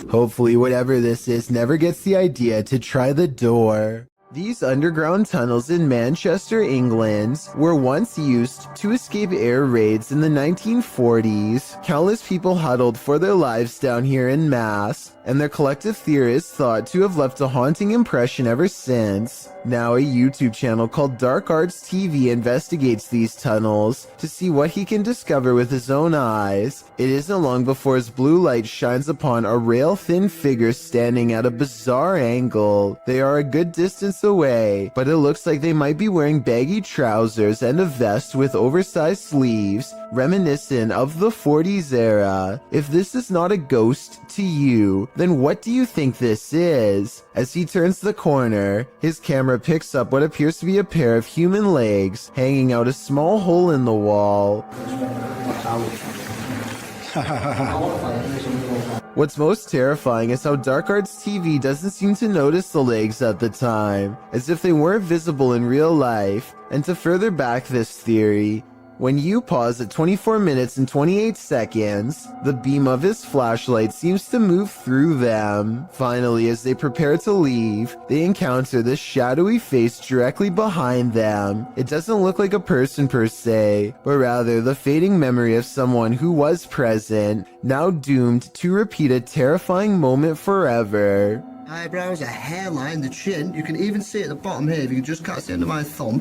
Hopefully whatever this is never gets the idea to try the door. These underground tunnels in Manchester, England, were once used to escape air raids in the 1940s. Countless people huddled for their lives down here en masse, and their collective theory is thought to have left a haunting impression ever since. Now a YouTube channel called Dark Arts TV investigates these tunnels to see what he can discover with his own eyes. It isn't long before his blue light shines upon a rail-thin figure standing at a bizarre angle. They are a good distance away, but it looks like they might be wearing baggy trousers and a vest with oversized sleeves, reminiscent of the 40s era. If this is not a ghost to you, then what do you think this is? As he turns the corner, his camera picks up what appears to be a pair of human legs hanging out a small hole in the wall. What's most terrifying is how Dark Arts TV doesn't seem to notice the legs at the time, as if they weren't visible in real life. And to further back this theory, when you pause at 24 minutes and 28 seconds, the beam of his flashlight seems to move through them. Finally, as they prepare to leave, they encounter this shadowy face directly behind them. It doesn't look like a person per se, but rather the fading memory of someone who was present, now doomed to repeat a terrifying moment forever. Eyebrows, a hairline, the chin. You can even see at the bottom here, if you can just catch the end of my thumb,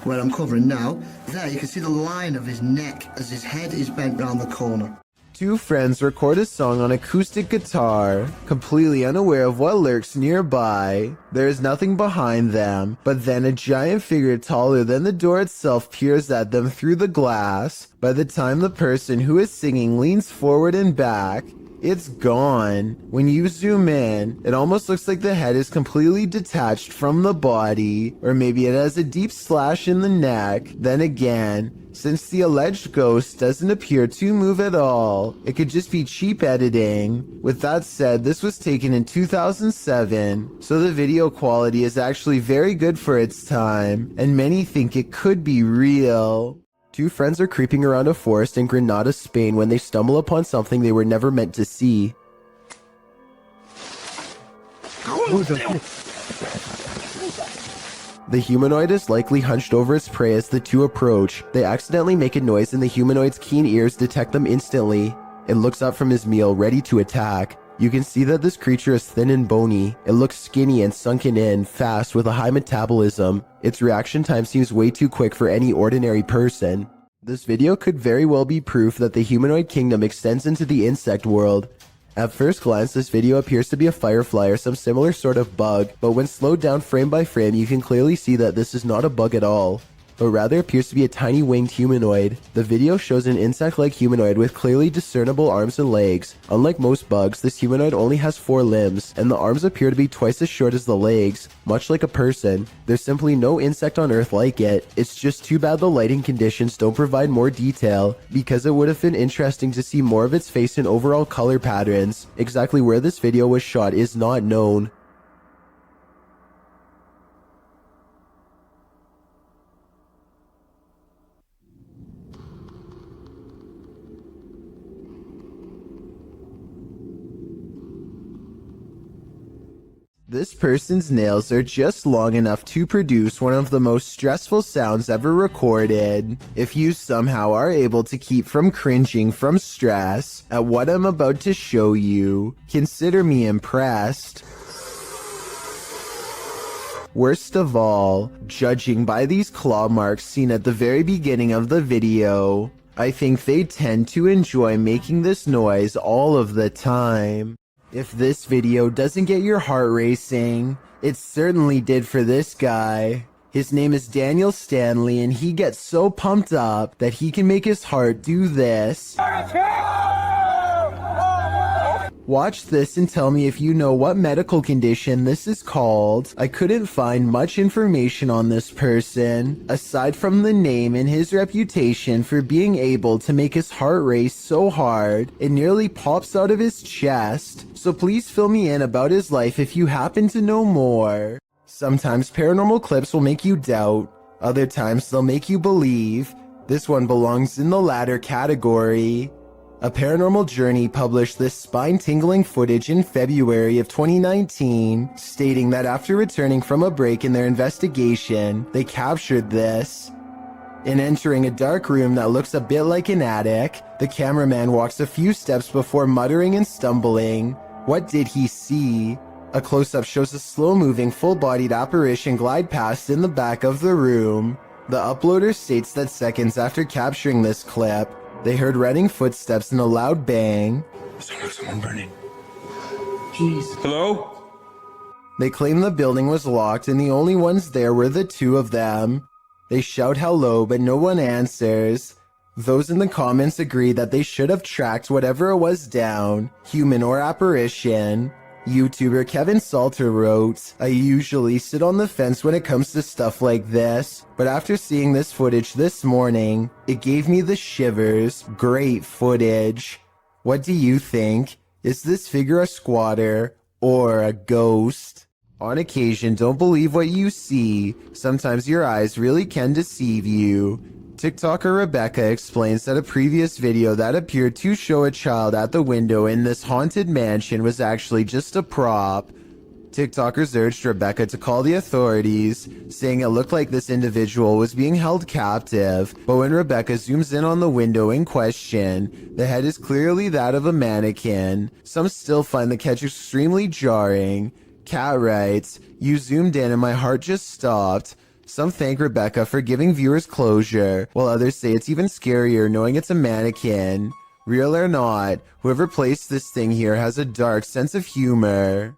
where I'm covering now. There, you can see the line of his neck as his head is bent round the corner. Two friends record a song on acoustic guitar, completely unaware of what lurks nearby. There is nothing behind them, but then a giant figure taller than the door itself peers at them through the glass. By the time the person who is singing leans forward and back, it's gone. When you zoom in, it almost looks like the head is completely detached from the body, or maybe it has a deep slash in the neck. Then again, since the alleged ghost doesn't appear to move at all, it could just be cheap editing. With that said, this was taken in 2007, so the video quality is actually very good for its time, and many think it could be real. Two friends are creeping around a forest in Granada, Spain when they stumble upon something they were never meant to see. The humanoid is likely hunched over its prey as the two approach. They accidentally make a noise and the humanoid's keen ears detect them instantly. It looks up from his meal, ready to attack. You can see that this creature is thin and bony. It looks skinny and sunken in, fast, with a high metabolism. Its reaction time seems way too quick for any ordinary person. This video could very well be proof that the humanoid kingdom extends into the insect world. At first glance, this video appears to be a firefly or some similar sort of bug, but when slowed down frame by frame, you can clearly see that this is not a bug at all, but rather appears to be a tiny winged humanoid. The video shows an insect-like humanoid with clearly discernible arms and legs. Unlike most bugs, this humanoid only has 4 limbs, and the arms appear to be twice as short as the legs, much like a person. There's simply no insect on Earth like it. It's just too bad the lighting conditions don't provide more detail, because it would have been interesting to see more of its face and overall color patterns. Exactly where this video was shot is not known. This person's nails are just long enough to produce one of the most stressful sounds ever recorded. If you somehow are able to keep from cringing from stress at what I'm about to show you, consider me impressed. Worst of all, judging by these claw marks seen at the very beginning of the video, I think they tend to enjoy making this noise all of the time. If this video doesn't get your heart racing, it certainly did for this guy. His name is Daniel Stanley, and he gets so pumped up that he can make his heart do this. Watch this and tell me if you know what medical condition this is called. I couldn't find much information on this person, aside from the name and his reputation for being able to make his heart race so hard, it nearly pops out of his chest. So please fill me in about his life if you happen to know more. Sometimes paranormal clips will make you doubt, other times they'll make you believe. This one belongs in the latter category. A Paranormal Journey published this spine-tingling footage in February of 2019, stating that after returning from a break in their investigation, they captured this. In entering a dark room that looks a bit like an attic, the cameraman walks a few steps before muttering and stumbling. What did he see? A close-up shows a slow-moving, full-bodied apparition glide past in the back of the room. The uploader states that seconds after capturing this clip, they heard running footsteps and a loud bang. Someone burning. Jeez. Hello? They claim the building was locked and the only ones there were the two of them. They shout hello, but no one answers. Those in the comments agree that they should have tracked whatever it was down, human or apparition. YouTuber Kevin Salter wrote, I usually sit on the fence when it comes to stuff like this, but after seeing this footage this morning, it gave me the shivers. Great footage. What do you think? Is this figure a squatter or a ghost? On occasion, don't believe what you see. Sometimes your eyes really can deceive you. TikToker Rebecca explains that a previous video that appeared to show a child at the window in this haunted mansion was actually just a prop. TikTokers urged Rebecca to call the authorities, saying it looked like this individual was being held captive, but when Rebecca zooms in on the window in question, the head is clearly that of a mannequin. Some still find the catch extremely jarring. Kat writes, you zoomed in and my heart just stopped. Some thank Rebecca for giving viewers closure, while others say it's even scarier knowing it's a mannequin. Real or not, whoever placed this thing here has a dark sense of humor.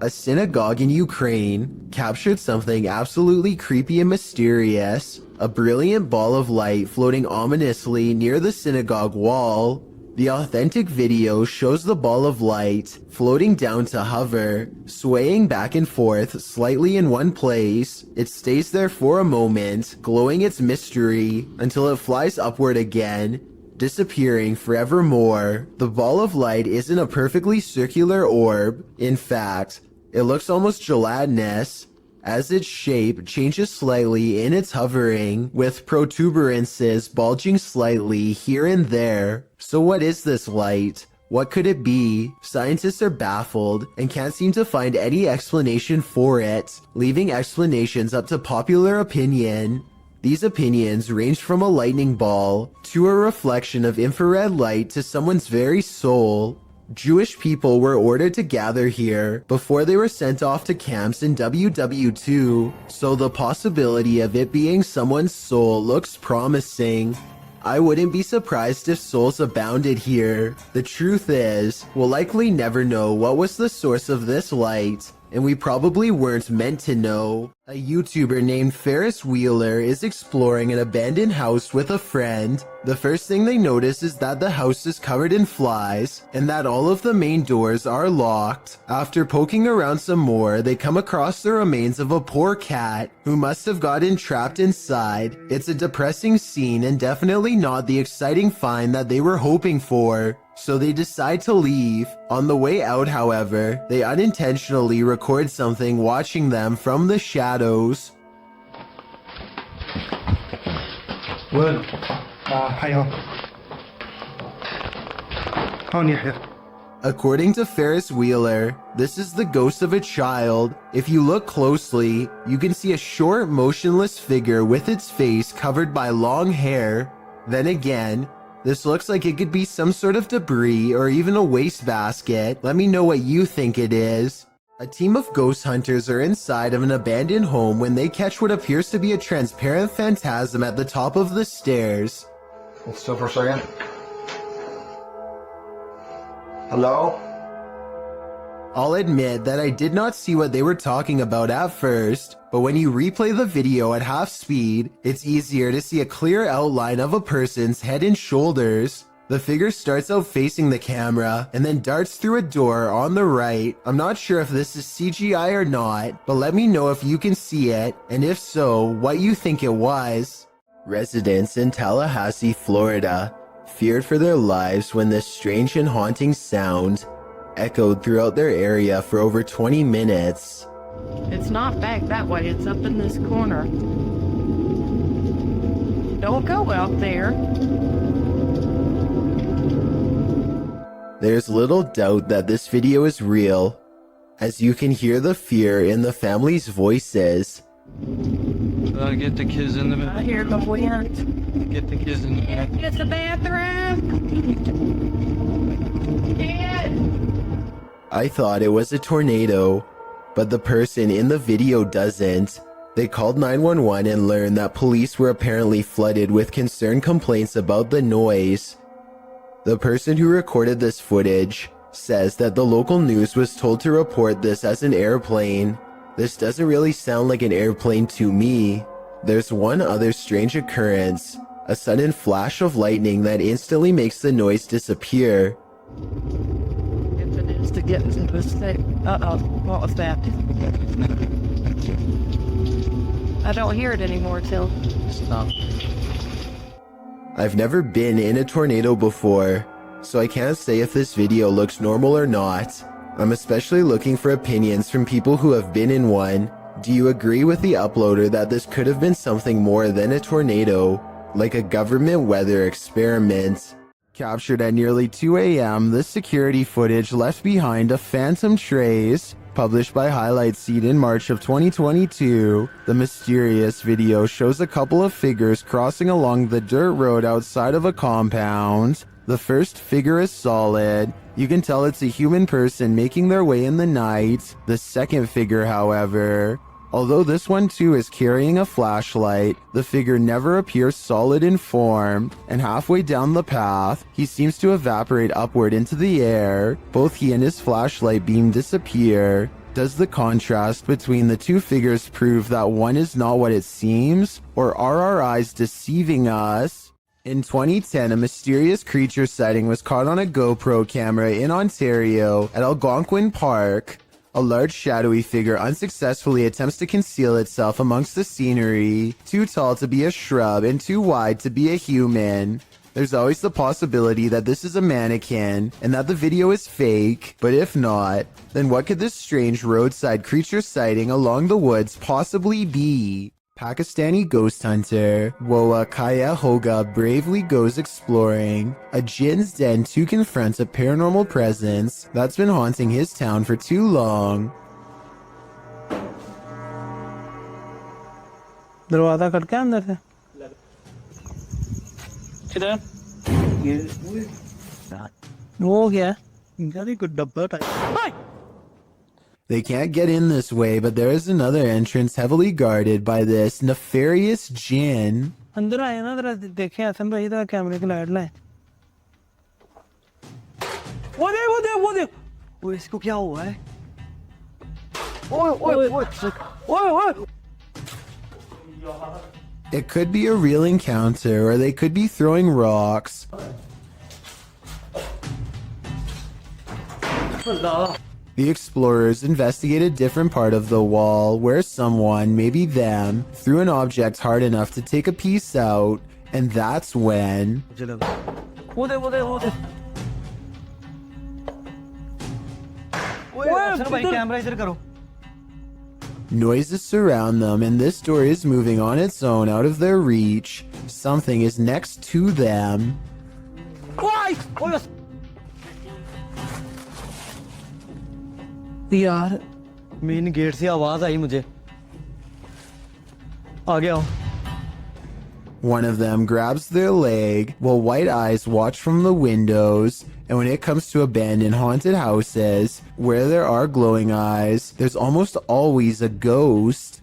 A synagogue in Ukraine captured something absolutely creepy and mysterious. A brilliant ball of light floating ominously near the synagogue wall. The authentic video shows the ball of light floating down to hover, swaying back and forth slightly in one place. It stays there for a moment, glowing its mystery, until it flies upward again, disappearing forevermore. The ball of light isn't a perfectly circular orb. In fact, it looks almost gelatinous, as its shape changes slightly in its hovering, with protuberances bulging slightly here and there. So what is this light? What could it be? Scientists are baffled and can't seem to find any explanation for it, leaving explanations up to popular opinion. These opinions range from a lightning ball to a reflection of infrared light to someone's very soul. Jewish people were ordered to gather here before they were sent off to camps in WW2, so the possibility of it being someone's soul looks promising. I wouldn't be surprised if souls abounded here. The truth is, we'll likely never know what was the source of this light, and we probably weren't meant to know. A YouTuber named Ferris Wheeler is exploring an abandoned house with a friend. The first thing they notice is that the house is covered in flies, and that all of the main doors are locked. After poking around some more, they come across the remains of a poor cat, who must have gotten trapped inside. It's a depressing scene and definitely not the exciting find that they were hoping for. So they decide to leave. On the way out, however, they unintentionally record something watching them from the shadows. وين؟ حيهم. هون يحيى. According to Ferris Wheeler, this is the ghost of a child. If you look closely, you can see a short, motionless figure with its face covered by long hair. Then again, this looks like it could be some sort of debris or even a wastebasket. Let me know what you think it is. A team of ghost hunters are inside of an abandoned home when they catch what appears to be a transparent phantasm at the top of the stairs. Stop for a second. Hello? I'll admit that I did not see what they were talking about at first, but when you replay the video at half speed, it's easier to see a clear outline of a person's head and shoulders. The figure starts out facing the camera and then darts through a door on the right. I'm not sure if this is CGI or not, but let me know if you can see it, and if so, what you think it was. Residents in Tallahassee, Florida, feared for their lives when this strange and haunting sound echoed throughout their area for over 20 minutes. It's not back that way, it's up in this corner. Don't go out there. There's little doubt that this video is real, as you can hear the fear in the family's voices. Get the kids in the bathroom. I hear the wind. Get the kids in the bathroom. Get the bathroom. I thought it was a tornado, but the person in the video doesn't. They called 911 and learned that police were apparently flooded with concerned complaints about the noise. The person who recorded this footage says that the local news was told to report this as an airplane. This doesn't really sound like an airplane to me. There's one other strange occurrence, a sudden flash of lightning that instantly makes the noise disappear. If it is to get into a state. Uh-oh, what was that? I don't hear it anymore, Till. Stop. I've never been in a tornado before, so I can't say if this video looks normal or not. I'm especially looking for opinions from people who have been in one. Do you agree with the uploader that this could have been something more than a tornado, like a government weather experiment? Captured at nearly 2 a.m., this security footage left behind a phantom trace. Published by Highlight Seed in March of 2022, the mysterious video shows a couple of figures crossing along the dirt road outside of a compound. The first figure is solid. You can tell it's a human person making their way in the night. The second figure, however, although this one too is carrying a flashlight, the figure never appears solid in form, and halfway down the path, he seems to evaporate upward into the air. Both he and his flashlight beam disappear. Does the contrast between the two figures prove that one is not what it seems, or are our eyes deceiving us? In 2010, a mysterious creature sighting was caught on a GoPro camera in Ontario at Algonquin Park. A large shadowy figure unsuccessfully attempts to conceal itself amongst the scenery, too tall to be a shrub and too wide to be a human. There's always the possibility that this is a mannequin and that the video is fake, but if not, then what could this strange roadside creature sighting along the woods possibly be? Pakistani ghost hunter Woa Kaya Hoga bravely goes exploring a jinn's den to confront a paranormal presence that's been haunting his town for too long. दरवाजा खटका अंदर से किधर वो क्या गाड़ी को डब्बा type They can't get in this way, but there is another entrance heavily guarded by this nefarious jinn. अंदर आए ना जरा देखें हसन भाई इधर कैमरे की लाइट लाए वो दे ओए इसको क्या हुआ है ओए It could be a real encounter, or they could be throwing rocks. The explorers investigate a different part of the wall where someone, maybe them, threw an object hard enough to take a piece out, and that's when... Noises surround them, and this door is moving on its own out of their reach. Something is next to them. यार main gate से आवाज आई मुझे आ गया One of them grabs their leg while white eyes watch from the windows, and when it comes to abandoned haunted houses where there are glowing eyes, there's almost always a ghost.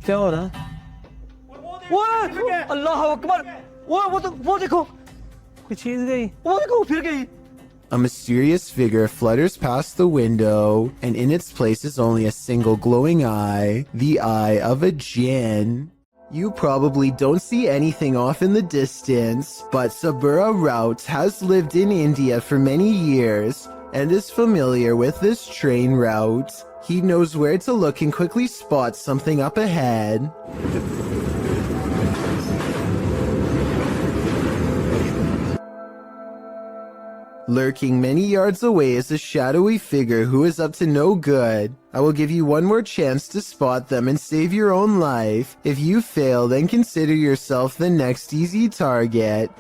क्या हो रहा है अल्लाह अकबर वो देखो कोई चीज गई वो देखो फिर गई A mysterious figure flutters past the window, and in its place is only a single glowing eye, the eye of a jinn. You probably don't see anything off in the distance, but Sabura Rout has lived in India for many years and is familiar with this train route. He knows where to look and quickly spots something up ahead. Lurking many yards away is a shadowy figure who is up to no good. I will give you one more chance to spot them and save your own life. If you fail, then consider yourself the next easy target.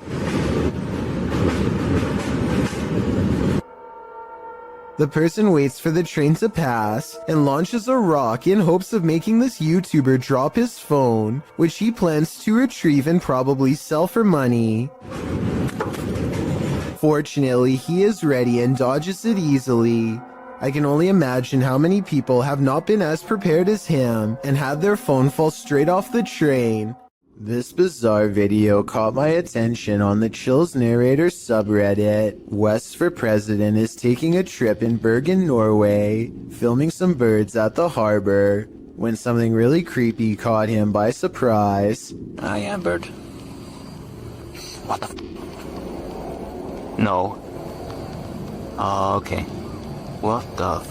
The person waits for the train to pass and launches a rock in hopes of making this YouTuber drop his phone, which he plans to retrieve and probably sell for money. Fortunately, he is ready and dodges it easily. I can only imagine how many people have not been as prepared as him and had their phone fall straight off the train. This bizarre video caught my attention on the Chills Narrator subreddit. West for President is taking a trip in Bergen, Norway, filming some birds at the harbor, when something really creepy caught him by surprise. I am bird. What the No. Okay. What the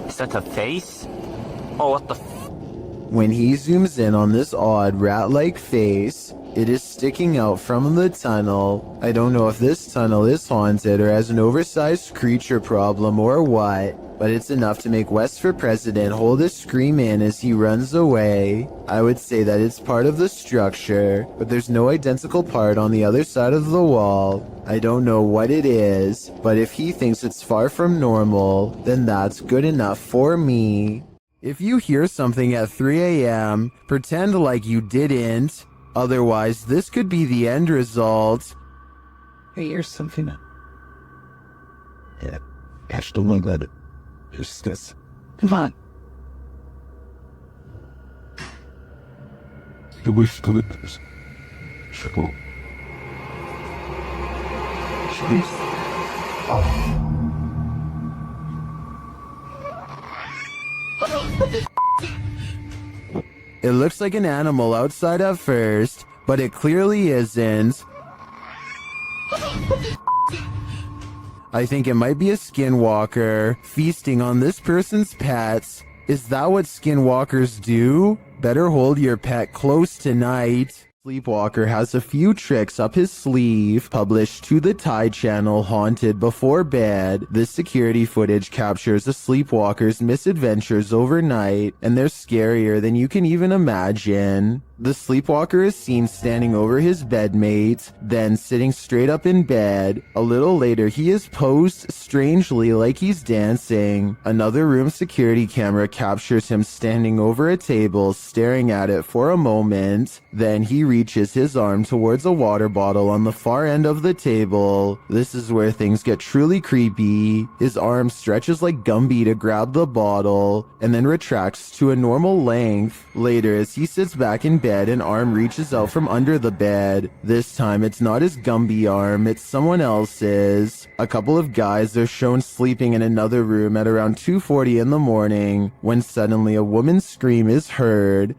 Is that a face? Oh, what the When he zooms in on this odd rat-like face, it is sticking out from the tunnel. I don't know if this tunnel is haunted or has an oversized creature problem or what, but it's enough to make West for President hold a scream in as he runs away. I would say that it's part of the structure, but there's no identical part on the other side of the wall. I don't know what it is, but if he thinks it's far from normal, then that's good enough for me. If you hear something at 3 a.m., pretend like you didn't. Otherwise, this could be the end result. Hey, here's something. Yeah, catch the one that is this. Come on. The wish to this. Sure. It looks like an animal outside at first, but it clearly isn't. I think it might be a skinwalker feasting on this person's pets. Is that what skinwalkers do? Better hold your pet close tonight. Sleepwalker has a few tricks up his sleeve, published to the Thai channel Haunted Before Bed. This security footage captures a sleepwalker's misadventures overnight, and they're scarier than you can even imagine. The sleepwalker is seen standing over his bedmate, then sitting straight up in bed. A little later, he is posed strangely like he's dancing. Another room security camera captures him standing over a table, staring at it for a moment. Then he reaches his arm towards a water bottle on the far end of the table. This is where things get truly creepy. His arm stretches like Gumby to grab the bottle, and then retracts to a normal length. Later, as he sits back in bed, an arm reaches out from under the bed. This time it's not his Gumby arm, it's someone else's. A couple of guys are shown sleeping in another room at around 2:40 in the morning, when suddenly a woman's scream is heard.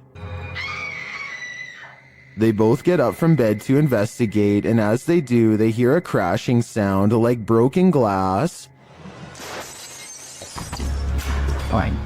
They both get up from bed to investigate, and as they do, they hear a crashing sound like broken glass. Fine.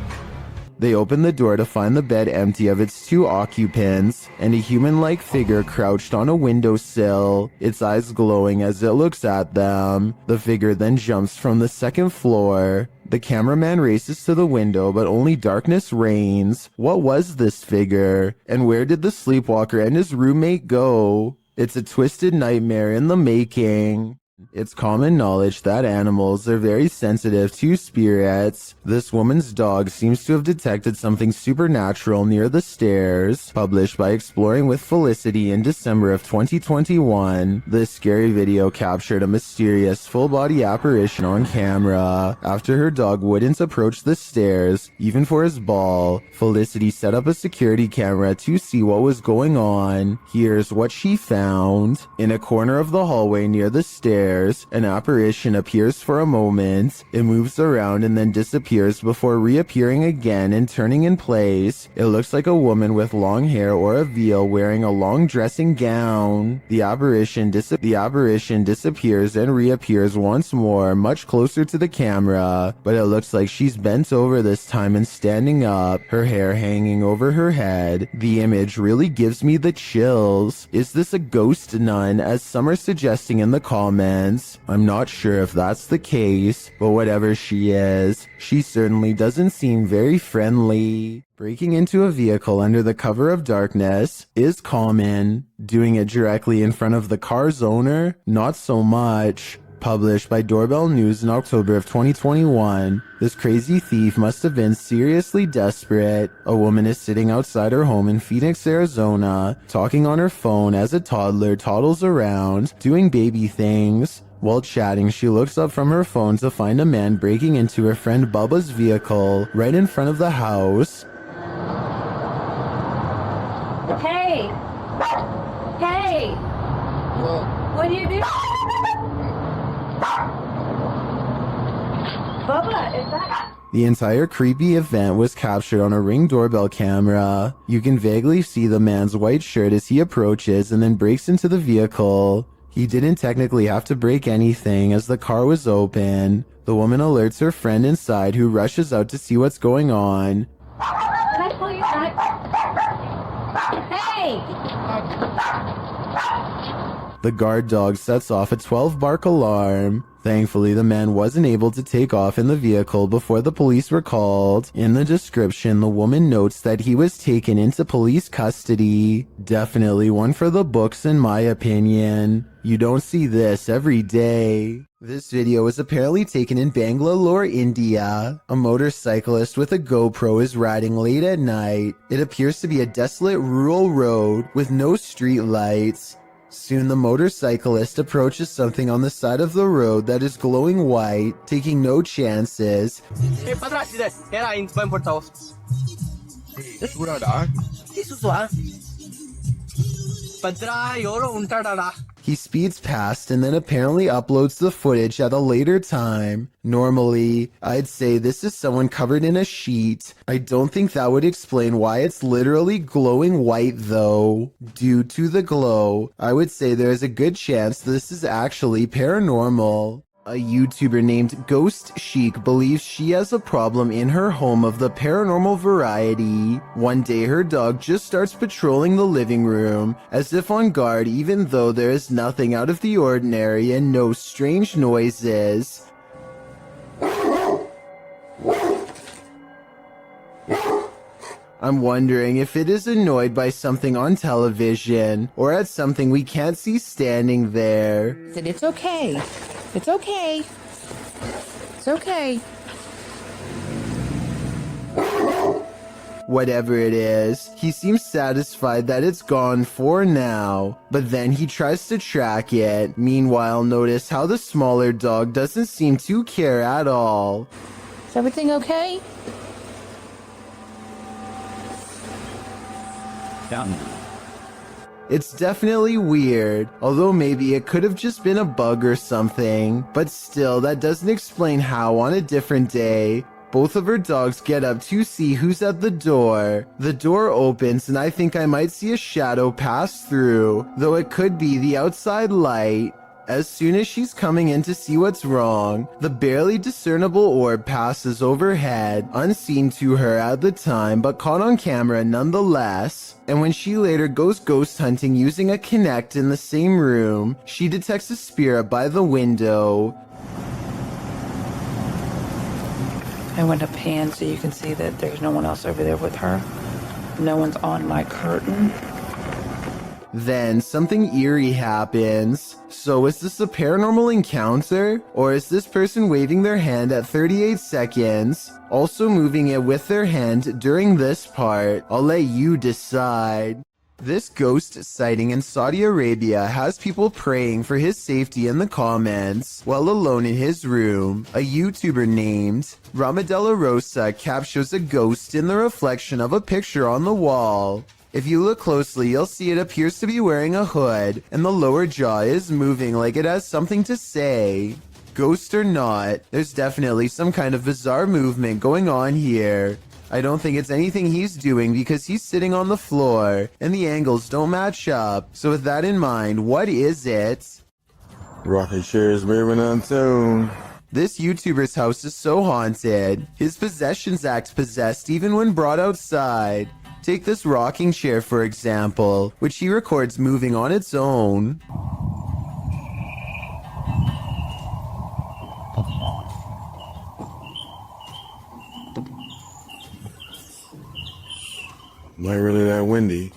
They open the door to find the bed empty of its two occupants, and a human-like figure crouched on a windowsill, its eyes glowing as it looks at them. The figure then jumps from the second floor. The cameraman races to the window, but only darkness reigns. What was this figure? And where did the sleepwalker and his roommate go? It's a twisted nightmare in the making. It's common knowledge that animals are very sensitive to spirits. This woman's dog seems to have detected something supernatural near the stairs. Published by Exploring with Felicity in December of 2021, this scary video captured a mysterious full-body apparition on camera. After her dog wouldn't approach the stairs, even for his ball, Felicity set up a security camera to see what was going on. Here's what she found. In a corner of the hallway near the stairs, an apparition appears for a moment. It moves around and then disappears before reappearing again and turning in place. It looks like a woman with long hair or a veil wearing a long dressing gown. The apparition disappears and reappears once more, much closer to the camera, but it looks like she's bent over this time and standing up, her hair hanging over her head. The image really gives me the chills. Is this a ghost nun, as some are suggesting in the comments? I'm not sure if that's the case, but whatever she is, she certainly doesn't seem very friendly. Breaking into a vehicle under the cover of darkness is common. Doing it directly in front of the car's owner, not so much. published by Doorbell News in October of 2021. This crazy thief must have been seriously desperate. A woman is sitting outside her home in Phoenix, Arizona, talking on her phone as a toddler toddles around, doing baby things. While chatting, she looks up from her phone to find a man breaking into her friend Bubba's vehicle right in front of the house. Hey! Hey! What do you do? Bubba, is that... The entire creepy event was captured on a Ring doorbell camera. You can vaguely see the man's white shirt as he approaches and then breaks into the vehicle. He didn't technically have to break anything as the car was open. The woman alerts her friend inside, who rushes out to see what's going on. Can I pull you back? Hey! The guard dog sets off a 12-bark alarm. Thankfully, the man wasn't able to take off in the vehicle before the police were called. In the description, the woman notes that he was taken into police custody. Definitely one for the books in my opinion. You don't see this every day. This video was apparently taken in Bangalore, India. A motorcyclist with a GoPro is riding late at night. It appears to be a desolate rural road with no street lights. Soon the motorcyclist approaches something on the side of the road that is glowing white, taking no chances. He speeds past and then apparently uploads the footage at a later time. Normally, I'd say this is someone covered in a sheet. I don't think that would explain why it's literally glowing white though. Due to the glow, I would say there is a good chance this is actually paranormal. A YouTuber named Ghost Chic believes she has a problem in her home of the paranormal variety. One day her dog just starts patrolling the living room, as if on guard even though there is nothing out of the ordinary and no strange noises. I'm wondering if it is annoyed by something on television, or at something we can't see standing there. It's okay. It's okay. It's okay. Whatever it is, he seems satisfied that it's gone for now, but then he tries to track it. Meanwhile, notice how the smaller dog doesn't seem to care at all. Is everything okay? Yeah. It's definitely weird, although maybe it could have just been a bug or something, but still that doesn't explain how on a different day, both of her dogs get up to see who's at the door. The door opens and I think I might see a shadow pass through, though it could be the outside light. As soon as she's coming in to see what's wrong, the barely discernible orb passes overhead, unseen to her at the time but caught on camera nonetheless. And when she later goes ghost hunting using a Kinect in the same room, she detects a spirit by the window. I went to pan so you can see that there's no one else over there with her. No one's on my curtain. Then something eerie happens. So is this a paranormal encounter? Or is this person waving their hand at 38 seconds, also moving it with their hand during this part? I'll let you decide. This ghost sighting in Saudi Arabia has people praying for his safety in the comments while alone in his room. A YouTuber named Ramadella Rosa captures a ghost in the reflection of a picture on the wall. If you look closely, you'll see it appears to be wearing a hood, and the lower jaw is moving like it has something to say. Ghost or not, there's definitely some kind of bizarre movement going on here. I don't think it's anything he's doing because he's sitting on the floor, and the angles don't match up. So with that in mind, what is it? Rocket chair is moving on soon. This YouTuber's house is so haunted. His possessions act possessed even when brought outside. Take this rocking chair, for example, which he records moving on its own. Not really that windy.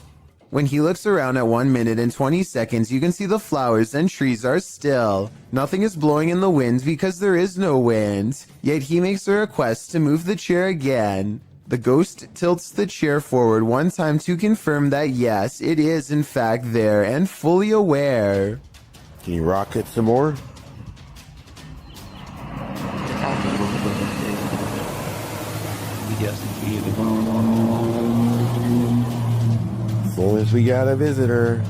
When he looks around at 1 minute and 20 seconds, you can see the flowers and trees are still. Nothing is blowing in the wind because there is no wind. Yet he makes a request to move the chair again. The ghost tilts the chair forward one time to confirm that yes, it is in fact there and fully aware. Can you rock it some more? Boys, we got a visitor.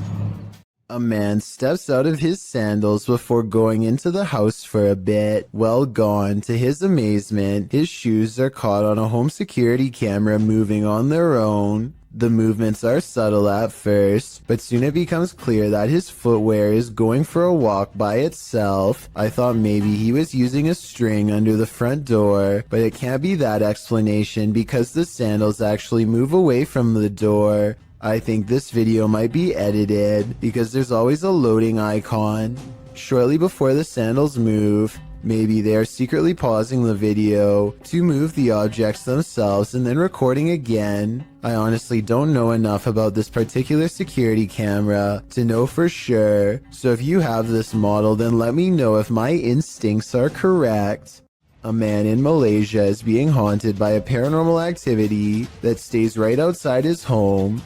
A man steps out of his sandals before going into the house for a bit. Well gone. To his amazement, his shoes are caught on a home security camera moving on their own. The movements are subtle at first, but soon it becomes clear that his footwear is going for a walk by itself. I thought maybe he was using a string under the front door, but it can't be that explanation because the sandals actually move away from the door. I think this video might be edited because there's always a loading icon. Shortly before the sandals move, maybe they are secretly pausing the video to move the objects themselves and then recording again. I honestly don't know enough about this particular security camera to know for sure, so if you have this model then let me know if my instincts are correct. A man in Malaysia is being haunted by a paranormal activity that stays right outside his home.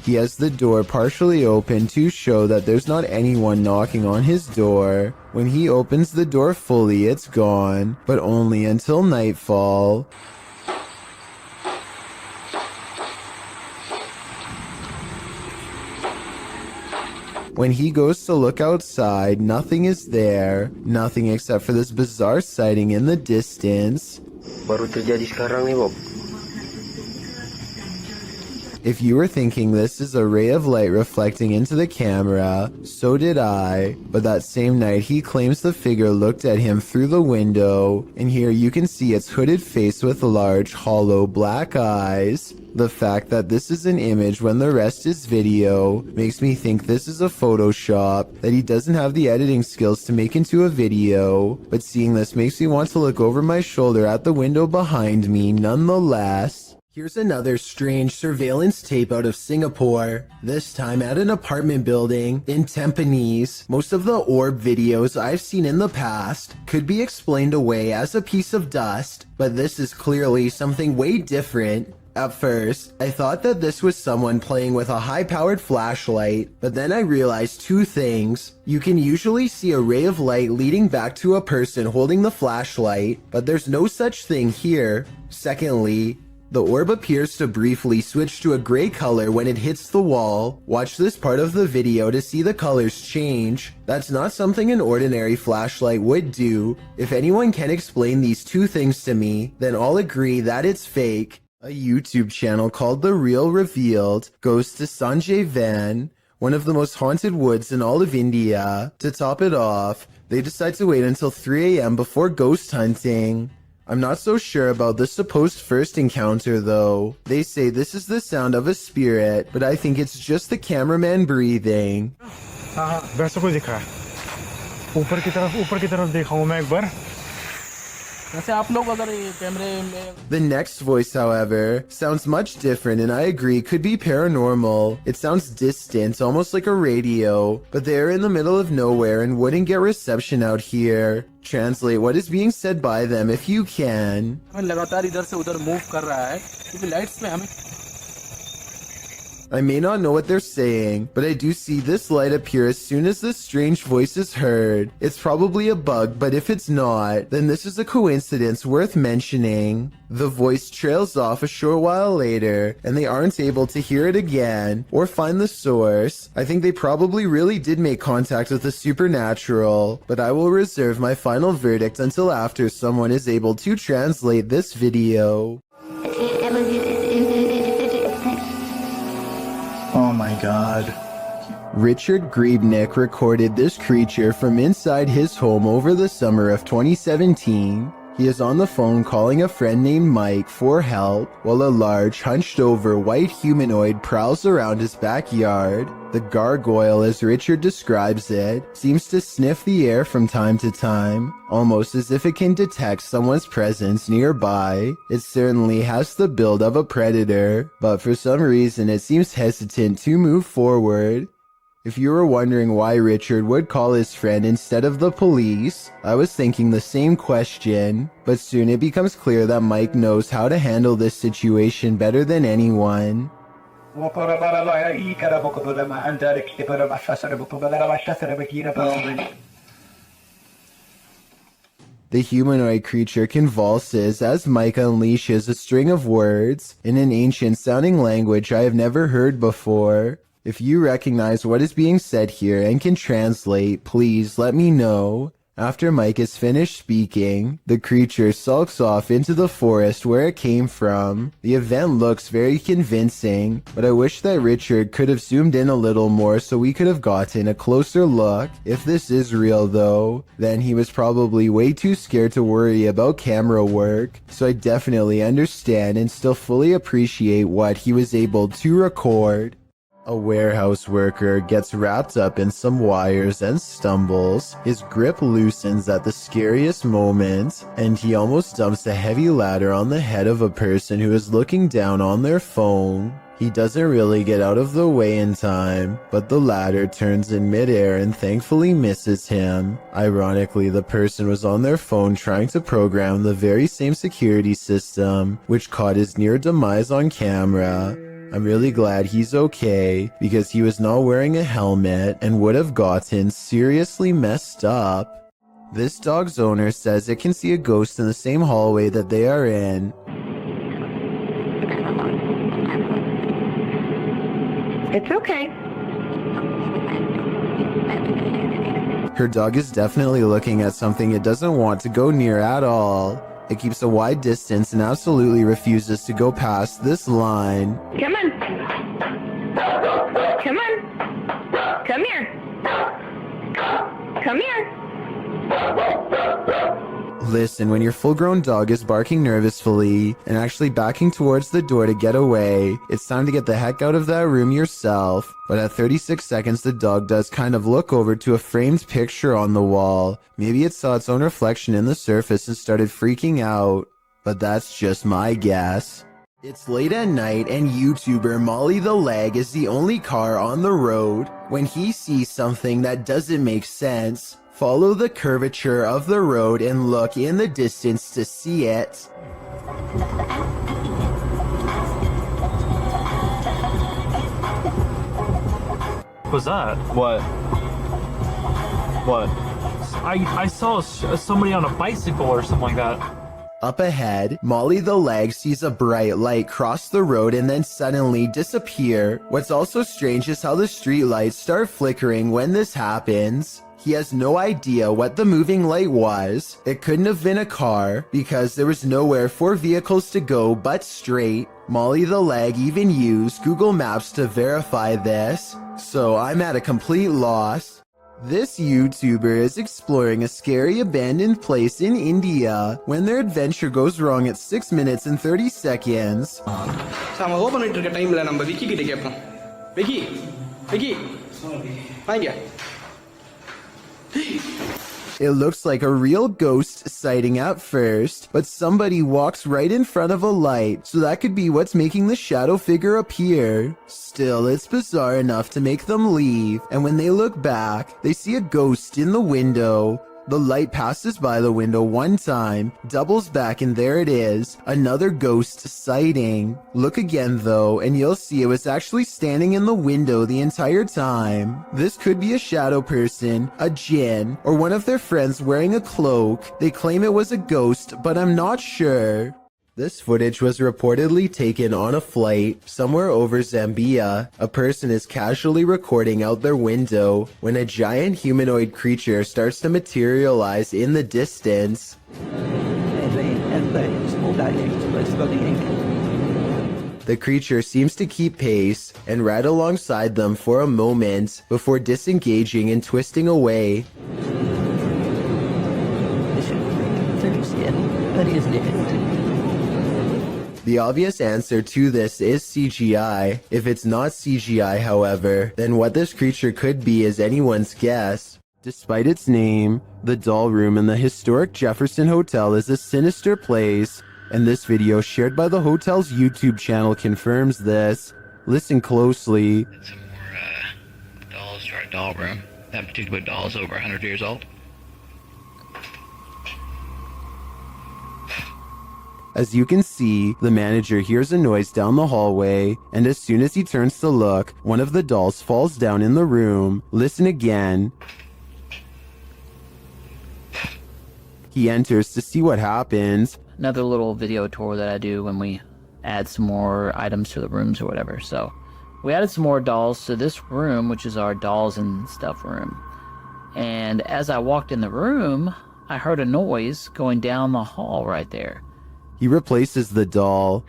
He has the door partially open to show that there's not anyone knocking on his door. When he opens the door fully, it's gone, but only until nightfall. When he goes to look outside, nothing is there. Nothing except for this bizarre sighting in the distance. Baru terjadi sekarang nih, Bob. If you were thinking this is a ray of light reflecting into the camera, so did I. But that same night, he claims the figure looked at him through the window, and here you can see its hooded face with large, hollow, black eyes. The fact that this is an image when the rest is video makes me think this is a Photoshop that he doesn't have the editing skills to make into a video, but seeing this makes me want to look over my shoulder at the window behind me nonetheless. Here's another strange surveillance tape out of Singapore, this time at an apartment building in Tampines. Most of the orb videos I've seen in the past could be explained away as a piece of dust, but this is clearly something way different. At first, I thought that this was someone playing with a high-powered flashlight, but then I realized two things. You can usually see a ray of light leading back to a person holding the flashlight, but there's no such thing here. Secondly, the orb appears to briefly switch to a gray color when it hits the wall. Watch this part of the video to see the colors change. That's not something an ordinary flashlight would do. If anyone can explain these two things to me, then I'll agree that it's fake. A YouTube channel called The Real Revealed goes to Sanjay Van, one of the most haunted woods in all of India. To top it off, they decide to wait until 3 a.m. before ghost hunting. I'm not so sure about the supposed first encounter though. They say this is the sound of a spirit, but I think it's just the cameraman breathing. वैसा कोई दिखा है ऊपर की तरफ देखा हूँ मैं एक बार The next voice, however, sounds much different and I agree could be paranormal. It sounds distant, almost like a radio, but they're in the middle of nowhere and wouldn't get reception out here. Translate what is being said by them if you can. I may not know what they're saying, but I do see this light appear as soon as this strange voice is heard. It's probably a bug, but if it's not, then this is a coincidence worth mentioning. The voice trails off a short while later, and they aren't able to hear it again or find the source. I think they probably really did make contact with the supernatural, but I will reserve my final verdict until after someone is able to translate this video. Oh my god. Richard Griebnick recorded this creature from inside his home over the summer of 2017. He is on the phone calling a friend named Mike for help while a large, hunched-over white humanoid prowls around his backyard. The gargoyle, as Richard describes it, seems to sniff the air from time to time, almost as if it can detect someone's presence nearby. It certainly has the build of a predator, but for some reason it seems hesitant to move forward. If you were wondering why Richard would call his friend instead of the police, I was thinking the same question, but soon it becomes clear that Mike knows how to handle this situation better than anyone. The humanoid creature convulses as Mike unleashes a string of words in an ancient-sounding language I have never heard before. If you recognize what is being said here and can translate, please let me know. After Mike is finished speaking, the creature sulks off into the forest where it came from. The event looks very convincing, but I wish that Richard could have zoomed in a little more so we could have gotten a closer look. If this is real though, then he was probably way too scared to worry about camera work, so I definitely understand and still fully appreciate what he was able to record. A warehouse worker gets wrapped up in some wires and stumbles. His grip loosens at the scariest moment, and he almost dumps a heavy ladder on the head of a person who is looking down on their phone. He doesn't really get out of the way in time, but the ladder turns in midair and thankfully misses him. Ironically, the person was on their phone trying to program the very same security system, which caught his near demise on camera. I'm really glad he's okay, because he was not wearing a helmet and would have gotten seriously messed up. This dog's owner says it can see a ghost in the same hallway that they are in. It's okay. Her dog is definitely looking at something it doesn't want to go near at all. It keeps a wide distance and absolutely refuses to go past this line. Come on. Come on. Come here. Come here. Listen, when your full-grown dog is barking nervously and actually backing towards the door to get away, it's time to get the heck out of that room yourself. But at 36 seconds, the dog does kind of look over to a framed picture on the wall. Maybe it saw its own reflection in the surface and started freaking out. But that's just my guess. It's late at night and YouTuber Molly the Leg is the only car on the road. When he sees something that doesn't make sense, follow the curvature of the road and look in the distance to see it. What's that? What? I saw somebody on a bicycle or something like that. Up ahead, Molly the Leg sees a bright light cross the road and then suddenly disappear. What's also strange is how the street lights start flickering when this happens. He has no idea what the moving light was. It couldn't have been a car because there was nowhere for vehicles to go but straight. Molly the Leg even used Google Maps to verify this, so I'm at a complete loss. This YouTuber is exploring a scary abandoned place in India when their adventure goes wrong at 6 minutes and 30 seconds. நம்ம open பண்ணிட்டு இருக்க டைம்ல நம்ம விக்கி கிட்ட கேட்போம். விக்கி வாங்க. It looks like a real ghost sighting at first, but somebody walks right in front of a light, so that could be what's making the shadow figure appear. Still, it's bizarre enough to make them leave, and when they look back, they see a ghost in the window. The light passes by the window one time, doubles back, and there it is, another ghost sighting. Look again though, and you'll see it was actually standing in the window the entire time. This could be a shadow person, a djinn, or one of their friends wearing a cloak. They claim it was a ghost, but I'm not sure. This footage was reportedly taken on a flight somewhere over Zambia. A person is casually recording out their window when a giant humanoid creature starts to materialize in the distance. The creature seems to keep pace and ride alongside them for a moment before disengaging and twisting away. is it? The obvious answer to this is CGI. If it's not CGI, however, then what this creature could be is anyone's guess. Despite its name, the doll room in the historic Jefferson Hotel is a sinister place, and this video shared by the hotel's YouTube channel confirms this. Listen closely. Some more dolls to our doll room. That particular doll is over 100 years old. As you can see, the manager hears a noise down the hallway, and as soon as he turns to look, one of the dolls falls down in the room. Listen again. He enters to see what happens. Another little video tour that I do when we add some more items to the rooms or whatever. So we added some more dolls to this room, which is our dolls and stuff room. And as I walked in the room, I heard a noise going down the hall right there. He replaces the doll.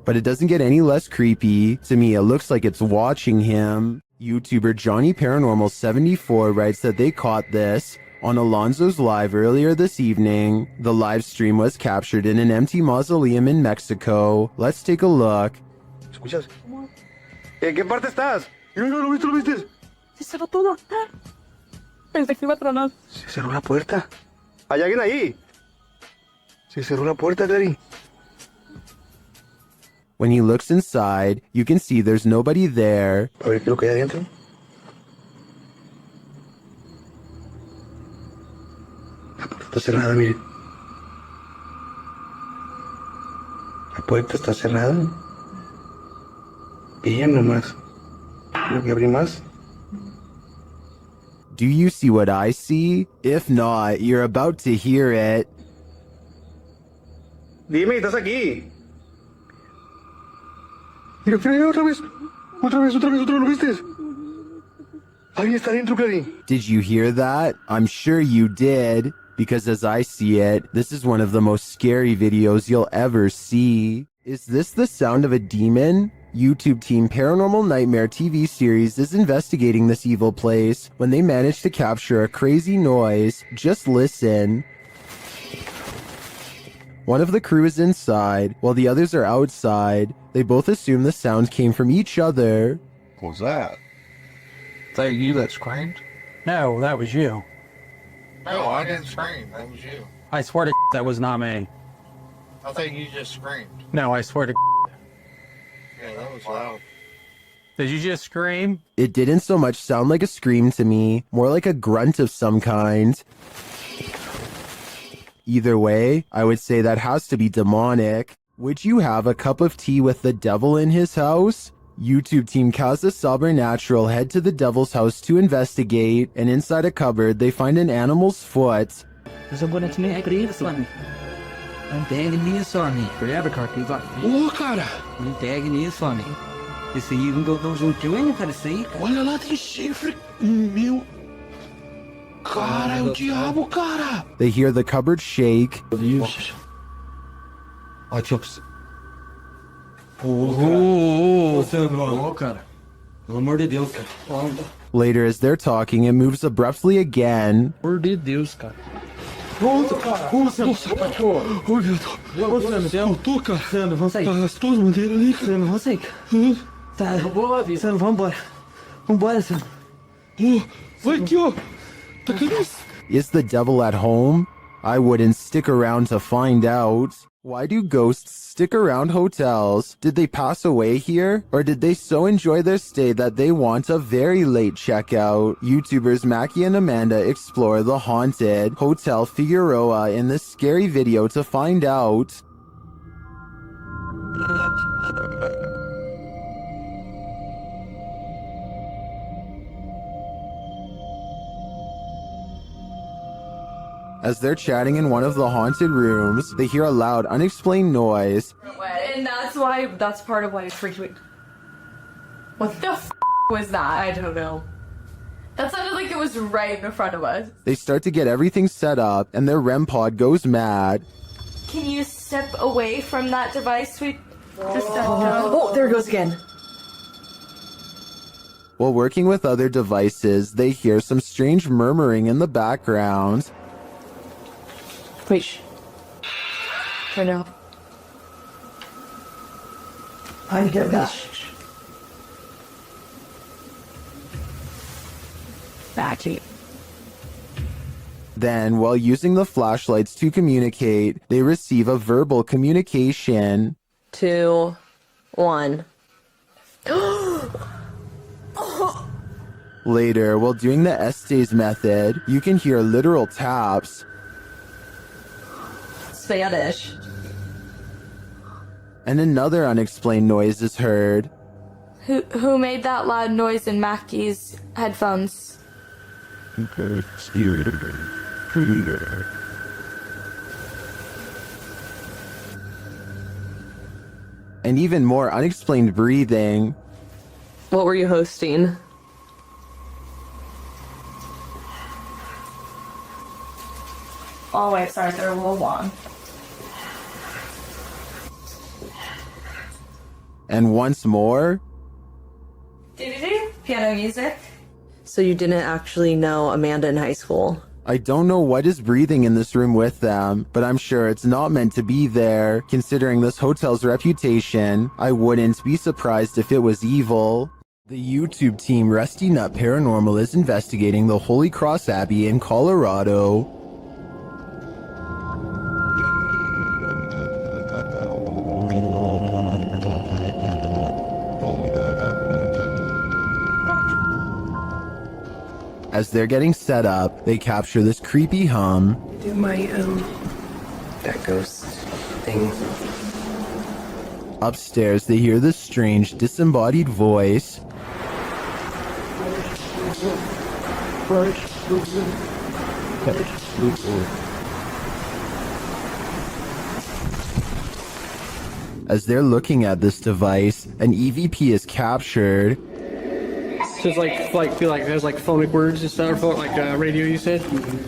But it doesn't get any less creepy. To me, it looks like it's watching him. YouTuber Johnny Paranormal 74 writes that they caught this on Alonzo's live earlier this evening. The live stream was captured in an empty mausoleum in Mexico. Let's take a look. ¿Escuchas? ¿En qué parte estás? No, ¿lo viste, lo viste? Se cerró todo. Pensé que iba a tronar. Se cerró la puerta. ¿Hay alguien ahí? Se cerró la puerta, Gary. When he looks inside, you can see there's nobody there. A ver qué es lo que hay adentro. La puerta está cerrada, mire. La puerta está cerrada. Bien nomás. Tengo que abrir más. Do you see what I see? If not, you're about to hear it. Dime, estás aquí. Mira, mira, otra vez. Otra vez, ¿lo viste? Alguien está dentro, Clary. Did you hear that? I'm sure you did. Because as I see it, this is one of the most scary videos you'll ever see. Is this the sound of a demon? YouTube team Paranormal Nightmare TV series is investigating this evil place when they manage to capture a crazy noise. Just listen. One of the crew is inside, while the others are outside. They both assume the sound came from each other. What was that? Is that you that screamed? No, that was you. No, I didn't scream. That was you. I swear to that was not me. I think you just screamed. No, I swear to Yeah, that was loud. Did you just scream? It didn't so much sound like a scream to me, more like a grunt of some kind. Either way, I would say that has to be demonic. Would you have a cup of tea with the devil in his house? YouTube team Casa Sobernatural head to the devil's house to investigate, and inside a cupboard they find an animal's foot. There's a bonito me acredito, Sonny. I'm tagging you, Sonny. Forever, cartoons. Ô, cara! I'm tagging you, Sonny. You see, you can go juntinho, cara, see? Olha lá, tem chifre. Meu... Cara, é o diabo, cara! They hear the cupboard shake. Ó, Chops. Ô, cara. Pelo amor de Deus, cara. Later, as they're talking, it moves abruptly again. Pelo amor de Deus, cara. Nossa, cara. Nossa, cachorro. Ô, meu Deus. Eu tô, cara. Sandro, vamos sair. As tuas bandeiras ali, cara. Sandro, vamos sair. Tá, eu vou lá, Vitor. Sandro, vamos embora. Vambora, Sandro. Vai aqui, ó. Tá aqui. Is the devil at home? I wouldn't stick around to find out. Why do ghosts stick around hotels? Did they pass away here? Or did they so enjoy their stay that they want a very late checkout? YouTubers Mackie and Amanda explore the haunted Hotel Figueroa in this scary video to find out. As they're chatting in one of the haunted rooms, they hear a loud, unexplained noise. And that's part of why it freaked me. What the f was that? I don't know. That sounded like it was right in front of us. They start to get everything set up, and their REM pod goes mad. Can you step away from that device? We just Oh, there it goes again. While working with other devices, they hear some strange murmuring in the background. Wait, shh. Turn it off. I get that. Back to you. Then, while using the flashlights to communicate, they receive a verbal communication. 2, 1. Later, while doing the Estes method, you can hear literal taps. Spanish. And another unexplained noise is heard. Who made that loud noise in Mackie's headphones? And even more unexplained breathing. What were you hosting? Oh wait, sorry, they're a little long. And once more. Piano music. So you didn't actually know Amanda in high school? I don't know what is breathing in this room with them, but I'm sure it's not meant to be there. Considering this hotel's reputation, I wouldn't be surprised if it was evil. The YouTube team Rusty Nut Paranormal is investigating the Holy Cross Abbey in Colorado. As they're getting set up, they capture this creepy hum. Do my, that ghost thing. Upstairs, they hear this strange, disembodied voice. As they're looking at this device, an EVP is captured. So it's feel like there's like phonic words and stuff, or like radio you said?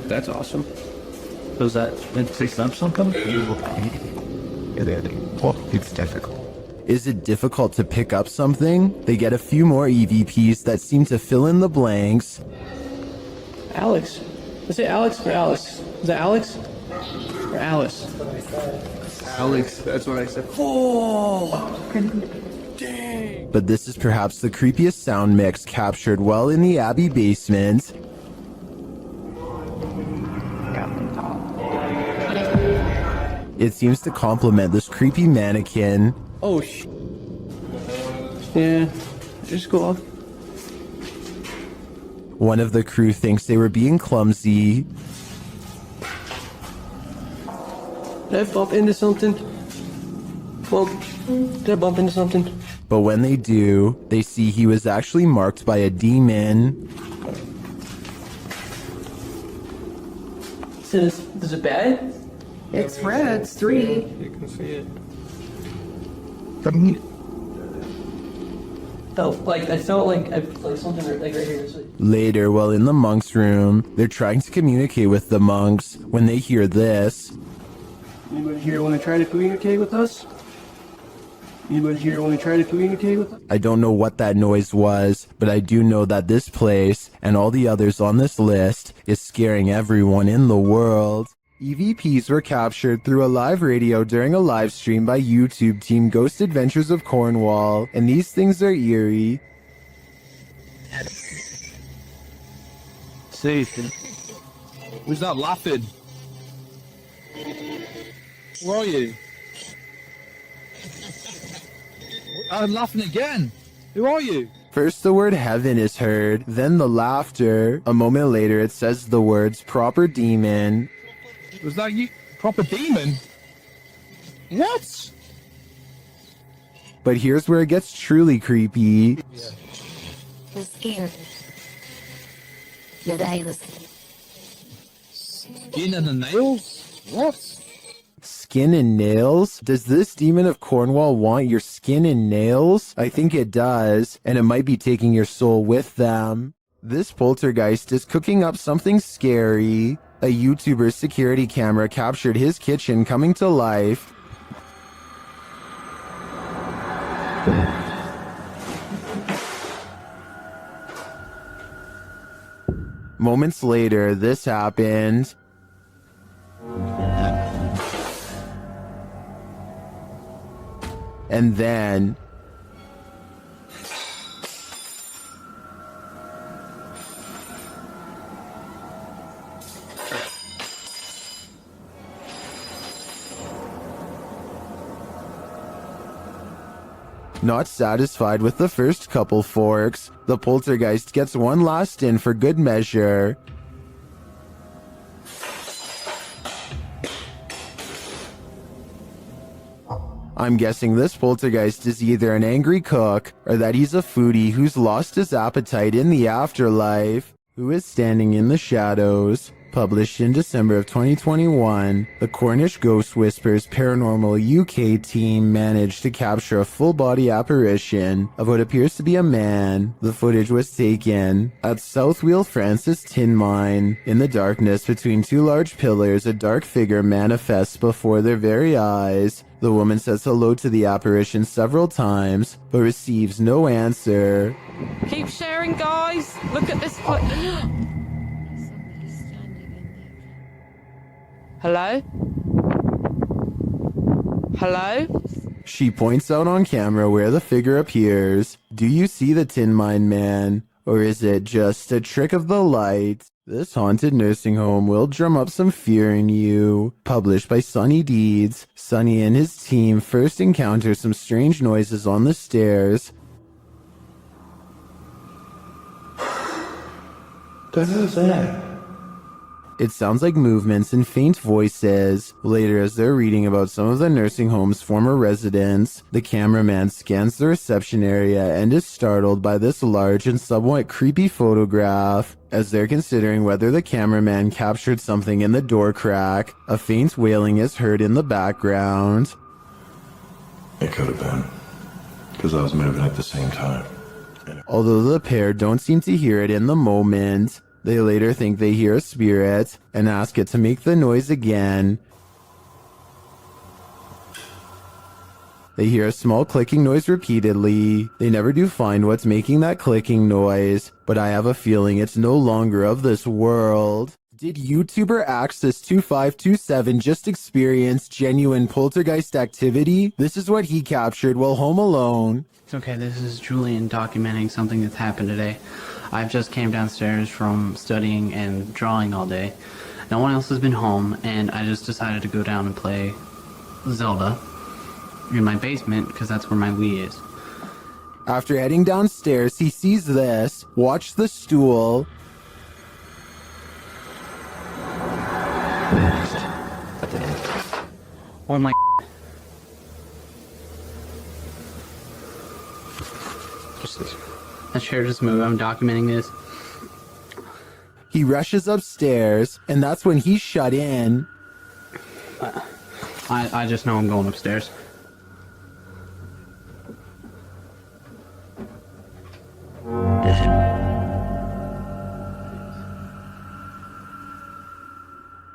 That's awesome. So is that meant to pick up something? It's difficult. Is it difficult to pick up something? They get a few more EVPs that seem to fill in the blanks. Alex. Is it Alex or Alice? Is that Alex? Or Alice? Alex, that's what I said. Oh! Dang! But this is perhaps the creepiest sound mix captured while in the Abbey basement. It seems to complement this creepy mannequin. Oh, yeah, just go off. One of the crew thinks they were being clumsy. Did I bump into something? Well, did I bump into something? But when they do, they see he was actually marked by a demon. So is it bad? It's red. It's 3. You can see it. I felt like something like right here. Later, while in the monks' room, they're trying to communicate with the monks when they hear this. Anybody here want to try to communicate with us? Anybody here want to try to communicate with us? I don't know what that noise was, but I do know that this place, and all the others on this list, is scaring everyone in the world. EVPs were captured through a live radio during a live stream by YouTube team Ghost Adventures of Cornwall, and these things are eerie. See, who's not laughing? Where are you? I'm laughing again. Who are you? First the word heaven is heard, then the laughter. A moment later it says the words proper demon. Was that you? Proper demon? What? But here's where it gets truly creepy. The skin. The nails. Skin and the nails? What? Skin and nails? Does this demon of Cornwall want your skin and nails? I think it does, and it might be taking your soul with them. This poltergeist is cooking up something scary. A YouTuber's security camera captured his kitchen coming to life. Moments later, this happened. And then... Not satisfied with the first couple forks, the poltergeist gets one last in for good measure. I'm guessing this poltergeist is either an angry cook or that he's a foodie who's lost his appetite in the afterlife. Who is Standing in the Shadows? Published in December of 2021, the Cornish Ghost Whispers Paranormal UK team managed to capture a full-body apparition of what appears to be a man. The footage was taken at South Wheel Francis Tin Mine. In the darkness between two large pillars, a dark figure manifests before their very eyes. The woman says hello to the apparition several times, but receives no answer. Keep sharing, guys. Look at this. Hello? Hello? She points out on camera where the figure appears. Do you see the Tin Mine Man? Or is it just a trick of the light? This haunted nursing home will drum up some fear in you. Published by Sunny Deeds. Sunny and his team first encounter some strange noises on the stairs. The hell is that? It sounds like movements and faint voices. Later, as they're reading about some of the nursing home's former residents, the cameraman scans the reception area and is startled by this large and somewhat creepy photograph. As they're considering whether the cameraman captured something in the door crack, a faint wailing is heard in the background. It could have been. Because I was moving at the same time. Although the pair don't seem to hear it in the moment, they later think they hear a spirit and ask it to make the noise again. They hear a small clicking noise repeatedly. They never do find what's making that clicking noise, but I have a feeling it's no longer of this world. Did YouTuber Axis2527 just experience genuine poltergeist activity? This is what he captured while home alone. Okay, this is Julian documenting something that's happened today. I've just came downstairs from studying and drawing all day. No one else has been home, and I just decided to go down and play Zelda in my basement because that's where my Wii is. After heading downstairs, he sees this. Watch the stool. Or my that chair just moved. I'm documenting this. He rushes upstairs, and that's when he's shut in. I just know I'm going upstairs.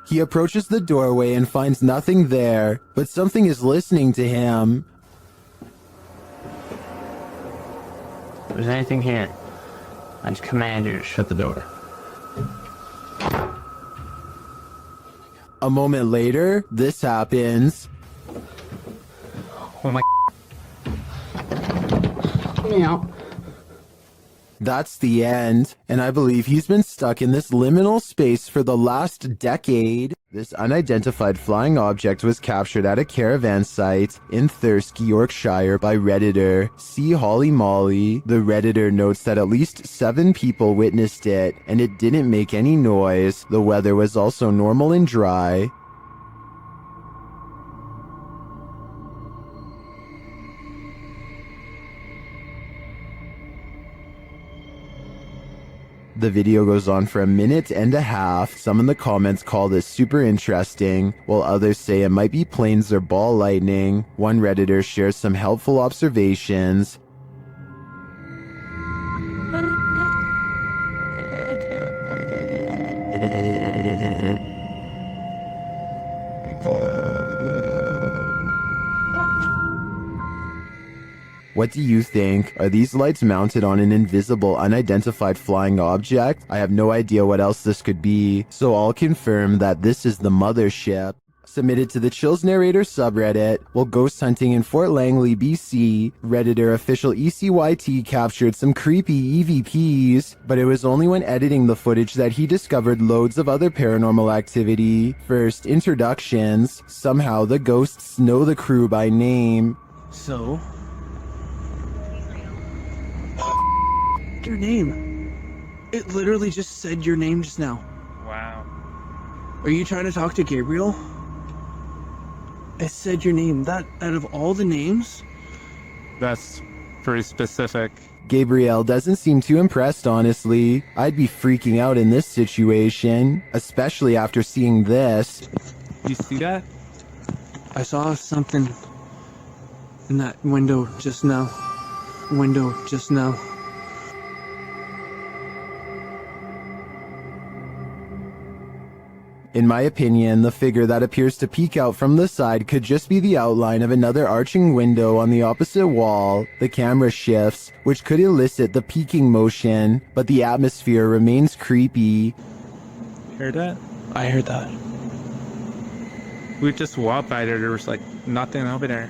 He approaches the doorway and finds nothing there, but something is listening to him. If there's anything here, I just command you to shut the door. A moment later, this happens. Oh my... Let me out. That's the end, and I believe he's been stuck in this liminal space for the last decade. This unidentified flying object was captured at a caravan site in Thirsk, Yorkshire by Redditor C. Holly Molly. The Redditor notes that at least 7 people witnessed it, and it didn't make any noise. The weather was also normal and dry. The video goes on for a minute and a half. Some in the comments call this super interesting, while others say it might be planes or ball lightning. One Redditor shares some helpful observations. What do you think? Are these lights mounted on an invisible, unidentified flying object? I have no idea what else this could be, so I'll confirm that this is the mothership. Submitted to the Chills Narrator subreddit, while ghost hunting in Fort Langley, BC, Redditor official ECYT captured some creepy EVPs, but it was only when editing the footage that he discovered loads of other paranormal activity. First, introductions. Somehow the ghosts know the crew by name. So? Your name. It literally just said your name just now. Wow. Are you trying to talk to Gabriel? It said your name. That, out of all the names? That's pretty specific. Gabriel doesn't seem too impressed, honestly. I'd be freaking out in this situation, especially after seeing this. You see that? I saw something in that window just now. In my opinion, the figure that appears to peek out from the side could just be the outline of another arching window on the opposite wall. The camera shifts, which could elicit the peeking motion, but the atmosphere remains creepy. Heard that? I heard that. We just walked by there was like nothing over there.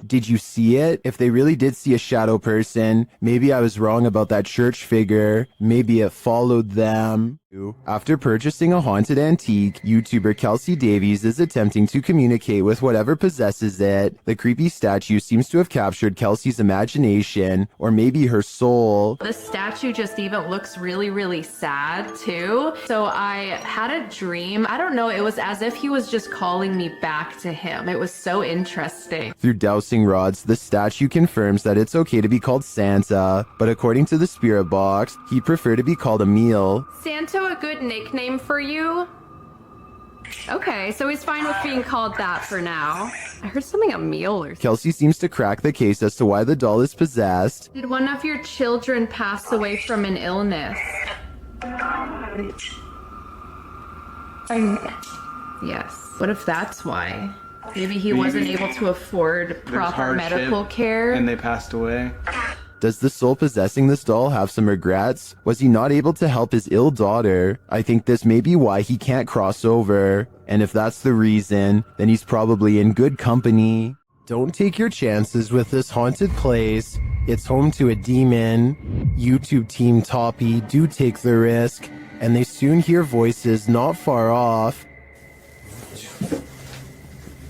Did you see it? If they really did see a shadow person, maybe I was wrong about that church figure. Maybe it followed them. After purchasing a haunted antique, YouTuber Kelsey Davies is attempting to communicate with whatever possesses it. The creepy statue seems to have captured Kelsey's imagination, or maybe her soul. This statue just even looks really, really sad too. So I had a dream. I don't know, it was as if he was just calling me back to him. It was so interesting. Through dowsing rods, the statue confirms that it's okay to be called Santa, but according to the spirit box, he'd prefer to be called Emil. Santa a good nickname for you? Okay, so he's fine with being called that for now. I heard something Emil or something. Kelsey seems to crack the case as to why the doll is possessed. Did one of your children pass away from an illness? Yes. What if that's why? Maybe he wasn't able to afford proper medical care? And they passed away. Does the soul possessing this doll have some regrets? Was he not able to help his ill daughter? I think this may be why he can't cross over. And if that's the reason, then he's probably in good company. Don't take your chances with this haunted place. It's home to a demon. YouTube team Toppy do take the risk, and they soon hear voices not far off.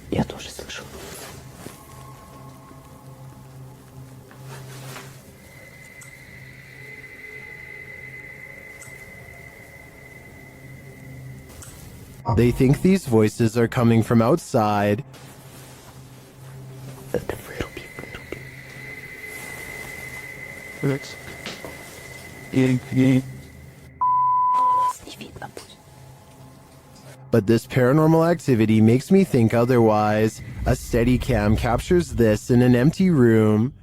Я тоже слышу. They think these voices are coming from outside. But this paranormal activity makes me think otherwise. A Steadicam captures this in an empty room.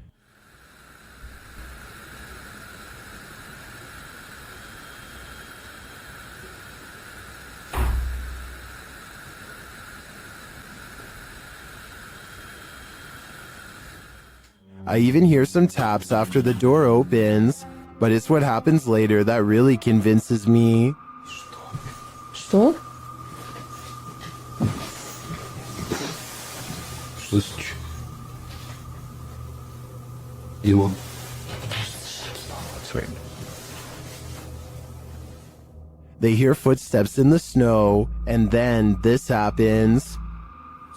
I even hear some taps after the door opens, but it's what happens later that really convinces me. Что? Слышишь? Его. They hear footsteps in the snow, and then this happens.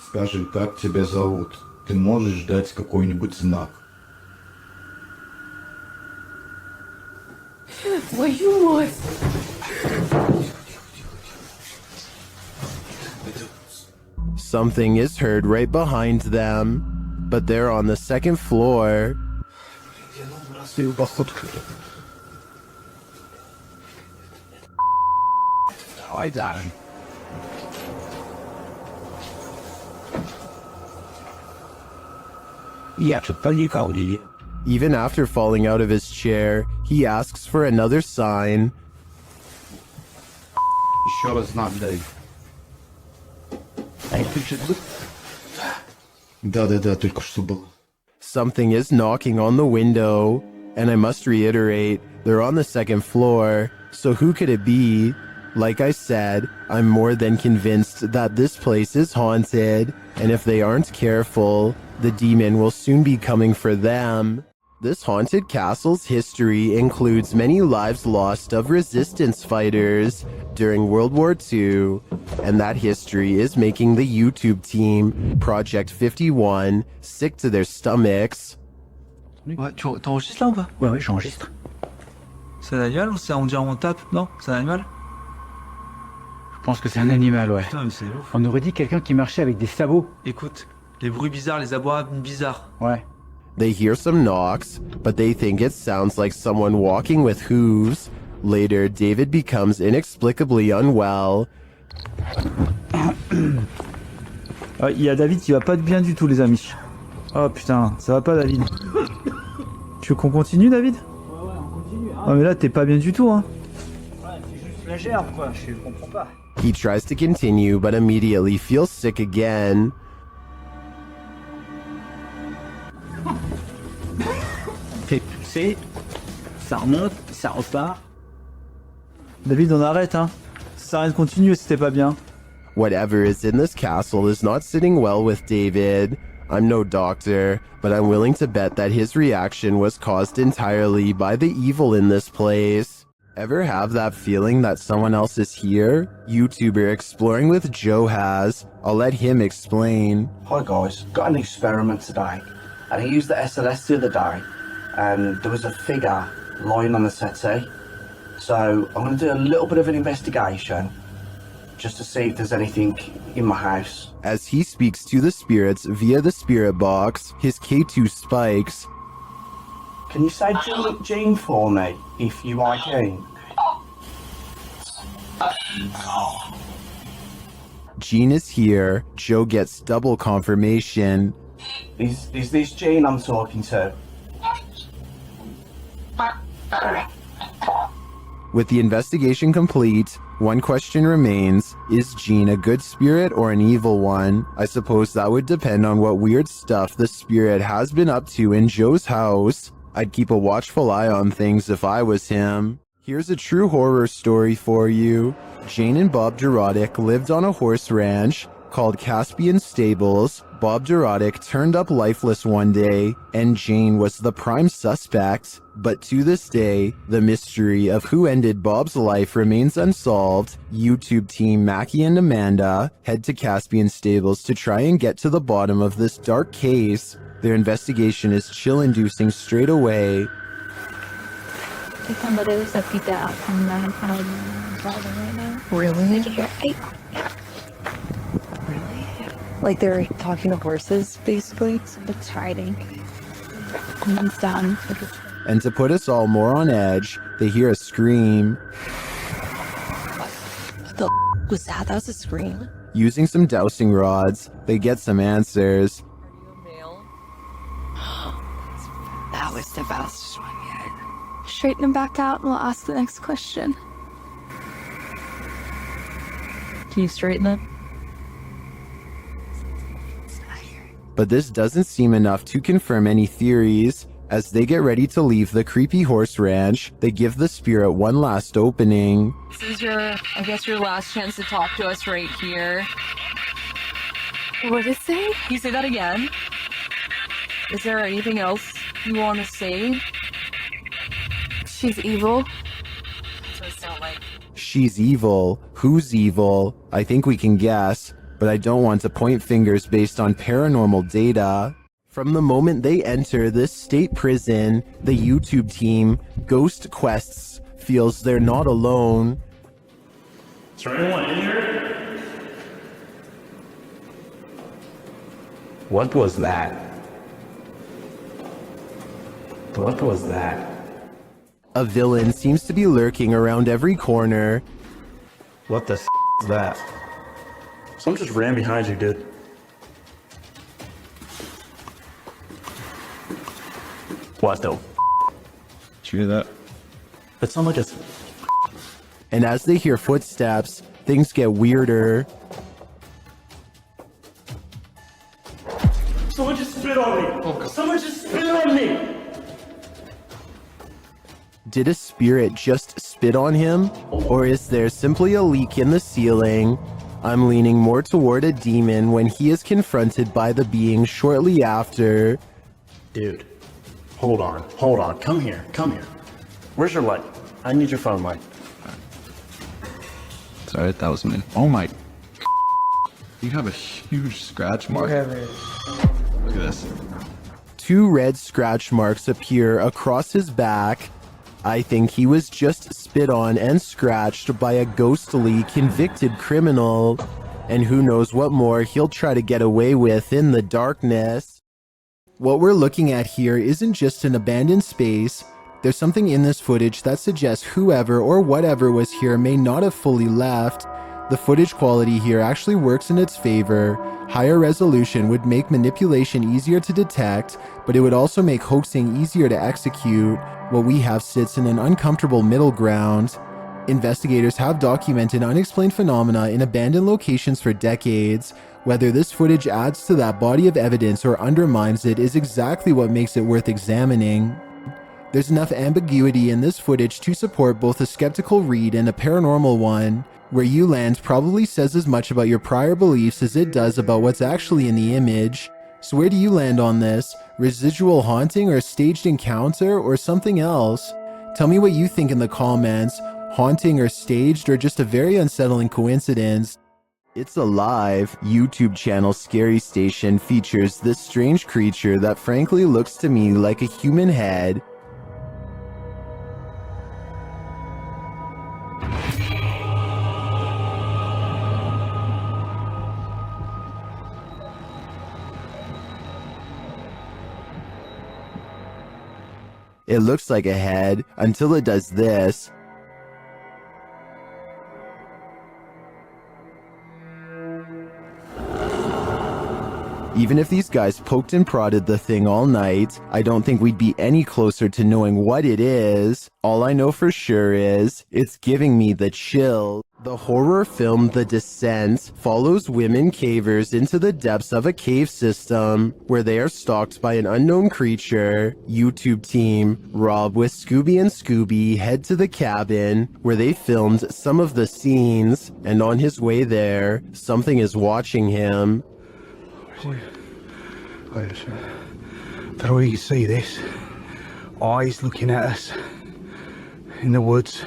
Скажи, как тебя зовут? Ты можешь дать какой-нибудь знак? Твою мать! Something is heard right behind them, but they're on the second floor. Давай, Даррен. Even after falling out of his chair, he asks for another sign. Еще раз знак дай. Да, только что было. Something is knocking on the window, and I must reiterate, they're on the second floor, so who could it be? Like I said, I'm more than convinced that this place is haunted, and if they aren't careful, the demon will soon be coming for them. This haunted castle's history includes many lives lost of resistance fighters during World War II, and that history is making the YouTube team, Project 51, sick to their stomachs. Ouais, t'enregistres là ou pas? Ouais, j'enregistre. C'est un animal ou on dirait on tape? Non, c'est un animal? Je pense que c'est un animal, ouais. Putain, mais c'est ouf. On aurait dit quelqu'un qui marchait avec des sabots. Écoute, les bruits bizarres, les abois bizarres. Ouais. They hear some knocks, but they think it sounds like someone walking with hooves. Later, David becomes inexplicably unwell. Il y a David qui va pas bien du tout, les amis. Oh putain, ça va pas, David. Tu veux qu'on continue, David? Ouais, on continue. Ah, mais là, t'es pas bien du tout, hein. Ouais, c'est juste la gerbe, quoi. Je comprends pas. He tries to continue, but immediately feels sick again. Fait pousser, ça remonte, ça repart. David, on arrête, hein. Ça sert à rien de continuer si t'es pas bien. Whatever is in this castle is not sitting well with David. I'm no doctor, but I'm willing to bet that his reaction was caused entirely by the evil in this place. Ever have that feeling that someone else is here? YouTuber Exploring with Joe has. I'll let him explain. Hi guys, got an experiment today, and I used the SLS the other day, and there was a figure lying on the settee. So I'm going to do a little bit of an investigation, just to see if there's anything in my house. As he speaks to the spirits via the spirit box, his K2 spikes. Can you say Jean for me, if you are Jean? Jean is here. Joe gets double confirmation. Is this Jean I'm talking to? With the investigation complete, one question remains. Is Jean a good spirit or an evil one? I suppose that would depend on what weird stuff the spirit has been up to in Joe's house. I'd keep a watchful eye on things if I was him. Here's a true horror story for you. Jane and Bob Durotic lived on a horse ranch called Caspian Stables. Bob Durotic turned up lifeless one day, and Jane was the prime suspect. But to this day, the mystery of who ended Bob's life remains unsolved. YouTube team Mackie and Amanda head to Caspian Stables to try and get to the bottom of this dark case. Their investigation is chill-inducing straight away. Somebody's a pizza out from right now. Really? Really? Like they're talking to horses, basically? It's riding. And it's done. And to put us all more on edge, they hear a scream. What the was that? That was a scream. Using some dowsing rods, they get some answers. That was the best one yet. Straighten him back out and we'll ask the next question. Can you straighten them? But this doesn't seem enough to confirm any theories. As they get ready to leave the creepy horse ranch, they give the spirit one last opening. This is I guess your last chance to talk to us right here. What did it say? Can you say that again? Is there anything else you want to say? She's evil. That's what it sounds like. She's evil. Who's evil? I think we can guess, but I don't want to point fingers based on paranormal data. From the moment they enter this state prison, the YouTube team, Ghost Quests, feels they're not alone. Is there anyone in here? What was that? What was that? A villain seems to be lurking around every corner. What the is that? Someone just ran behind you, dude. What the? Did you hear that? That sounded like a... And as they hear footsteps, things get weirder. Someone just just spit on me! Someone just spit on me! Did a spirit just spit on him? Or is there simply a leak in the ceiling? I'm leaning more toward a demon when he is confronted by the being shortly after. Dude, hold on, come here. Where's your light? I need your phone light. Sorry, that was me. Oh my. You have a huge scratch mark. Look at this. 2 red scratch marks appear across his back. I think he was just spit on and scratched by a ghostly convicted criminal. And who knows what more he'll try to get away with in the darkness. What we're looking at here isn't just an abandoned space. There's something in this footage that suggests whoever or whatever was here may not have fully left. The footage quality here actually works in its favor. Higher resolution would make manipulation easier to detect, but it would also make hoaxing easier to execute. What we have sits in an uncomfortable middle ground. Investigators have documented unexplained phenomena in abandoned locations for decades. Whether this footage adds to that body of evidence or undermines it is exactly what makes it worth examining. There's enough ambiguity in this footage to support both a skeptical read and a paranormal one. Where you land probably says as much about your prior beliefs as it does about what's actually in the image. So where do you land on this? Residual haunting or staged encounter or something else? Tell me what you think in the comments. Haunting or staged or just a very unsettling coincidence? It's Alive YouTube channel Scary Station features this strange creature that frankly looks to me like a human head. It looks like a head until it does this. Even if these guys poked and prodded the thing all night, I don't think we'd be any closer to knowing what it is. All I know for sure is, it's giving me the chill. The horror film The Descent follows women cavers into the depths of a cave system where they are stalked by an unknown creature. YouTube team Rob with Scooby and Scooby head to the cabin where they filmed some of the scenes, and on his way there, something is watching him. Wait a second. Don't know whether you can see this. Eyes looking at us in the woods.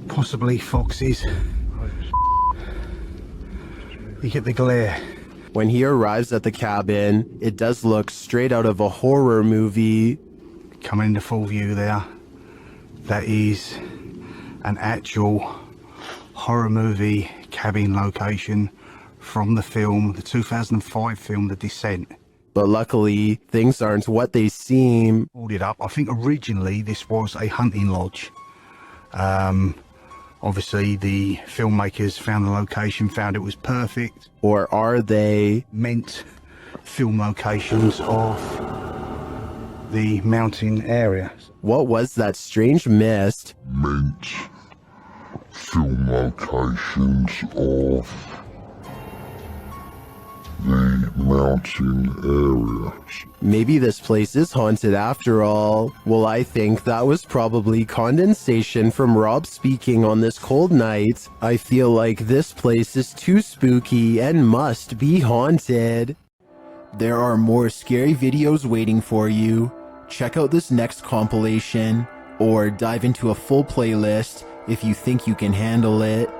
Possibly foxes. You get the glare. When he arrives at the cabin, it does look straight out of a horror movie. Coming into full view there. That is an actual horror movie cabin location from the film, the 2005 film, The Descent. But luckily, things aren't what they seem. Pulled it up. I think originally this was a hunting lodge. Obviously, the filmmakers found the location, found it was perfect. Or are they? Meant film locations of the mountain area. What was that strange mist? Meant film locations of the mountain areas. Maybe this place is haunted after all. Well, I think that was probably condensation from Rob speaking on this cold night. I feel like this place is too spooky and must be haunted. There are more scary videos waiting for you. Check out this next compilation, or dive into a full playlist if you think you can handle it.